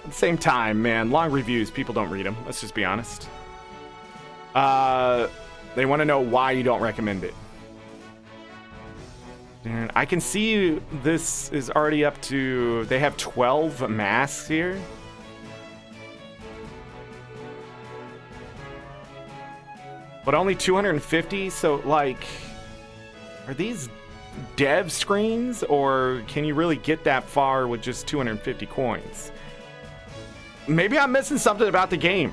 At the same time, man, long reviews, people don't read them. Let's just be honest. They want to know why you don't recommend it. And I can see this is already up to... They have 12 masks here. But only 250, so, like... Are these dev screens, or can you really get that far with just 250 coins? Maybe I'm missing something about the game.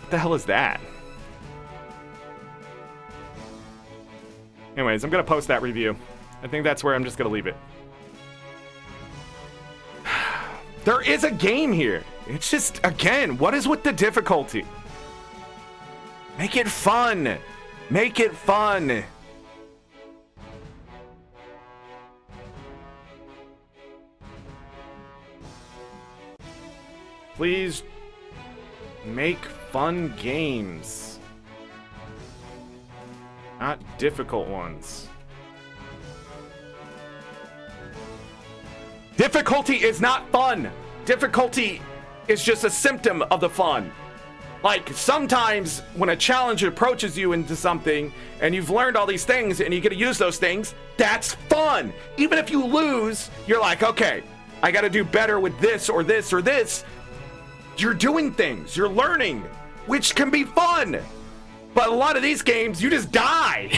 What the hell is that? Anyways, I'm going to post that review. I think that's where I'm just going to leave it. There is a game here. It's just, again, what is with the difficulty? Make it fun. Make it fun. Please make fun games. Not difficult ones. Difficulty is not fun. Difficulty is just a symptom of the fun. Like, sometimes when a challenge approaches you into something and you've learned all these things and you get to use those things, that's fun. Even if you lose, you're like, okay, I got to do better with this or this or this. You're doing things, you're learning, which can be fun. But a lot of these games, you just die.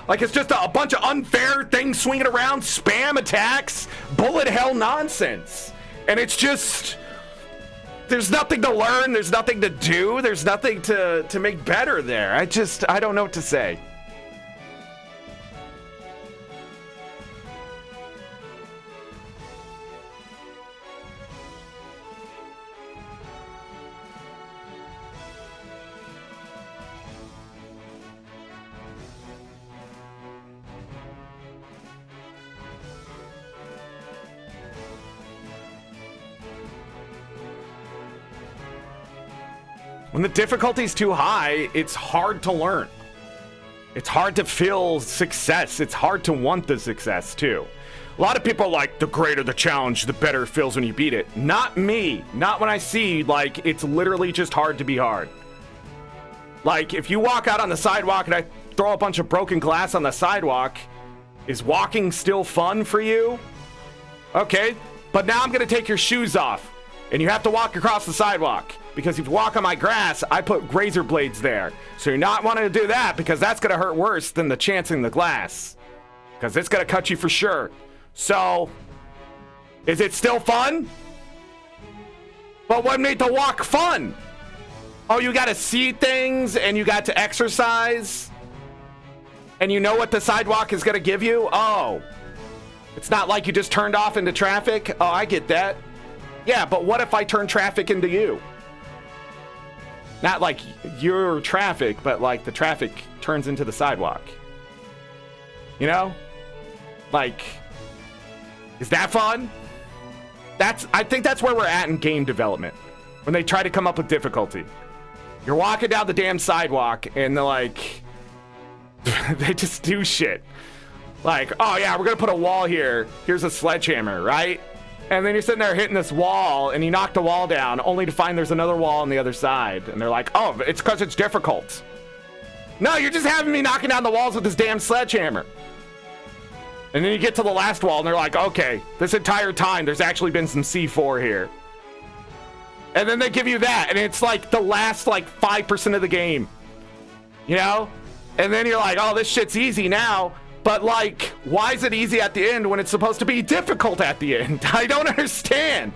Like, it's just a bunch of unfair things swinging around, spam attacks, bullet hell nonsense. And it's just... there's nothing to learn, there's nothing to do, there's nothing to make better there. I don't know what to say. When the difficulty's too high, it's hard to learn. It's hard to feel success. It's hard to want the success, too. A lot of people are like, the greater the challenge, the better it feels when you beat it. Not me. Not when I see, like, it's literally just hard to be hard. Like, if you walk out on the sidewalk and I throw a bunch of broken glass on the sidewalk, is walking still fun for you? Okay, but now I'm going to take your shoes off, and you have to walk across the sidewalk. Because if you walk on my grass, I put razor blades there. So you're not wanting to do that because that's going to hurt worse than the chancing the glass. Because it's going to cut you for sure. So, is it still fun? But what made the walk fun? Oh, you got to see things and you got to exercise? And you know what the sidewalk is going to give you? Oh, it's not like you just turned off into traffic? Oh, I get that. Yeah, but what if I turn traffic into you? Not like you're traffic, but like the traffic turns into the sidewalk. You know? Like, is that fun? I think that's where we're at in game development. When they try to come up with difficulty. You're walking down the damn sidewalk and they're like, they just do shit. Like, oh yeah, we're gonna put a wall here. Here's a sledgehammer, right? And then you're sitting there hitting this wall, and you knock the wall down, only to find there's another wall on the other side. And they're like, oh, it's because it's difficult. No, you're just having me knocking down the walls with this damn sledgehammer. And then you get to the last wall, and they're like, okay, this entire time, there's actually been some C4 here. And then they give you that, and it's like the last, like, 5% of the game. You know? And then you're like, oh, this shit's easy now. But, like, why is it easy at the end when it's supposed to be difficult at the end? I don't understand.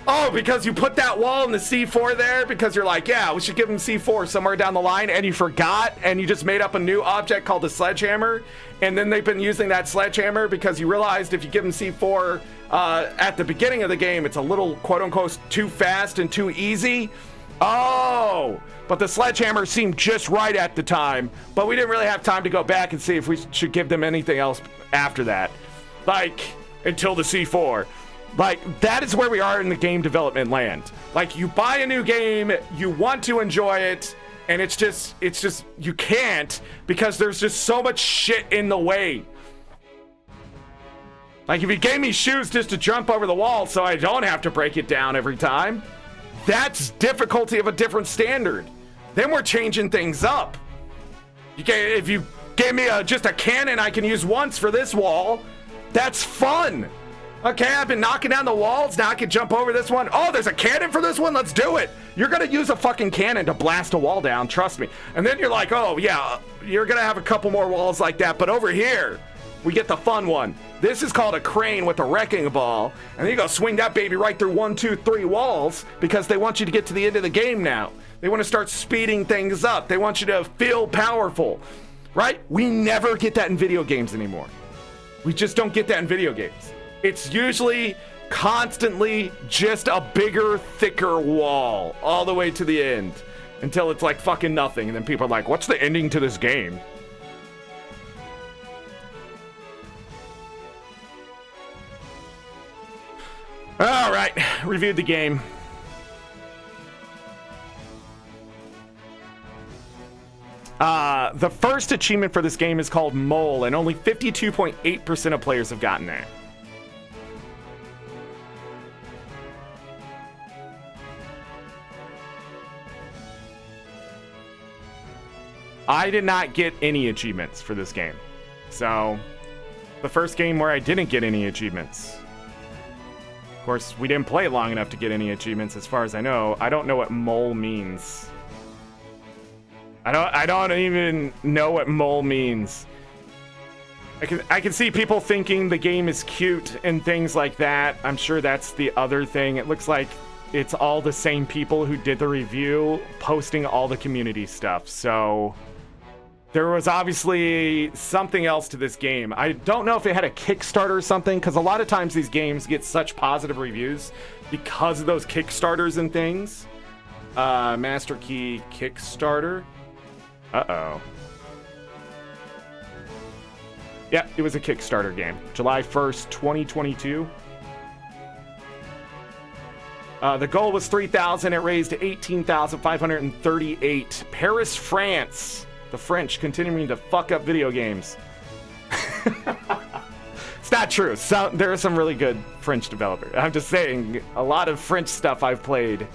Oh, because you put that wall in the C4 there because you're like, yeah, we should give them C4 somewhere down the line, and you forgot, and you just made up a new object called the sledgehammer, and then they've been using that sledgehammer because you realized if you give them C4 at the beginning of the game, it's a little, quote-unquote, too fast and too easy. Oh, but the sledgehammer seemed just right at the time, but we didn't really have time to go back and see if we should give them anything else after that. Like, until the C4. Like, that is where we are in the game development land. Like, you buy a new game, you want to enjoy it, and it's just, you can't because there's just so much shit in the way. Like, if you gave me shoes just to jump over the wall so I don't have to break it down every time, that's difficulty of a different standard. Then we're changing things up. If you gave me just a cannon I can use once for this wall, that's fun. Okay, I've been knocking down the walls, now I can jump over this one. Oh, there's a cannon for this one? Let's do it. You're gonna use a fucking cannon to blast a wall down, trust me. And then you're like, oh yeah, you're gonna have a couple more walls like that, but over here, we get the fun one. This is called a crane with a wrecking ball, and then you go swing that baby right through 1, 2, 3 walls because they want you to get to the end of the game now. They want to start speeding things up. They want you to feel powerful, right? We never get that in video games anymore. We just don't get that in video games. It's usually constantly just a bigger, thicker wall all the way to the end until it's like fucking nothing. And then people are like, what's the ending to this game? All right, reviewed the game. The first achievement for this game is called Mole, and only 52.8% of players have gotten there. I did not get any achievements for this game. So, the first game where I didn't get any achievements. Of course, we didn't play long enough to get any achievements as far as I know. I don't know what mole means. I don't even know what mole means. I can see people thinking the game is cute and things like that. I'm sure that's the other thing. It looks like it's all the same people who did the review posting all the community stuff. So there was obviously something else to this game. I don't know if it had a Kickstarter or something, because a lot of times these games get such positive reviews because of those Kickstarters and things. Master Key Kickstarter. Uh-oh. Yeah, it was a Kickstarter game. July 1st, 2022. The goal was 3,000. It raised 18,538. Paris, France. The French continuing to fuck up video games. It's not true. There are some really good French developers. I'm just saying, a lot of French stuff I've played.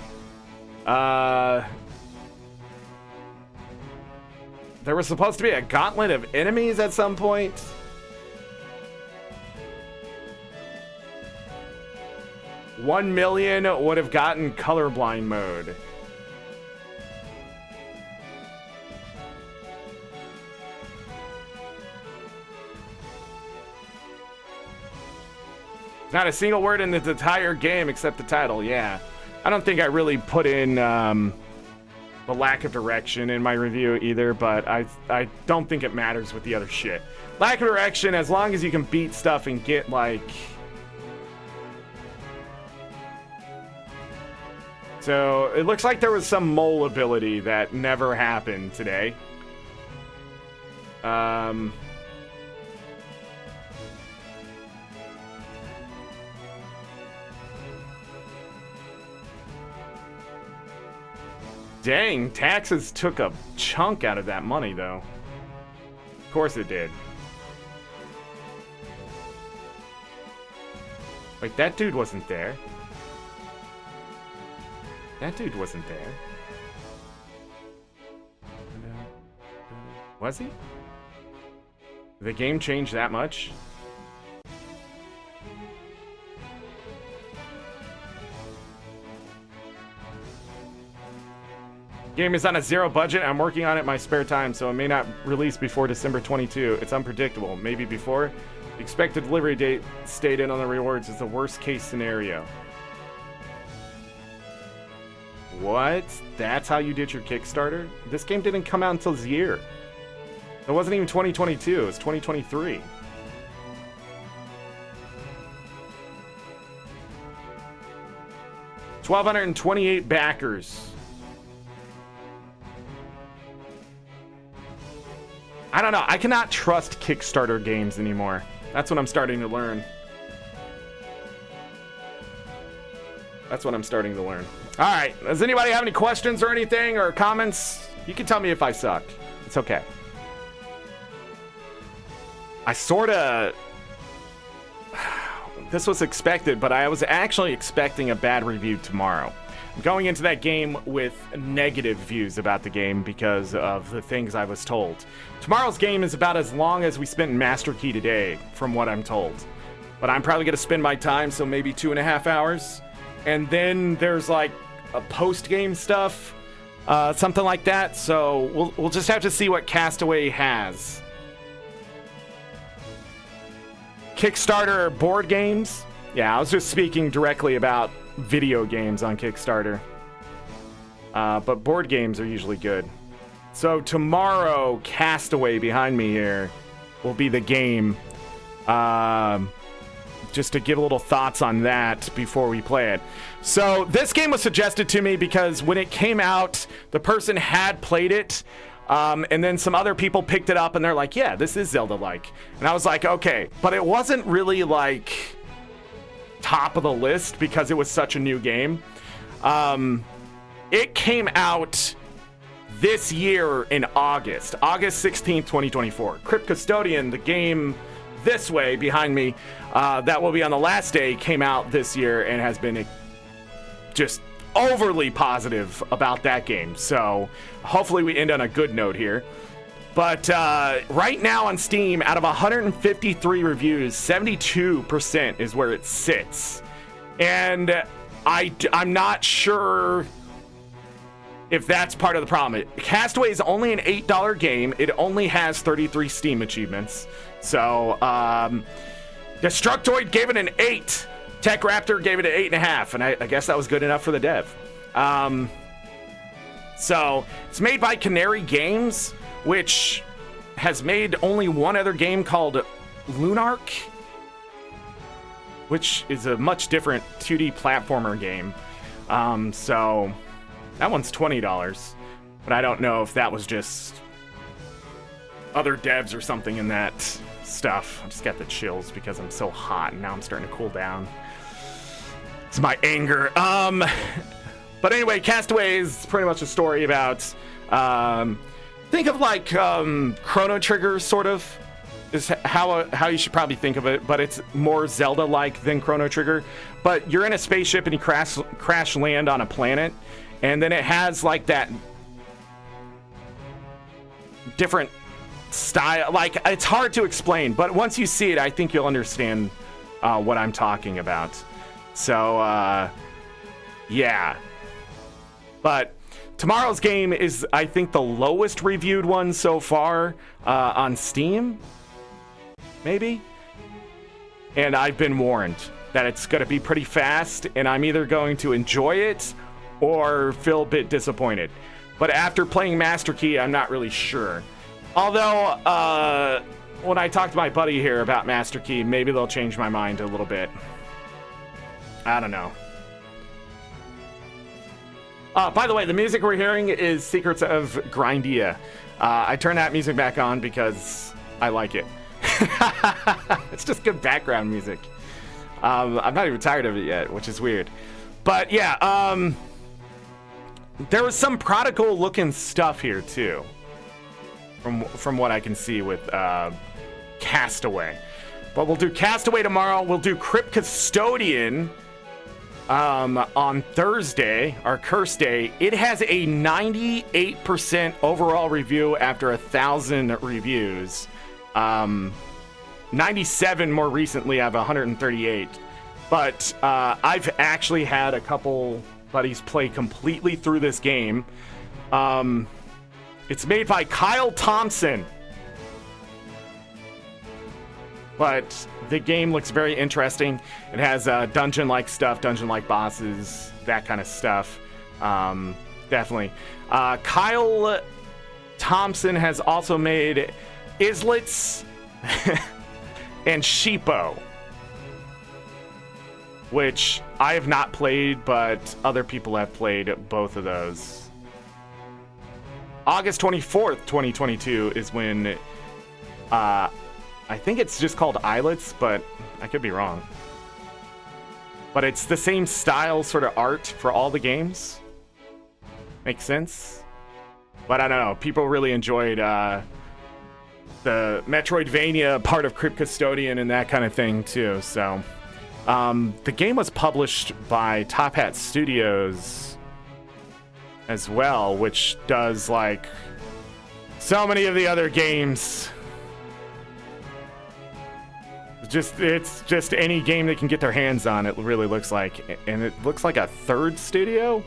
There was supposed to be a gauntlet of enemies at some point. $1 million would have gotten colorblind mode. Not a single word in the entire game except the title. Yeah, I don't think I really put in the lack of direction in my review either, but I don't think it matters with the other shit. Lack of direction, as long as you can beat stuff and get like... So, it looks like there was some mole ability that never happened today. Dang, taxes took a chunk out of that money, though. Of course it did. Like, that dude wasn't there. That dude wasn't there. Was he? Did the game change that much? Game is on a zero budget. I'm working on it in my spare time, so it may not release before December 22. It's unpredictable. Maybe before. Expected delivery date stated on the rewards is the worst case scenario. What? That's how you did your Kickstarter? This game didn't come out until this year. It wasn't even 2022. It was 2023. $1,228 backers. I don't know. I cannot trust Kickstarter games anymore. That's what I'm starting to learn. That's what I'm starting to learn. All right. Does anybody have any questions or anything or comments? You can tell me if I suck. It's okay. I sort of... This was expected, but I was actually expecting a bad review tomorrow. I'm going into that game with negative views about the game because of the things I was told. Tomorrow's game is about as long as we spent in Master Key today, from what I'm told. But I'm probably going to spend my time, so maybe 2.5 hours. And then there's like a post-game stuff, something like that. So we'll just have to see what Castaway has. Kickstarter board games? Yeah, I was just speaking directly about video games on Kickstarter. But board games are usually good. So tomorrow, Castaway behind me here will be the game. Just to give a little thoughts on that before we play it. So this game was suggested to me because when it came out, the person had played it. And then some other people picked it up and they're like, yeah, this is Zelda-like. And I was like, okay. But it wasn't really like top of the list because it was such a new game. It came out this year in August 16th, 2024. Crypt Custodian, the game this way behind me, that will be on the last day, came out this year and has been just overly positive about that game. So hopefully we end on a good note here. But right now on Steam, out of 153 reviews, 72% is where it sits. And I'm not sure if that's part of the problem. Castaway is only an $8 game. It only has 33 Steam achievements. So, Destructoid gave it an 8. Tech Raptor gave it an 8.5. And I guess that was good enough for the dev. So, it's made by Canary Games, which has made only one other game called Lunark, which is a much different 2D platformer game. So that one's $20, but I don't know if that was just other devs or something in that stuff. I just got the chills because I'm so hot and now I'm starting to cool down. It's my anger. But anyway, Castaway is pretty much a story about, think of like Chrono Trigger, sort of, is how you should probably think of it, but it's more Zelda-like than Chrono Trigger. But you're in a spaceship and you crash land on a planet, and then it has like that different style. Like, it's hard to explain, but once you see it, I think you'll understand what I'm talking about. So, yeah. But tomorrow's game is, I think, the lowest reviewed one so far on Steam, maybe. And I've been warned that it's going to be pretty fast, and I'm either going to enjoy it or feel a bit disappointed. But after playing Master Key, I'm not really sure. Although, when I talk to my buddy here about Master Key, maybe they'll change my mind a little bit. I don't know. By the way, the music we're hearing is Secrets of Grindia. I turned that music back on because I like it. It's just good background music. I'm not even tired of it yet, which is weird. But yeah, there was some prodigal looking stuff here too, from what I can see with Castaway. But we'll do Castaway tomorrow. We'll do Crypt Custodian on Thursday, our curse day. It has a 98% overall review after 1,000 reviews. 97 more recently. I have 138. But I've actually had a couple buddies play completely through this game. It's made by Kyle Thompson. But the game looks very interesting. It has dungeon-like stuff, dungeon-like bosses, that kind of stuff. Definitely. Kyle Thompson has also made Islets and Sheepo, which I have not played, but other people have played both of those. August 24th, 2022 is when... I think it's just called Islets, but I could be wrong. But it's the same style, sort of art for all the games. Makes sense? But I don't know. People really enjoyed the Metroidvania part of Crypt Custodian and that kind of thing, too. So, the game was published by Top Hat Studios as well, which does, like, so many of the other games. It's just any game they can get their hands on, it really looks like. And it looks like a third studio?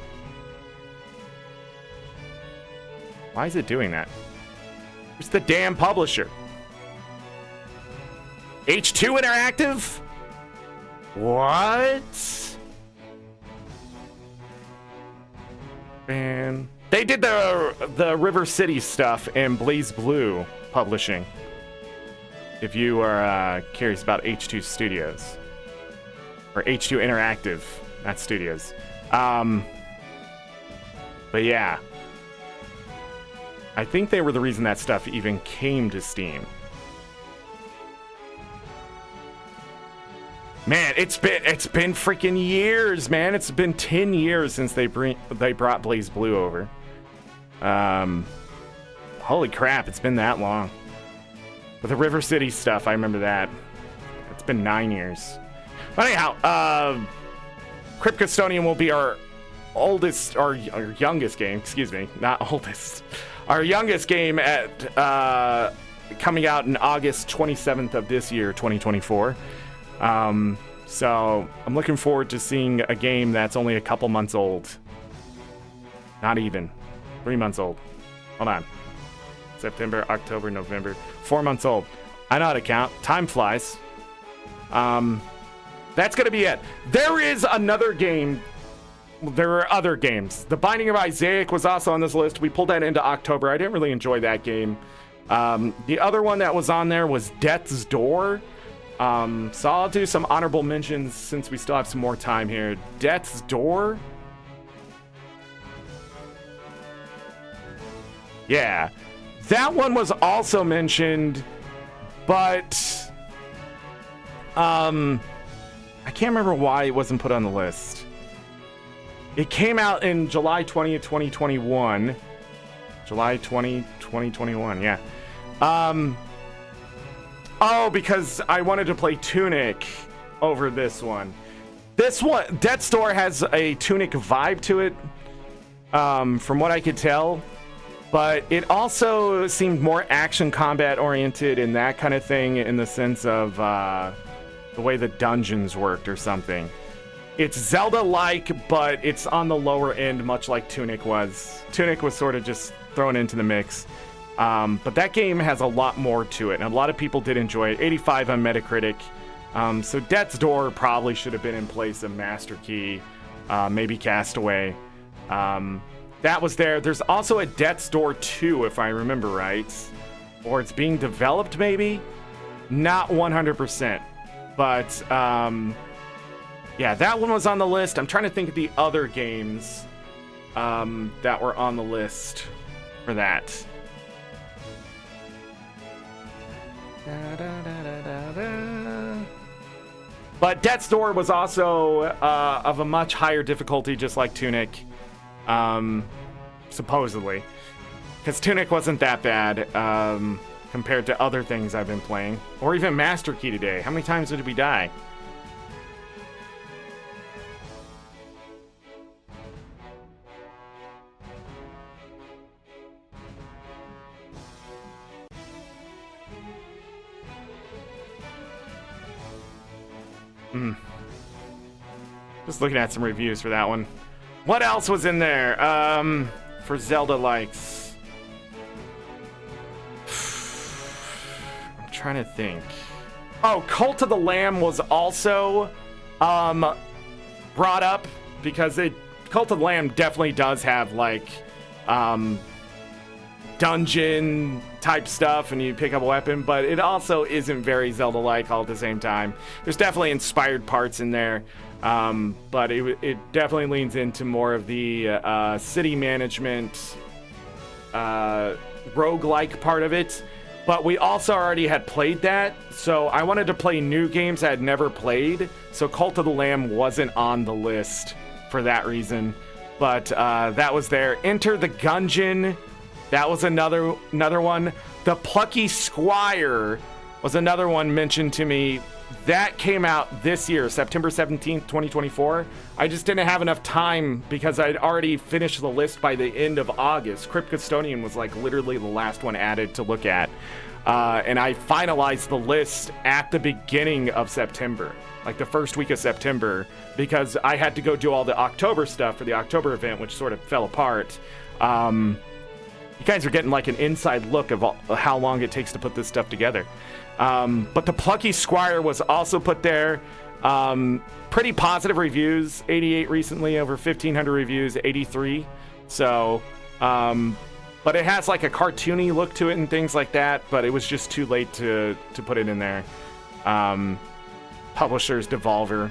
Why is it doing that? Who's the damn publisher? H2 Interactive? What? Man. They did the River City stuff and Blaze Blue publishing. If you are curious about H2 Studios. Or H2 Interactive, not Studios. But yeah. I think they were the reason that stuff even came to Steam. Man, it's been freaking years, man. It's been 10 years since they brought Blaze Blue over. Holy crap, it's been that long. But the River City stuff, I remember that. It's been 9 years. But anyhow, Crypt Custodian will be our youngest game, excuse me, not oldest. our youngest game at coming out in August 27th of this year, 2024. So I'm looking forward to seeing a game that's only a couple months old. Not even 3 months old. Hold on. September, October, November. 4 months old. I know how to count. Time flies. That's going to be it. There is another game. There are other games. The Binding of Isaac was also on this list. We pulled that into October. I didn't really enjoy that game. The other one that was on there was Death's Door. So I'll do some honorable mentions since we still have some more time here. Death's Door. Yeah. That one was also mentioned, but I can't remember why it wasn't put on the list. It came out in July 20th, 2021. July 20, 2021, yeah. Oh, because I wanted to play Tunic over this one. This one, Death's Door has a Tunic vibe to it, from what I could tell. But it also seemed more action combat oriented and that kind of thing in the sense of the way the dungeons worked or something. It's Zelda-like, but it's on the lower end, much like Tunic was. Tunic was sort of just thrown into the mix. But that game has a lot more to it, and a lot of people did enjoy it. 85 on Metacritic. So Death's Door probably should have been in place of Master Key, maybe Castaway. That was there. There's also a Death's Door 2, if I remember right. Or it's being developed, maybe? Not 100%. But, yeah, that one was on the list. I'm trying to think of the other games that were on the list for that. But Death's Door was also of a much higher difficulty, just like Tunic. Supposedly, because Tunic wasn't that bad compared to other things I've been playing, or even Master Key today. How many times did we die? Just looking at some reviews for that one. What else was in there for Zelda-likes? I'm trying to think. Oh, Cult of the Lamb was also brought up because Cult of the Lamb definitely does have like dungeon type stuff and you pick up a weapon, but it also isn't very Zelda-like all at the same time. There's definitely inspired parts in there. But it definitely leans into more of the city management roguelike part of it. But we also already had played that, so I wanted to play new games I had never played. So Cult of the Lamb wasn't on the list for that reason. But that was there. Enter the Gungeon. That was another one. The Plucky Squire was another one mentioned to me. That came out this year, September 17th, 2024. I just didn't have enough time because I'd already finished the list by the end of August. Crypt Custodian was like literally the last one added to look at. And I finalized the list at the beginning of September, like the first week of September, because I had to go do all the October stuff for the October event, which sort of fell apart. You guys are getting like an inside look of how long it takes to put this stuff together. But the Plucky Squire was also put there. Pretty positive reviews. 88 recently, over 1,500 reviews, 83. So, but it has like a cartoony look to it and things like that. But it was just too late to put it in there. Publishers Devolver.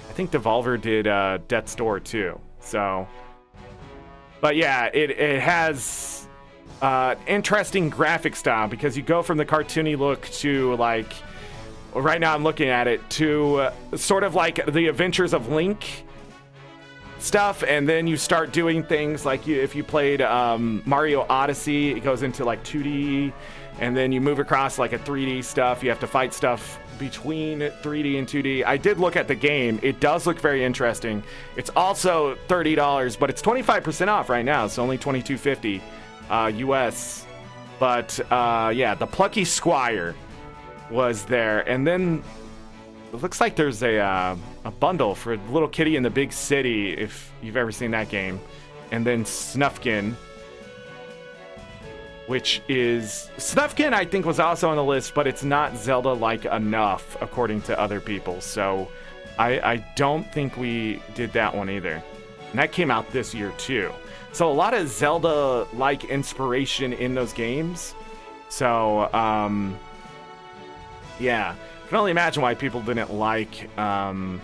I think Devolver did Death's Door too. So, but yeah, it has interesting graphic style because you go from the cartoony look to like, right now I'm looking at it, to sort of like the Adventures of Link stuff, and then you start doing things like if you played Mario Odyssey, it goes into like 2D, and then you move across like a 3D stuff. You have to fight stuff between 3D and 2D. I did look at the game. It does look very interesting. It's also $30, but it's 25% off right now. It's only $22.50. US. But yeah, the Plucky Squire was there. And then it looks like there's a bundle for Little Kitty in the Big City, if you've ever seen that game. And then Snufkin, which is... Snufkin, I think, was also on the list, but it's not Zelda-like enough, according to other people. So I don't think we did that one either. And that came out this year, too. So a lot of Zelda-like inspiration in those games. So, yeah. I can only imagine why people didn't like the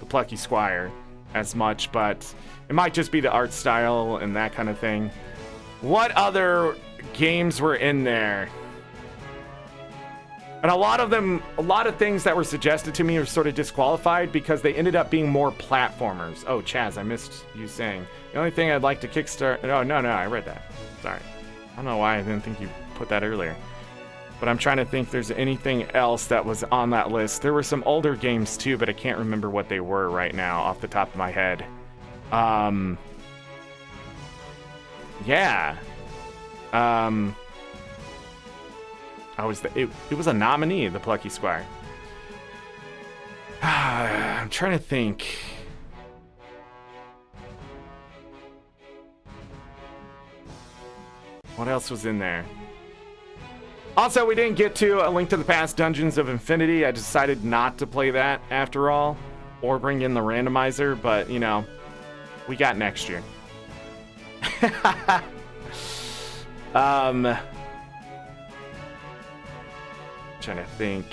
Plucky Squire as much, but it might just be the art style and that kind of thing. What other games were in there? And a lot of things that were suggested to me are sort of disqualified because they ended up being more platformers. Oh, Chaz, I missed you saying. The only thing I'd like to kickstart... Oh, no, I read that. Sorry. I don't know why I didn't think you put that earlier. But I'm trying to think if there's anything else that was on that list. There were some older games too, but I can't remember what they were right now off the top of my head. Yeah. It was a nominee, the Plucky Squire. I'm trying to think. What else was in there? Also, we didn't get to A Link to the Past Dungeons of Infinity. I decided not to play that after all, or bring in the randomizer, but, you know, we got next year. Trying to think.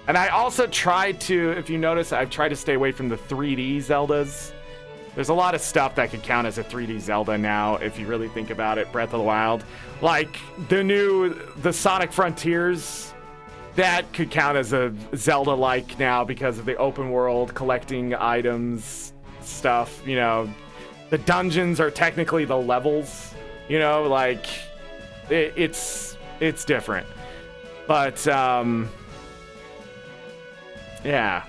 And I also tried to, if you notice, I've tried to stay away from the 3D Zeldas. There's a lot of stuff that could count as a 3D Zelda now, if you really think about it. Breath of the Wild. Like, the Sonic Frontiers, that could count as a Zelda-like now because of the open world, collecting items, stuff, you know. The dungeons are technically the levels, you know, like, it's different. But, yeah.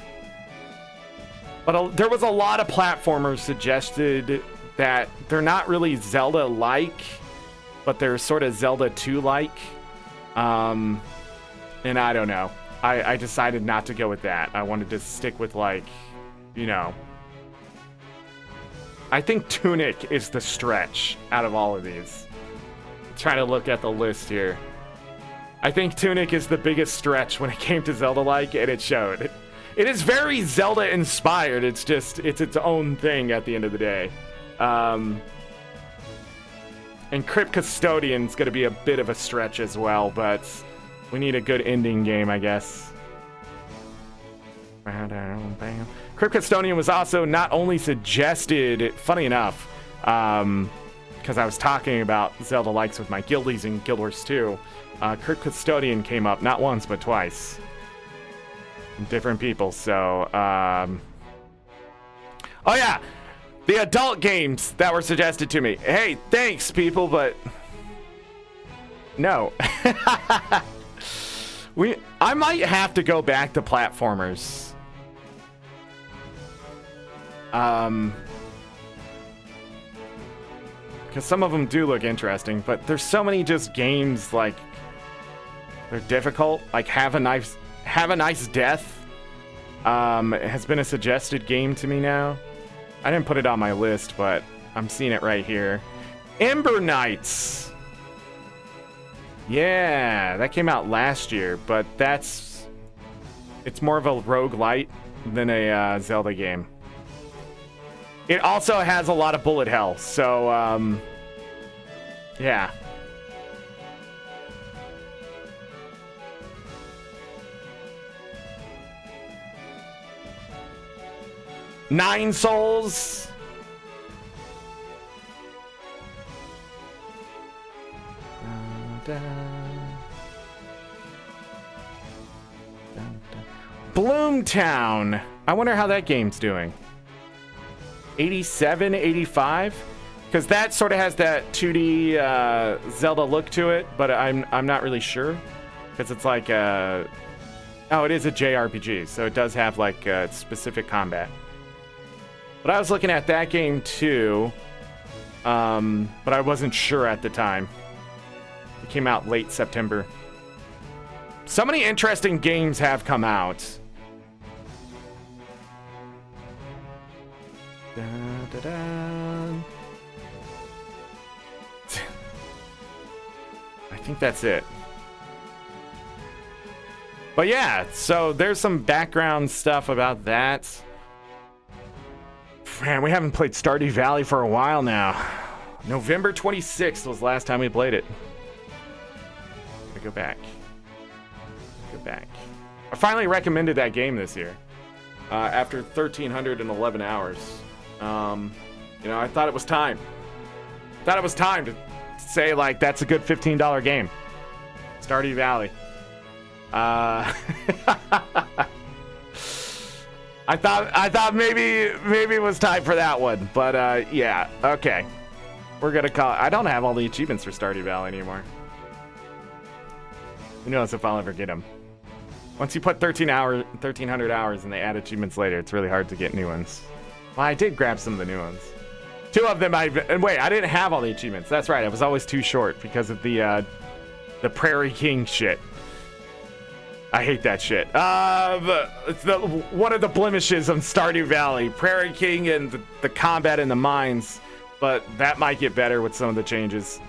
But there was a lot of platformers suggested that they're not really Zelda-like, but they're sort of Zelda 2-like. And I don't know. I decided not to go with that. I wanted to stick with, like, you know. I think Tunic is the stretch out of all of these. Trying to look at the list here. I think Tunic is the biggest stretch when it came to Zelda-like, and it showed. It is very Zelda-inspired. It's just, it's its own thing at the end of the day. And Crypt Custodian's going to be a bit of a stretch as well, but we need a good ending game, I guess. Crypt Custodian was also not only suggested, funny enough, because I was talking about Zelda-likes with my guildies in Guild Wars 2, Crypt Custodian came up not once, but twice. Different people, so, oh yeah, the adult games that were suggested to me. Hey, thanks, people, but no. I might have to go back to platformers. Because some of them do look interesting, but there's so many just games, like, they're difficult. Like, Have a Nice Death has been a suggested game to me now. I didn't put it on my list, but I'm seeing it right here. Ember Knights. Yeah, that came out last year, but it's more of a roguelite than a Zelda game. It also has a lot of bullet hell, so yeah. Nine Souls. Bloomtown. I wonder how that game's doing. 87, 85? Because that sort of has that 2D Zelda look to it, but I'm not really sure. Because it's like oh, it is a JRPG, so it does have like specific combat. But I was looking at that game too. but I wasn't sure at the time. It came out late September. So many interesting games have come out. Da, da, da. I think that's it. But yeah, so there's some background stuff about that. Man, we haven't played Stardew Valley for a while now. November 26th was the last time we played it. Go back. Go back. I finally recommended that game this year. After 1,311 hours. You know, I thought it was time. Thought it was time to say, like, that's a good $15 game. Stardew Valley. I thought maybe it was time for that one, but yeah, okay. We're gonna call it. I don't have all the achievements for Stardew Valley anymore. Who knows if I'll ever get them. Once you put 1,300 hours and they add achievements later, it's really hard to get new ones. Well, I did grab some of the new ones. Two of them and wait, I didn't have all the achievements. That's right, I was always too short because of the Prairie King shit. I hate that shit. It's one of the blemishes on Stardew Valley. Prairie King and the combat in the mines. But that might get better with some of the changes.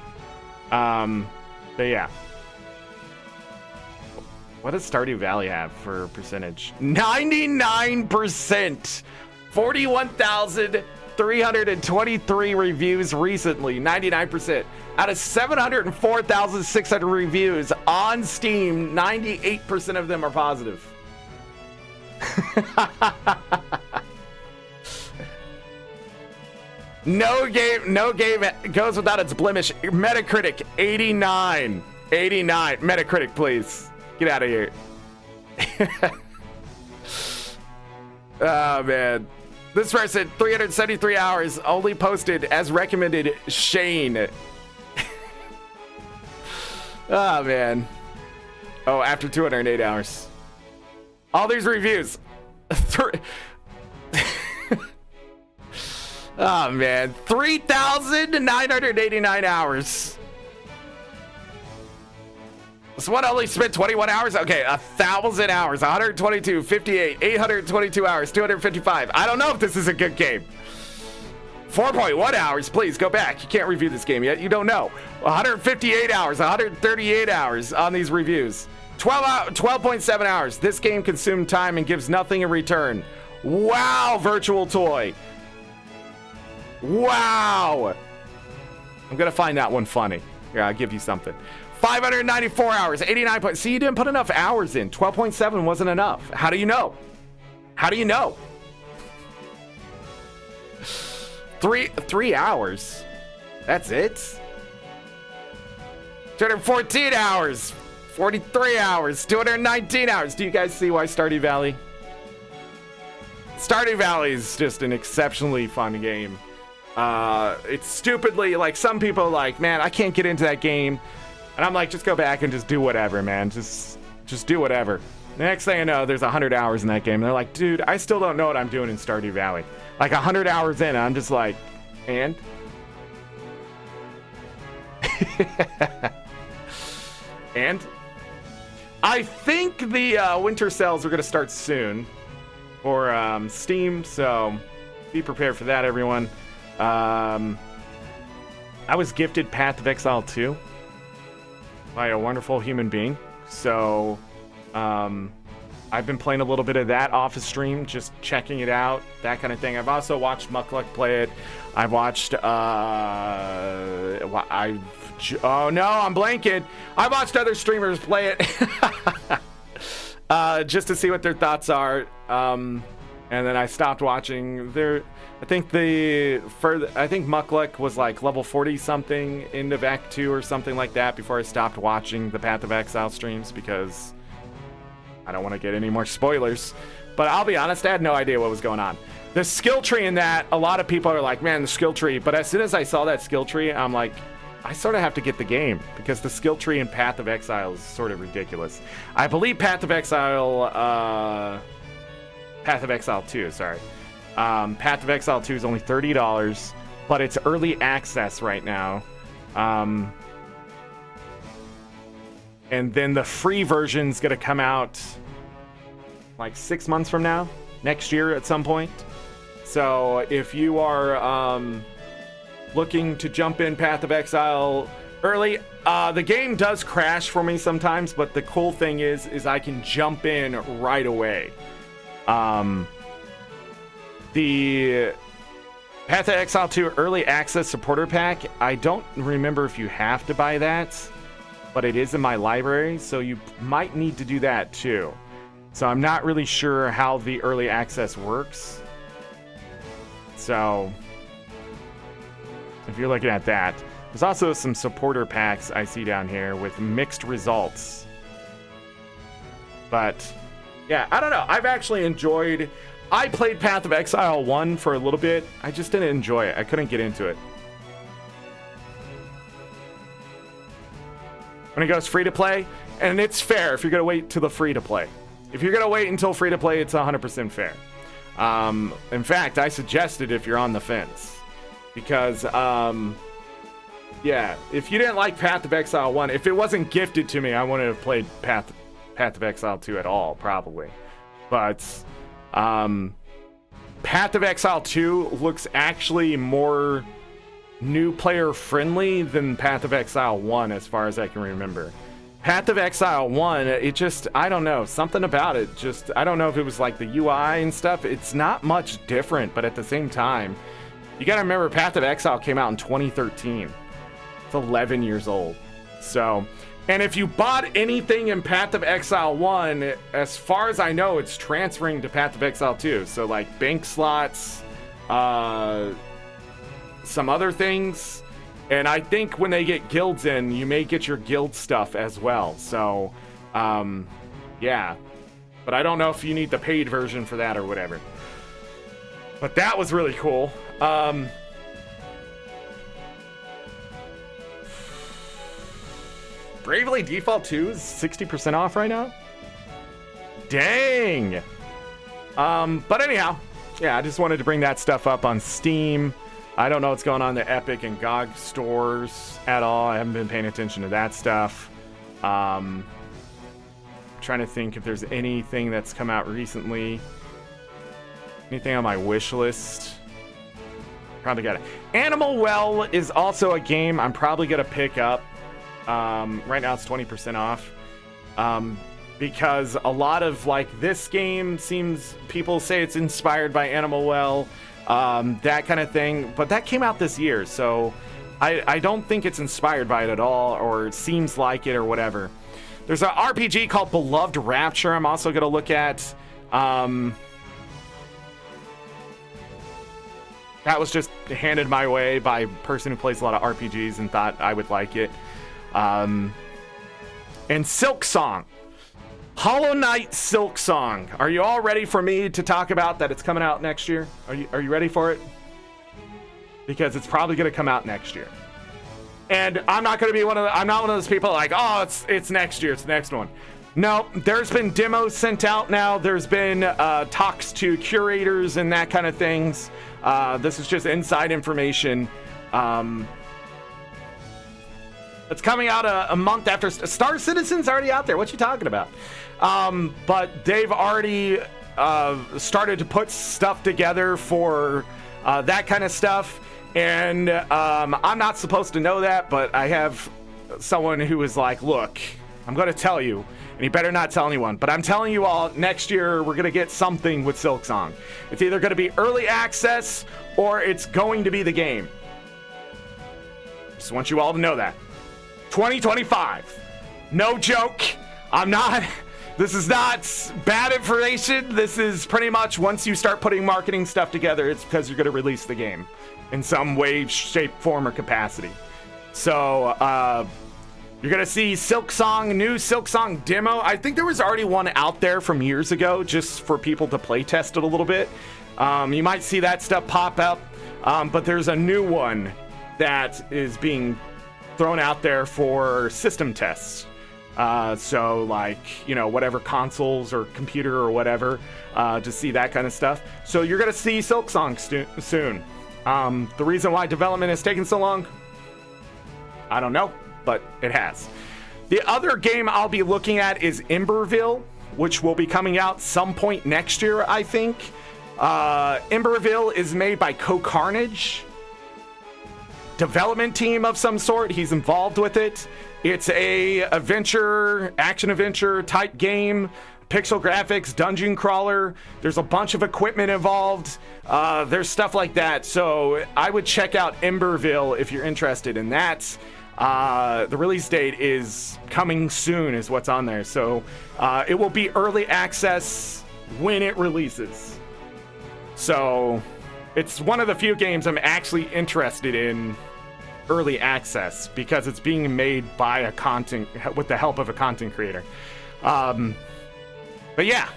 But yeah. What does Stardew Valley have for percentage? 99%! 41,323 reviews recently. 99%. Out of 704,600 reviews on Steam, 98% of them are positive. No game goes without its blemish. Metacritic, 89. 89. Metacritic, please. Get out of here. Oh, man. This person, 373 hours, only posted as recommended Shane. Oh, man. Oh, after 208 hours. All these reviews. Oh, man. 3,989 hours. This one only spent 21 hours? Okay, 1,000 hours. 122, 58, 822 hours, 255. I don't know if this is a good game. 4.1 hours. Please go back. You can't review this game yet. You don't know. 158 hours, 138 hours on these reviews. 12.7 hours. This game consumed time and gives nothing in return. Wow, Virtual Toy. Wow. I'm going to find that one funny. Here, I'll give you something. 594 hours, 89 points. See, you didn't put enough hours in. 12.7 wasn't enough. How do you know? How do you know? 3 hours. That's it. 214 hours. 43 hours. 219 hours. Do you guys see why Stardew Valley? Stardew Valley is just an exceptionally fun game. It's stupidly, like, some people are like, man, I can't get into that game. And I'm like, just go back and just do whatever, man. Just do whatever. The next thing I know, there's 100 hours in that game. And they're like, dude, I still don't know what I'm doing in Stardew Valley. Like 100 hours in, I'm just like, and? And? I think the winter sales are going to start soon for Steam, so be prepared for that, everyone. I was gifted Path of Exile 2 by a wonderful human being, so I've been playing a little bit of that off of stream, just checking it out, that kind of thing. I've also watched Muckluck play it. I've watched oh no, I'm blanking. I watched other streamers play it just to see what their thoughts are, and then I stopped watching their. I think Muckluck was like level 40 something into Act 2 or something like that before I stopped watching the Path of Exile streams because I don't want to get any more spoilers. But I'll be honest, I had no idea what was going on. The skill tree in that, a lot of people are like, man, the skill tree. But as soon as I saw that skill tree, I'm like, I sort of have to get the game because the skill tree in Path of Exile is sort of ridiculous. I believe Path of Exile 2, sorry. Path of Exile 2 is only $30. but it's early access right now. And then the free version's gonna come out like 6 months from now, next year at some point. So if you are looking to jump in Path of Exile early, the game does crash for me sometimes, but the cool thing is I can jump in right away. The Path of Exile 2 Early Access Supporter Pack, I don't remember if you have to buy that, but it is in my library, so you might need to do that too. So I'm not really sure how the early access works. So if you're looking at that, there's also some supporter packs I see down here with mixed results. But yeah, I don't know. I've actually enjoyed... I played Path of Exile 1 for a little bit. I just didn't enjoy it. I couldn't get into it. When it goes free to play, and it's fair if you're going to wait till the free to play. If you're going to wait until free to play, it's 100% fair. In fact, I suggested if you're on the fence. Because, yeah, if you didn't like Path of Exile 1, if it wasn't gifted to me, I wouldn't have played Path of Exile 2 at all, probably. But Path of Exile 2 looks actually more new player friendly than Path of Exile 1 as far as I can remember. Path of Exile 1, it just, I don't know, something about it just, I don't know if it was like the UI and stuff. It's not much different, but at the same time, you gotta remember Path of Exile came out in 2013. It's 11 years old. So, and if you bought anything in Path of Exile 1, as far as I know, it's transferring to Path of Exile 2. So like bank slots, some other things. And I think when they get guilds in, you may get your guild stuff as well. So, yeah. But I don't know if you need the paid version for that or whatever. But that was really cool. Bravely Default 2 is 60% off right now? Dang! But anyhow, yeah, I just wanted to bring that stuff up on Steam. I don't know what's going on in the Epic and GOG stores at all. I haven't been paying attention to that stuff. Trying to think if there's anything that's come out recently. Anything on my wish list? Probably got it. Animal Well is also a game I'm probably going to pick up. Right now it's 20% off. Because a lot of like this game seems, people say it's inspired by Animal Well. That kind of thing, but that came out this year, so I don't think it's inspired by it at all, or it seems like it, or whatever. There's an RPG called Beloved Rapture I'm also going to look at. That was just handed my way by a person who plays a lot of RPGs and thought I would like it. And Silk Song. Hollow Knight Silk Song. Are you all ready for me to talk about that? It's coming out next year. Are you ready for it? Because it's probably going to come out next year. And I'm not going to be I'm not one of those people like, oh, it's next year. It's the next one. No, there's been demos sent out now. There's been talks to curators and that kind of things. This is just inside information. It's coming out a month after Star Citizen's already out there. What you talking about? But they've already started to put stuff together for that kind of stuff. And I'm not supposed to know that, but I have someone who is like, look, I'm going to tell you, and you better not tell anyone, but I'm telling you all, next year we're going to get something with Silksong. It's either going to be early access or it's going to be the game. Just want you all to know that. 2025. No joke. This is not bad information. This is pretty much once you start putting marketing stuff together, it's because you're going to release the game in some way, shape, form, or capacity. So, you're going to see Silksong, new Silksong demo. I think there was already one out there from years ago just for people to play test it a little bit. You might see that stuff pop up, but there's a new one that is being thrown out there for system tests. So like, whatever consoles or computer or whatever, to see that kind of stuff. So you're going to see Silksong soon. The reason why development has taken so long, I don't know, but it has. The other game I'll be looking at is Emberville, which will be coming out some point next year, I think. Emberville is made by Co-Carnage, development team of some sort. He's involved with it. It's a action adventure type game, pixel graphics, dungeon crawler. There's a bunch of equipment involved. There's stuff like that. So I would check out Emberville if you're interested in that. The release date is coming soon is what's on there. So it will be early access when it releases. So it's one of the few games I'm actually interested in early access because it's being made by with the help of a content creator. But yeah,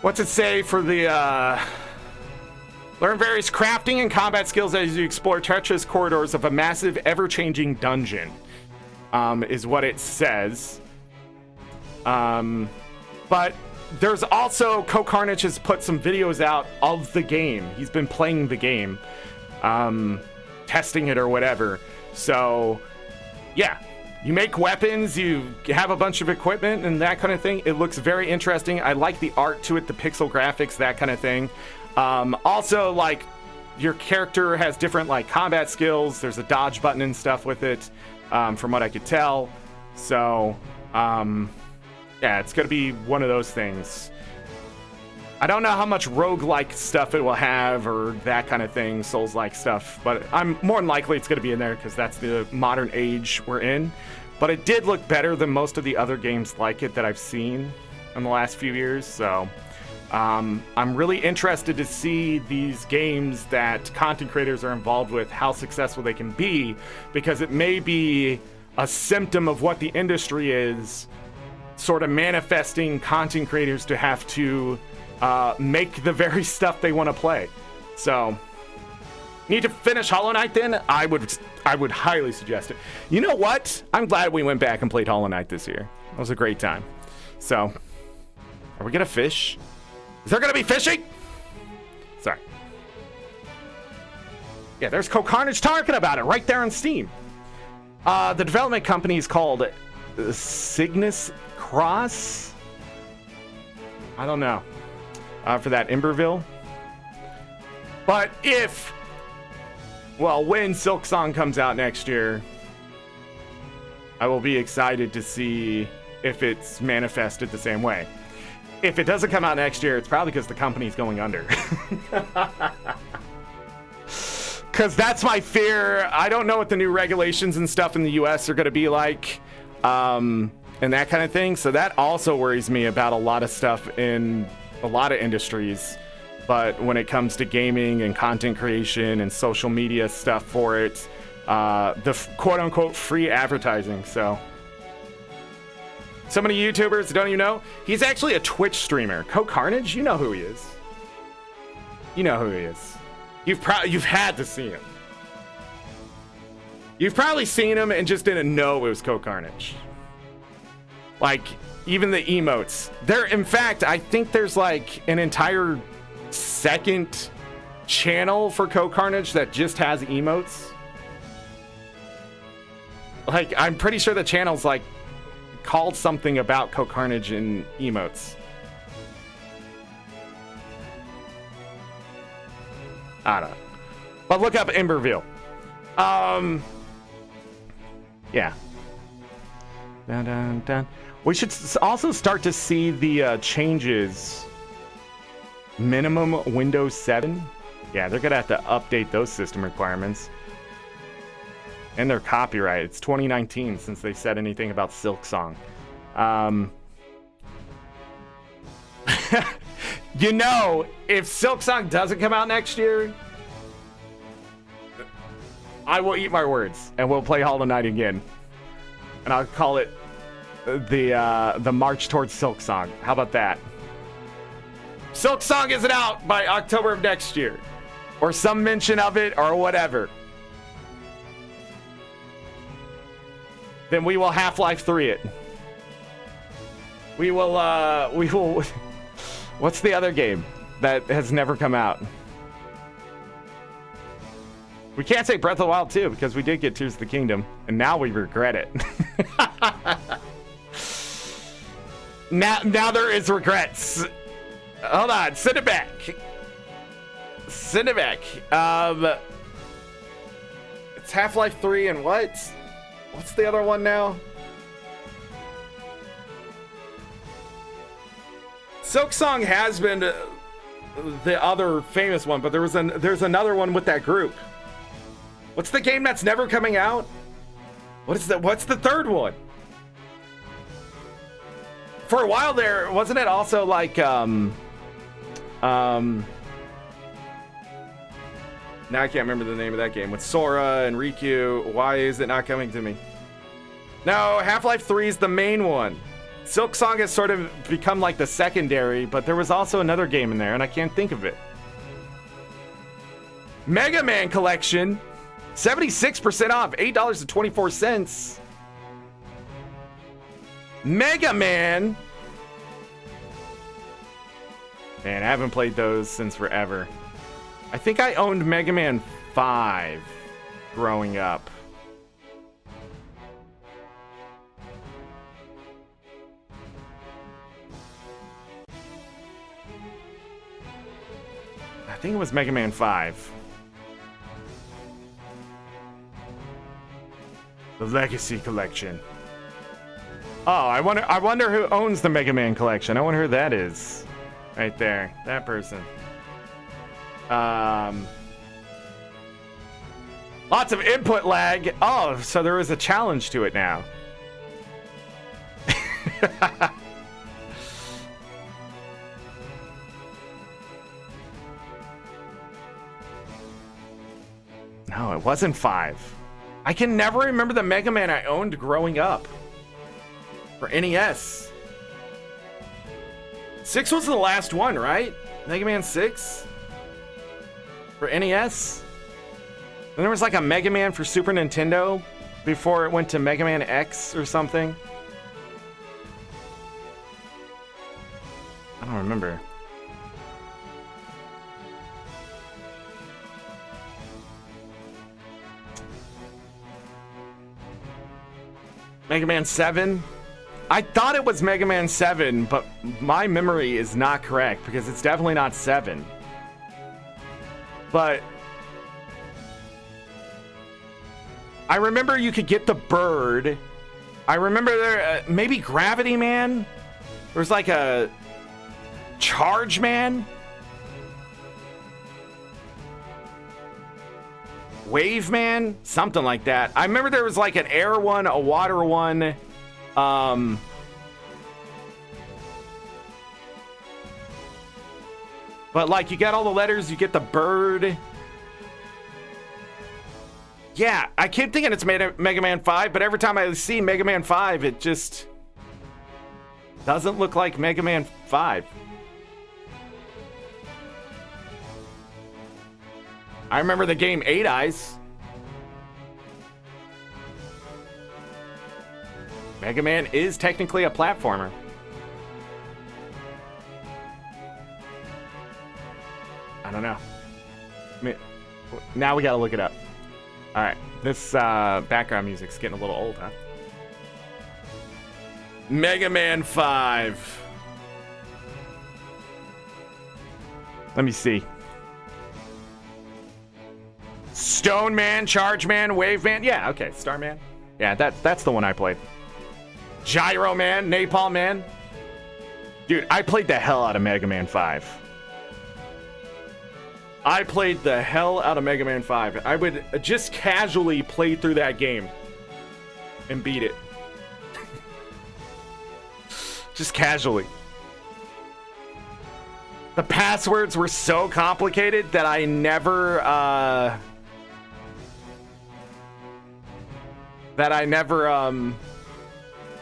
what's it say for the learn various crafting and combat skills as you explore treacherous corridors of a massive ever-changing dungeon, is what it says. But there's also Co-Carnage has put some videos out of the game. He's been playing the game, testing it or whatever. So yeah, you make weapons, you have a bunch of equipment and that kind of thing. It looks very interesting. I like the art to it, the pixel graphics, that kind of thing. Also, like, your character has different like combat skills. There's a dodge button and stuff with it, from what I could tell. So yeah, it's gonna be one of those things. I don't know how much roguelike stuff it will have or that kind of thing, Souls-like stuff, but I'm more than likely it's going to be in there because that's the modern age we're in. But it did look better than most of the other games like it that I've seen in the last few years, so I'm really interested to see these games that content creators are involved with, how successful they can be, because it may be a symptom of what the industry is, sort of manifesting content creators to have to make the very stuff they want to play. So, need to finish Hollow Knight then? I would highly suggest it. You know what? I'm glad we went back and played Hollow Knight this year. It was a great time. So, are we gonna fish? Is there gonna be fishing? Sorry. Yeah, there's Co-Carnage talking about it right there on Steam. The development company is called Cygnus Cross. I don't know. For that Emberville. But when Silksong comes out next year, I will be excited to see if it's manifested the same way. If it doesn't come out next year, it's probably because the company's going under. Because that's my fear. I don't know what the new regulations and stuff in the US are going to be like, and that kind of thing. So that also worries me about a lot of stuff in a lot of industries. But when it comes to gaming and content creation and social media stuff for it, the quote-unquote free advertising. So many YouTubers don't even know. He's actually a Twitch streamer. Co-Carnage, you know who he is. You know who he is. You've had to see him. You've probably seen him and just didn't know it was Co-Carnage. Like, even the emotes. In fact, I think there's like an entire second channel for Co-Carnage that just has emotes. Like, I'm pretty sure the channel's like called something about Co-Carnage and emotes. I don't know. But look up Emberville. Yeah. Dun, dun, dun. We should also start to see the changes. Minimum Windows 7. Yeah, they're gonna have to update those system requirements. And their copyright. It's 2019 since they said anything about Silksong. You know, if Silksong doesn't come out next year, I will eat my words and we'll play Hollow Knight again. And I'll call it the March Towards Silksong. How about that? Silksong isn't out by October of next year. Or some mention of it or whatever. Then we will Half-Life 3 it. We will, what's the other game that has never come out? We can't say Breath of the Wild 2 because we did get Tears of the Kingdom, and now we regret it. Now there is regrets. Hold on, send it back. Send it back. It's Half-Life 3 and what? What's the other one now? Silksong has been the other famous one, but there's another one with that group. What's the game that's never coming out? What's the third one? For a while there, wasn't it also like now I can't remember the name of that game with Sora and Riku. Why is it not coming to me? No, Half-Life 3 is the main one. Silksong has sort of become like the secondary, but there was also another game in there, and I can't think of it. Mega Man Collection, 76% off, $8.24. Mega Man. Man, I haven't played those since forever. I think I owned Mega Man 5 growing up. I think it was Mega Man 5. The Legacy Collection. Oh, I wonder who owns the Mega Man Collection. I wonder who that is. Right there. That person. Lots of input lag. Oh, so there is a challenge to it now. No, it wasn't 5. I can never remember the Mega Man I owned growing up. For NES. 6 was the last one, right? Mega Man 6? For NES? Then there was like a Mega Man for Super Nintendo before it went to Mega Man X or something. I don't remember. Mega Man 7? I thought it was Mega Man 7, but my memory is not correct because it's definitely not 7. But I remember you could get the bird. I remember there, maybe Gravity Man? There was like a Charge Man? Wave Man? Something like that. I remember there was like an air one, a water one. But like you got all the letters, you get the bird. Yeah, I keep thinking it's Mega Man 5, but every time I see Mega Man 5, it just doesn't look like Mega Man 5. I remember the game 8 Eyes. Mega Man is technically a platformer. I don't know. Now we gotta look it up. Alright, this background music's getting a little old, huh? Mega Man 5. Let me see. Stone Man, Charge Man, Wave Man. Yeah, okay, Starman. Yeah, that's the one I played. Gyro Man, Napalm Man. Dude, I played the hell out of Mega Man 5. I played the hell out of Mega Man 5. I would just casually play through that game and beat it. Just casually. The passwords were so complicated that I never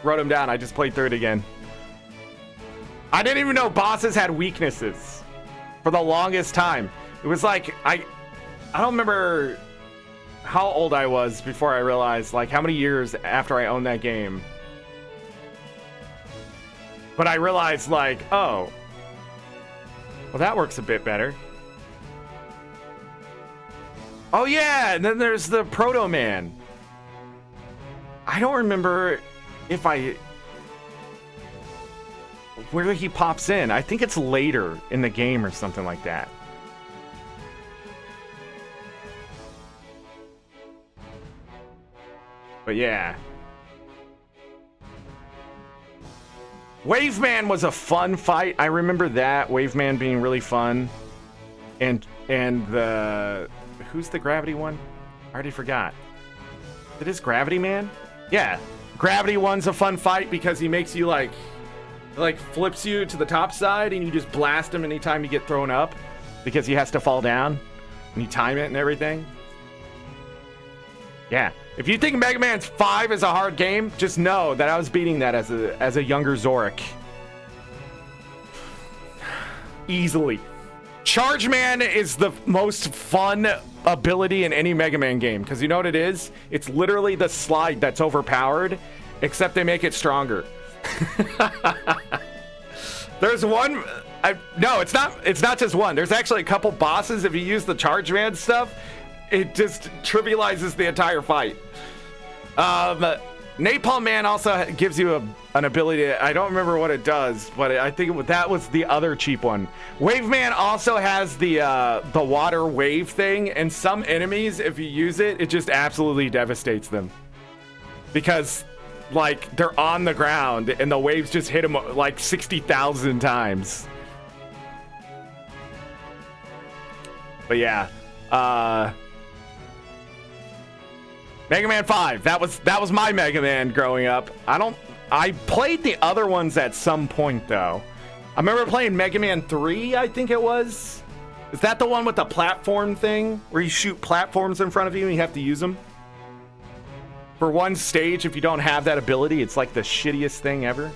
wrote them down. I just played through it again. I didn't even know bosses had weaknesses for the longest time. It was like, I don't remember how old I was before I realized, like, how many years after I owned that game. But I realized, like, oh, well, that works a bit better. Oh yeah, and then there's the Proto Man. I don't remember if where he pops in. I think it's later in the game or something like that. But yeah. Waveman was a fun fight. I remember that. Waveman being really fun. And the... Who's the Gravity one? I already forgot. It is Gravity Man? Yeah. Gravity one's a fun fight because he makes you like flips you to the top side and you just blast him anytime you get thrown up because he has to fall down and you time it and everything. Yeah. If you think Mega Man 5 is a hard game, just know that I was beating that as a younger Zorric. Easily. Charge Man is the most fun ability in any Mega Man game because you know what it is? It's literally the slide that's overpowered, except they make it stronger. There's one. No, it's not just one. There's actually a couple bosses. If you use the Charge Man stuff, it just trivializes the entire fight. Napalm Man also gives you an ability. I don't remember what it does, but I think that was the other cheap one. Wave Man also has the water wave thing, and some enemies, if you use it, it just absolutely devastates them because like they're on the ground and the waves just hit them like 60,000 times. But yeah, Mega Man 5. That was my Mega Man growing up. I played the other ones at some point though. I remember playing Mega Man 3, I think it was. Is that the one with the platform thing where you shoot platforms in front of you and you have to use them? For one stage, if you don't have that ability, it's like the shittiest thing ever.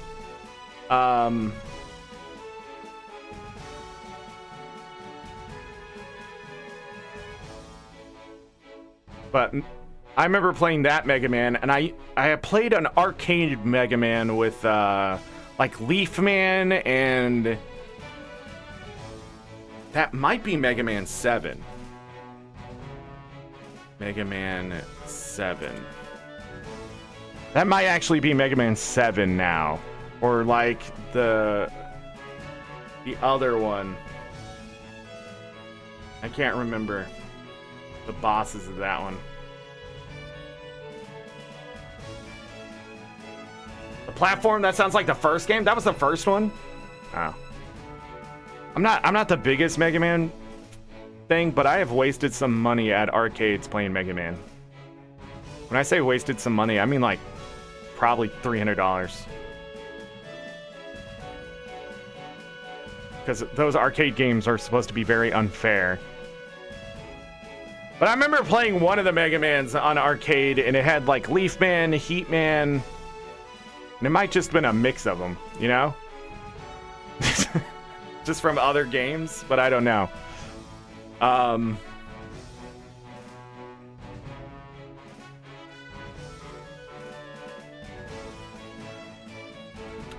But I remember playing that Mega Man, and I had played an arcade Mega Man with like Leaf Man, and that might be Mega Man 7. Mega Man 7. That might actually be Mega Man 7 now. Or like the other one. I can't remember the bosses of that one. The platform, that sounds like the first game. That was the first one? Oh. I'm not the biggest Mega Man thing, but I have wasted some money at arcades playing Mega Man. When I say wasted some money, I mean like probably $300. Because those arcade games are supposed to be very unfair. But I remember playing one of the Mega Mans on arcade, and it had like Leaf Man, Heat Man, and it might just been a mix of them, you know? Just from other games, but I don't know.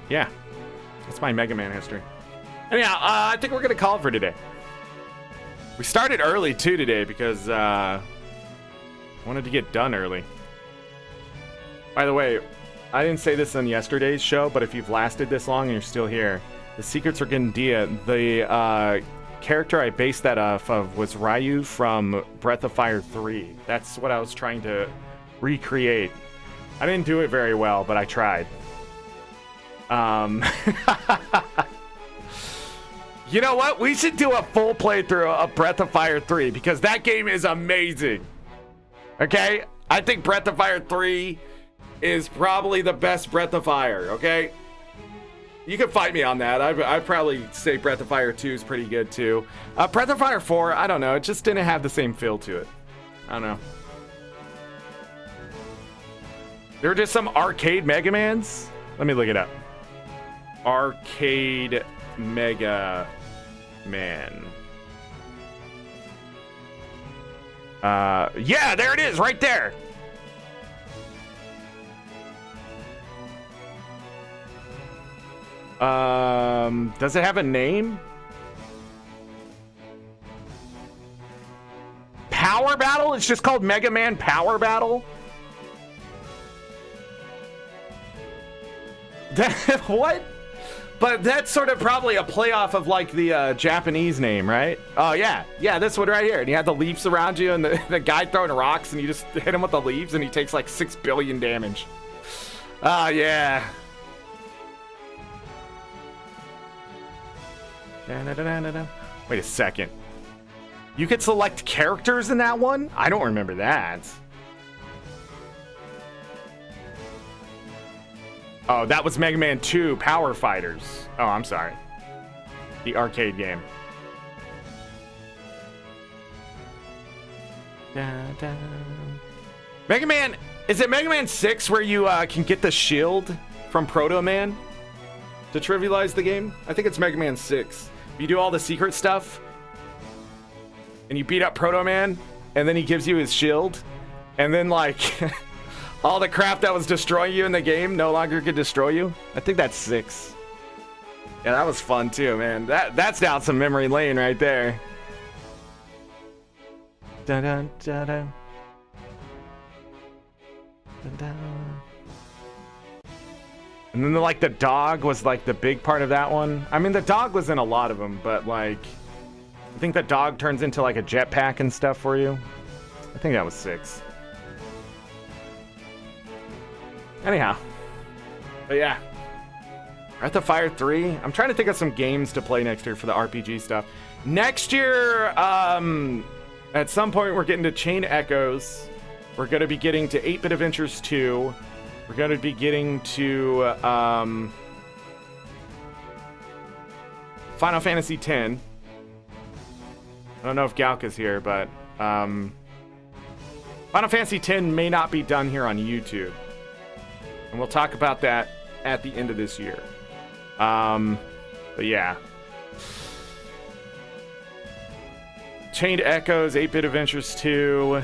Yeah, that's my Mega Man history. Anyhow, I think we're gonna call it for today. We started early too today because wanted to get done early. By the way, I didn't say this on yesterday's show, but if you've lasted this long and you're still here, the Secrets are Gandia. The character I based that off of was Ryu from Breath of Fire 3. That's what I was trying to recreate. I didn't do it very well, but I tried. You know what? We should do a full playthrough of Breath of Fire 3 because that game is amazing. Okay? I think Breath of Fire 3 is probably the best Breath of Fire, okay? You can fight me on that. I'd probably say Breath of Fire 2 is pretty good too. Breath of Fire 4, I don't know. It just didn't have the same feel to it. I don't know. There were just some arcade Mega Mans. Let me look it up. Arcade Mega Man. Yeah, there it is, right there. Does it have a name? Power Power Battle? It's just called Mega Man Power Battle? What? But that's sort of probably a playoff of like the Japanese name, right? Oh, yeah. Yeah, this one right here. And you have the leaves around you and the guy throwing rocks and you just hit him with the leaves and he takes like 6 billion damage. Oh, yeah. Wait a second. You could select characters in that one? I don't remember that. Oh, that was Mega Man 2 Power Fighters. Oh, I'm sorry. The arcade game. Mega Man, is it Mega Man 6 where you can get the shield from Proto Man to trivialize the game? I think it's Mega Man 6. You do all the secret stuff and you beat up Proto Man and then he gives you his shield and then like all the crap that was destroying you in the game no longer could destroy you. I think that's 6. Yeah, that was fun too, man. That's down some memory lane right there. Dun, dun, dun, dun. Dun, dun. And then like the dog was like the big part of that one. I mean, the dog was in a lot of them, but like I think the dog turns into like a jetpack and stuff for you. I think that was 6. Anyhow, but yeah, Breath of Fire 3. I'm trying to think of some games to play next year for the RPG stuff. Next year, at some point, we're getting to Chain Echoes. We're going to be getting to 8-Bit Adventures 2. We're going to be getting to Final Fantasy X. I don't know if Galka's here, but Final Fantasy X may not be done here on YouTube. And we'll talk about that at the end of this year. But yeah. Chained Echoes, 8-Bit Adventures 2.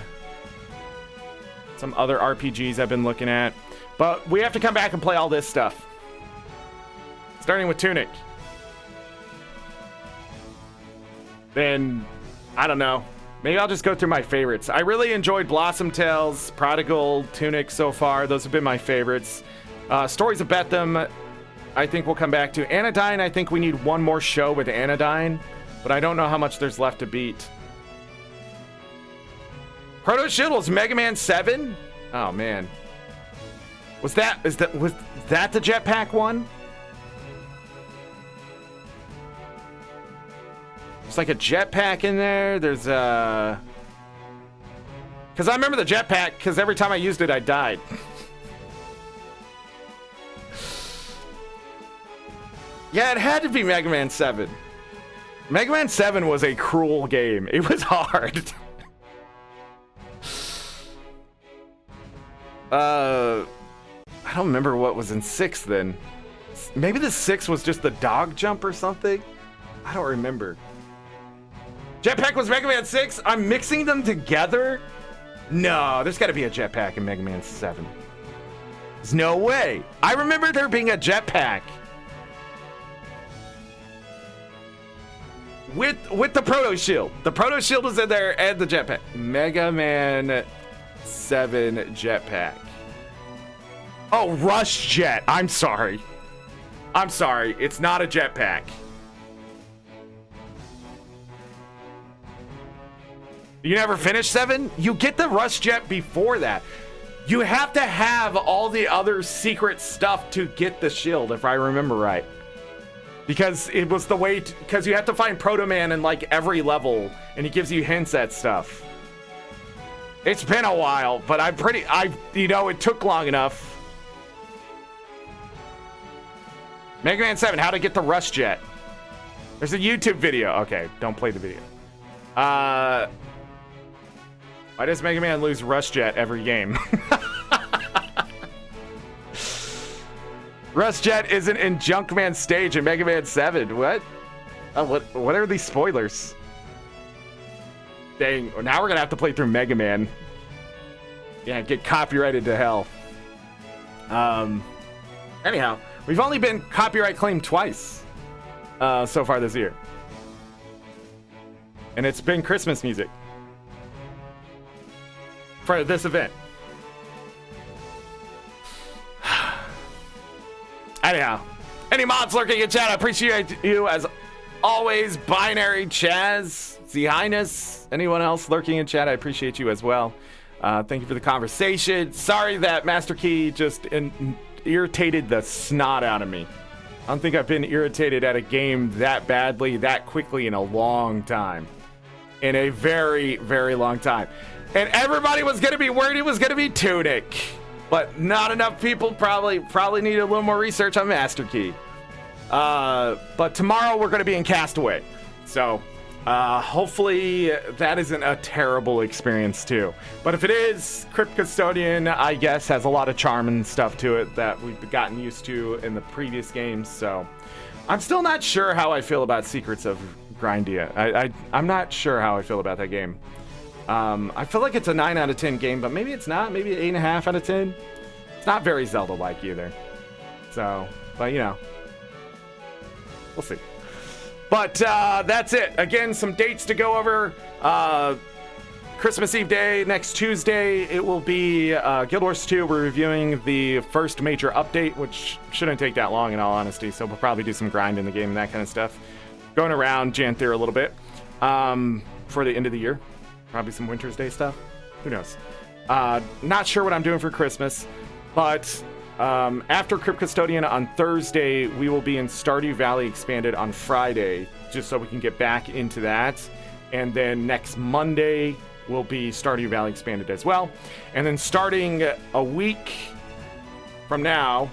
Some other RPGs I've been looking at. But we have to come back and play all this stuff. Starting with Tunic. Then, I don't know. Maybe I'll just go through my favorites. I really enjoyed Blossom Tales, Prodigal, Tunic so far. Those have been my favorites. Stories of Bethlehem, I think we'll come back to. Anodyne, I think we need one more show with Anodyne, but I don't know how much there's left to beat. Proto Shield was Mega Man 7? Oh, man. Was that the jetpack one? There's like a jetpack in there. There's a... Because I remember the jetpack, because every time I used it, I died. Yeah, it had to be Mega Man 7. Mega Man 7 was a cruel game. It was hard. I don't remember what was in 6 then. Maybe the 6 was just the dog jump or something? I don't remember. Jetpack was Mega Man 6? I'm mixing them together? No, there's got to be a jetpack in Mega Man 7. There's no way. I remember there being a jetpack. With the Proto Shield. The Proto Shield was in there and the jetpack. Mega Man 7 jetpack. Oh, Rush Jet. I'm sorry. I'm sorry. It's not a jetpack. You never finished 7? You get the Rush Jet before that. You have to have all the other secret stuff to get the shield, if I remember right. Because it was the way, because you have to find Proto Man in like every level, and he gives you hints at stuff. It's been a while, but it took long enough. Mega Man 7, how to get the Rush Jet. There's a YouTube video. Okay, don't play the video. Why does Mega Man lose Rush Jet every game? Rush Jet isn't in Junkman stage in Mega Man 7. What? Oh, what are these spoilers? Dang, now we're gonna have to play through Mega Man. Yeah, get copyrighted to hell. Anyhow, we've only been copyright claimed twice so far this year. And it's been Christmas music. for this event. Anyhow, any mods lurking in chat, I appreciate you as always. Binary Chaz, Z Highness, anyone else lurking in chat, I appreciate you as well. Thank you for the conversation. Sorry that Master Key just irritated the snot out of me. I don't think I've been irritated at a game that badly, that quickly in a long time. In a very, very long time. And everybody was going to be worried it was going to be Tunic. But not enough people probably needed a little more research on Master Key. But tomorrow we're going to be in Castaway. So hopefully that isn't a terrible experience too. But if it is, Crypt Custodian, I guess, has a lot of charm and stuff to it that we've gotten used to in the previous games. So I'm still not sure how I feel about Secrets of Grindia. I'm not sure how I feel about that game. I feel like it's a 9 out of 10 game, but maybe it's not. Maybe 8.5 out of 10. It's not very Zelda-like either. So, but you know, we'll see. But that's it. Again, some dates to go over. Christmas Eve day, next Tuesday, it will be Guild Wars 2. We're reviewing the first major update, which shouldn't take that long in all honesty. So we'll probably do some grind in the game and that kind of stuff. Going around Janther a little bit for the end of the year. Probably some Winter's Day stuff. Who knows? Not sure what I'm doing for Christmas, but after Crypt Custodian on Thursday, we will be in Stardew Valley Expanded on Friday, just so we can get back into that. And then next Monday will be Stardew Valley Expanded as well. And then starting a week from now,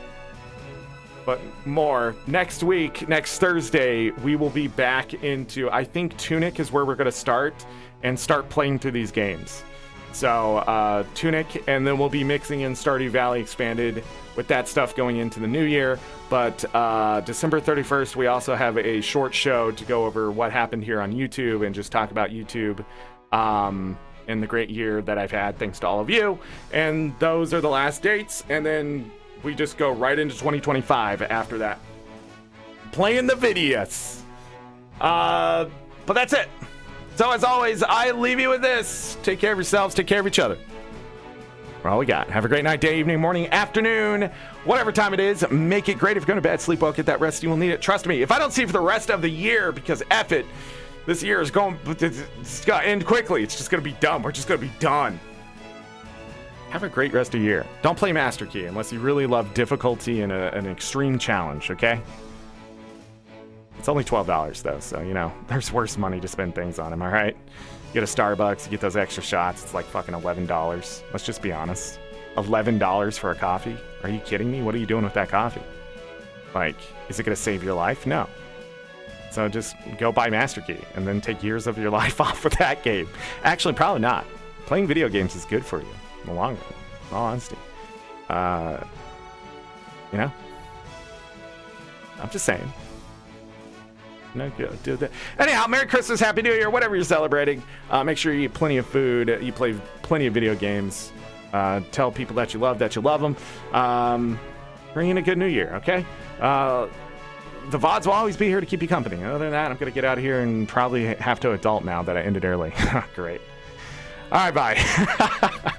but more, next week, next Thursday, we will be back into, I think Tunic is where we're going to start and start playing through these games. So Tunic, and then we'll be mixing in Stardew Valley Expanded with that stuff going into the new year. But December 31st, we also have a short show to go over what happened here on YouTube and just talk about YouTube and the great year that I've had, thanks to all of you. And those are the last dates, and then we just go right into 2025 after that. Playing the videos. But that's it. So as always, I leave you with this. Take care of yourselves. Take care of each other. All we got. Have a great night, day, evening, morning, afternoon, whatever time it is. Make it great. If you're going to bed, sleep well, get that rest. You will need it. Trust me. If I don't see you for the rest of the year, because F it, this year is going to end quickly. It's just going to be done. We're just going to be done. Have a great rest of the year. Don't play Master Key unless you really love difficulty and an extreme challenge, okay? It's only $12 though, so you know, there's worse money to spend things on, am I right? You get a Starbucks, you get those extra shots, it's like fucking $11. Let's just be honest. $11 for a coffee? Are you kidding me? What are you doing with that coffee? Like, is it gonna save your life? No. So just go buy Master Key and then take years of your life off of that game. Actually, probably not. Playing video games is good for you in the long run, in all honesty. You know? I'm just saying. No good. Do that. Anyhow, Merry Christmas, Happy New Year, whatever you're celebrating. Make sure you eat plenty of food. You play plenty of video games. Tell people that you love them. Bring in a good New Year, okay? The VODs will always be here to keep you company. Other than that, I'm going to get out of here and probably have to adult now that I ended early. Great. All right, bye.